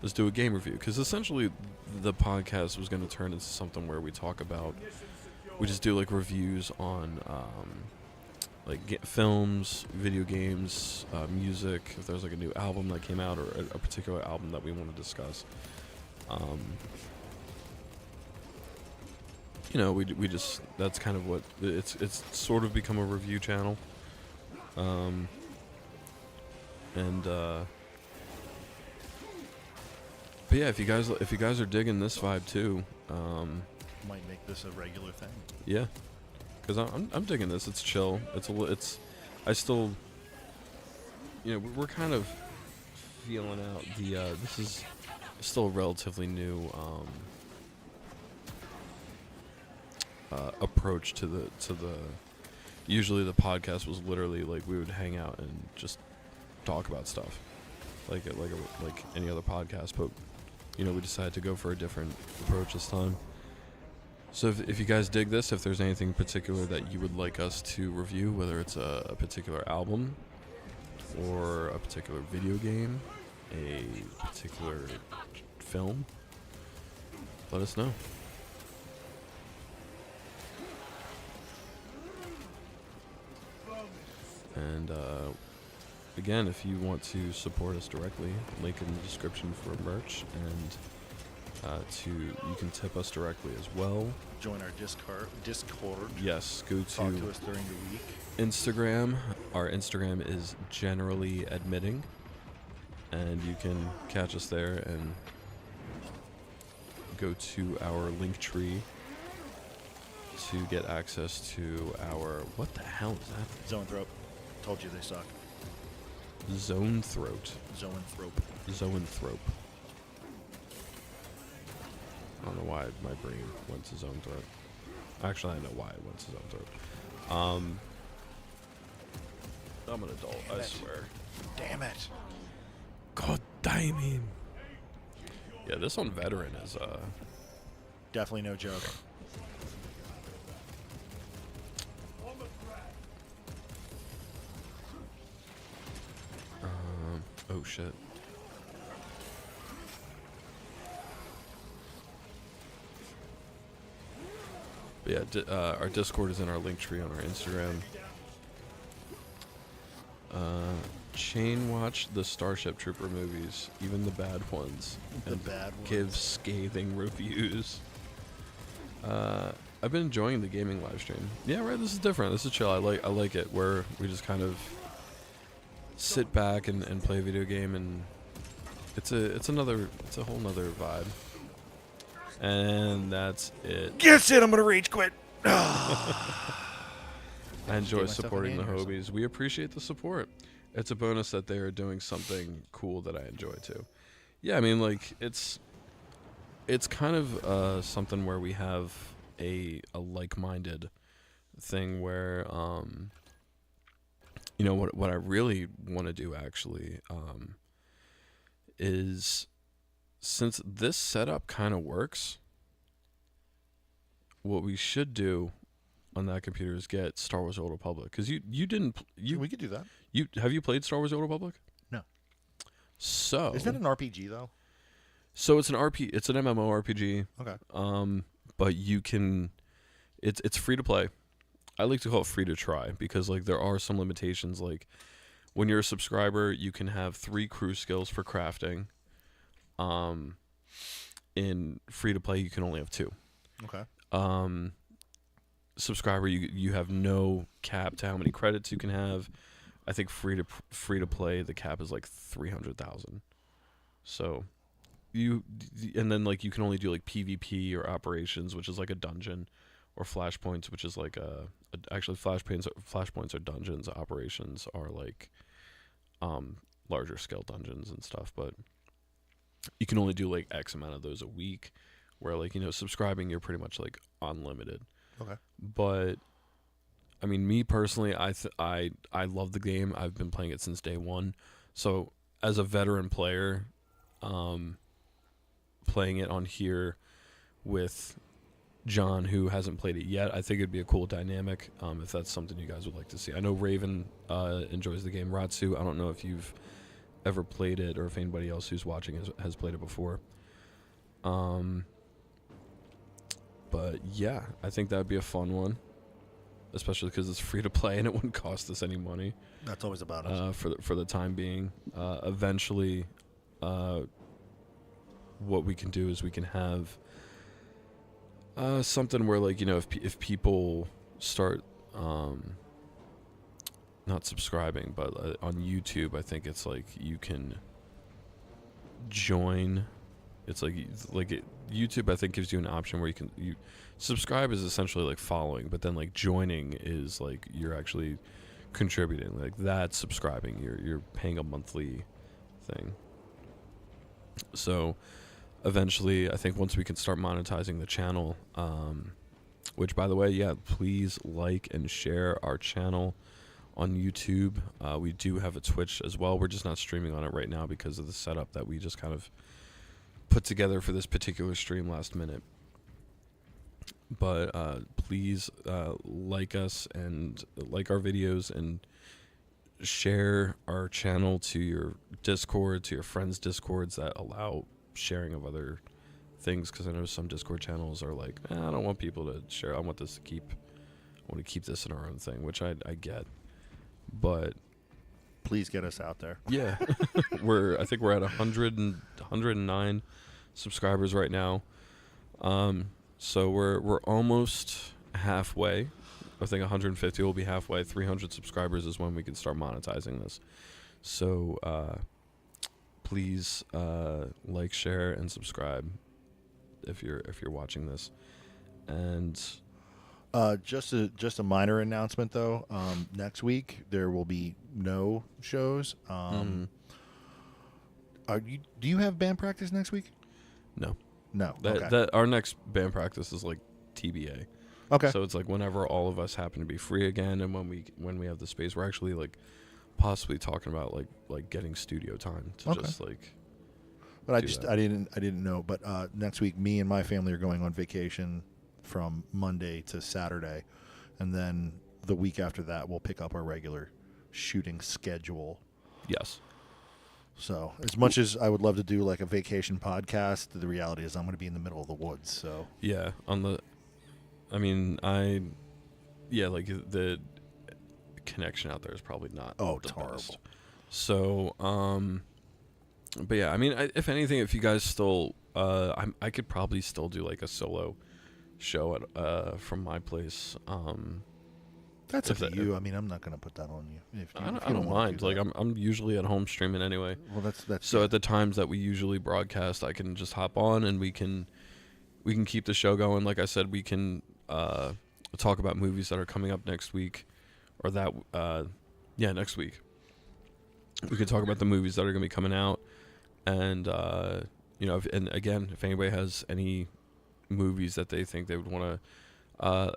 let's do a game review, because essentially the podcast was going to turn into something where we talk about, we just do like reviews on films, video games, music, if there's like a new album that came out or a particular album that we want to discuss. We just, that's kind of what it's sort of become a review channel. But yeah, if you guys are digging this vibe too, Might make this a regular thing. yeah, because I'm digging this. It's chill. I still, we're kind of feeling out the. This is still a relatively new approach to the. Usually the podcast was literally like we would hang out and just talk about stuff, like any other podcast, but we decided to go for a different approach this time. So if you guys dig this, if there's anything particular that you would like us to review, whether it's a particular album or a particular video game, a particular film, let us know. And again, if you want to support us directly, link in the description for merch, and you can tip us directly as well. Join our Discord. Yes, go Talk to us during the week. Instagram. Our Instagram is generally admitting, and you can catch us there and go to our link tree to get access to our, what the hell is that? Zoanthrope. Told you they suck. Zoanthrope. Zoanthrope. I don't know why my brain went to Zoanthrope. Actually, I know why it went to Zoanthrope. I'm an adult, I swear. Damn it. God damn him. Yeah, this on veteran is Definitely no joke. oh shit. But yeah, our Discord is in our link tree on our Instagram. Chain watch the Starship Trooper movies, even the bad ones, The and bad ones. give scathing reviews. I've been enjoying the gaming live stream. Yeah, right. This is different. This is chill. I like it where we just kind of sit back and play a video game, and it's a whole nother vibe. And that's it. Yes, it. I'm gonna rage quit. I enjoy myself an supporting the aneurysm. Hobies. We appreciate the support. It's a bonus that they are doing something cool that I enjoy too. Yeah, I mean, like it's kind of something where we have a like-minded thing where you know what I really want to do actually is, since this setup kind of works, what we should do on that computer is get Star Wars Old Republic, because you We could do that. have you played Star Wars Old Republic? No. So Isn't it an RPG though? So it's an it's an MMORPG. Okay. But you can, it's free to play. I like to call it free to try because like there are some limitations. Like when you're a subscriber, you can have 3 crew skills for crafting. In free to play, you can only have 2. Okay. Subscriber, you have no cap to how many credits you can have. I think free to play, the cap is like 300,000. So and then like you can only do like PvP or operations, which is like a dungeon, or flashpoints, which is like actually flashpoints are dungeons. Operations are like larger scale dungeons and stuff, but you can only do like X amount of those a week, where like, you know, subscribing, you're pretty much like unlimited. Okay. But I mean, me personally, I love the game. I've been playing it since day one. So as a veteran player, playing it on here with John, who hasn't played it yet, I think it'd be a cool dynamic. If that's something you guys would like to see. I know Raven enjoys the game. Ratsu, I don't know if you've ever played it or if anybody else who's watching has played it before. But yeah, I think that'd be a fun one, especially because it's free to play and it wouldn't cost us any money. That's always about it. For the time being. Eventually, what we can do is we can have something where, like, you know, if people start not subscribing, but on YouTube, I think it's like you can join. It's like YouTube, I think, gives you an option where you subscribe is essentially like following, but then like joining is like you're actually contributing. Like that's subscribing. You're paying a monthly thing. So eventually, I think once we can start monetizing the channel, which, by the way, yeah, please like and share our channel on YouTube. We do have a Twitch as well. We're just not streaming on it right now because of the setup that we just kind of put together for this particular stream last minute. But please like us and like our videos and share our channel to your Discord, to your friends' Discords that allow sharing of other things, because I know some Discord channels are like, I don't want people to share. I want to keep this in our own thing, which I get. But Please get us out there. yeah, I think we're at 109 subscribers right now. So we're almost halfway. I think 150 will be halfway. 300 subscribers is when we can start monetizing this. So please like, share, and subscribe if you're watching this. And Just a minor announcement though. Next week there will be no shows. Do you have band practice next week? no, Okay. that our next band practice is like TBA. Okay. So it's like whenever all of us happen to be free again, and when we have the space, we're actually like possibly talking about like getting studio time to Okay. just like But I do just that. I didn't know. But next week, me and my family are going on vacation from Monday to Saturday, and then the week after that, we'll pick up our regular shooting schedule. Yes. So as much as I would love to do like a vacation podcast, the reality is I'm going to be in the middle of the woods. So Yeah. Like the connection out there is probably not. it's the horrible. best. So, but yeah, I mean, if anything, if you guys still, I could probably still do like a solo show at from my place. That's up if to that- you. I mean, I'm not going to put that on you. If you, I if you don't wanna mind. do Like that. I'm usually at home streaming anyway. Well, that's So yeah. at the times that we usually broadcast, I can just hop on and we can keep the show going. Like I said, we can talk about movies that are coming up next week, or that next week. We could talk about the movies that are going to be coming out, and if anybody has any movies that they think they would want to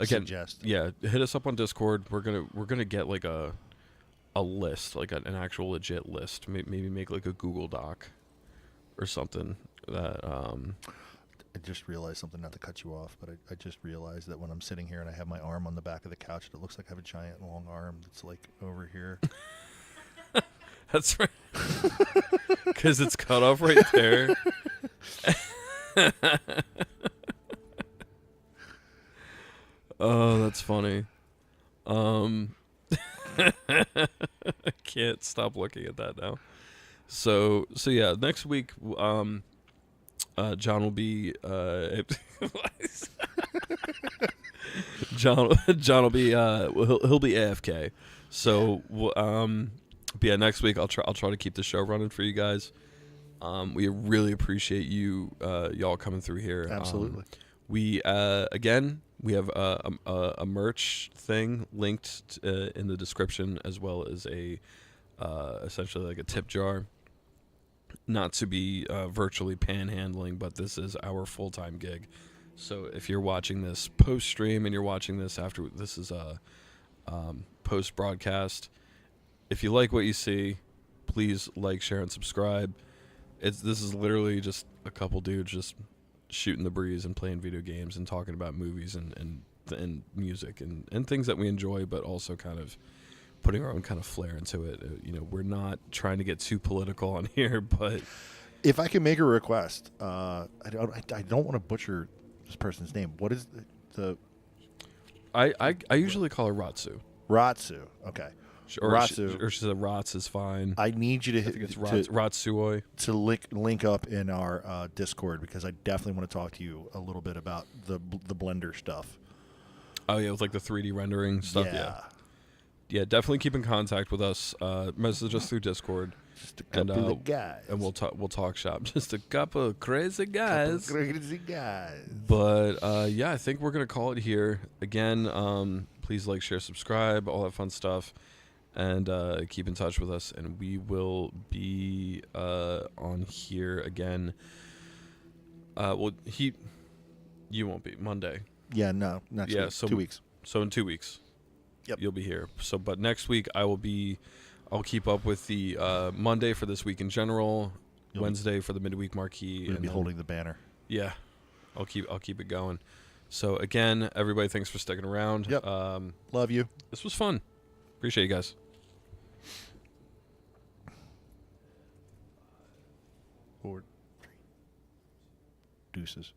Suggest. yeah, hit us up on Discord. We're gonna get like a list, like an actual legit list. Maybe make like a Google Doc or something that I just realized something, not to cut you off, but I just realized that when I'm sitting here and I have my arm on the back of the couch, it looks like I have a giant long arm that's like over here. That's right. Because it's cut off right there. Oh, that's funny. I can't stop looking at that now. So yeah, next week, John will be John will be he'll be AFK. So but yeah, next week I'll try to keep the show running for you guys. We really appreciate you y'all coming through here. Absolutely. We again, we have a merch thing linked in the description, as well as a essentially like a tip jar. Not to be virtually panhandling, but this is our full-time gig. So if you're watching this post-stream and you're watching this after this is a post-broadcast, if you like what you see, please like, share, and subscribe. This is literally just a couple dudes just shooting the breeze and playing video games and talking about movies and music and things that we enjoy, but also kind of putting our own kind of flair into it. We're not trying to get too political on here, but If I can make a request, I don't want to butcher this person's name. What is the I usually call her Ratsu. Ratsu? Okay. Or Ratsu. She said Rats is fine. I need you to I think it's Ratsuoi. to link up in our Discord, because I definitely want to talk to you a little bit about the Blender stuff. Oh yeah, with like the 3D rendering stuff. Yeah, definitely keep in contact with us. Message us through Discord. Just a couple of guys. And we'll talk shop. Just a couple of crazy guys. Crazy guys. But yeah, I think we're gonna call it here. Again, please like, share, subscribe, all that fun stuff, and keep in touch with us. And we will be on here again. You won't be Monday. Yeah, no, next week. So 2 weeks. So in 2 weeks, Yep. you'll be here. So, but next week I'll keep up with the Monday for this week in general, Wednesday for the midweek marquee. We'll be holding the banner. Yeah, I'll keep it going. So again, everybody, thanks for sticking around. Yep. Love you. This was fun. Appreciate you guys. Forward. Deuces.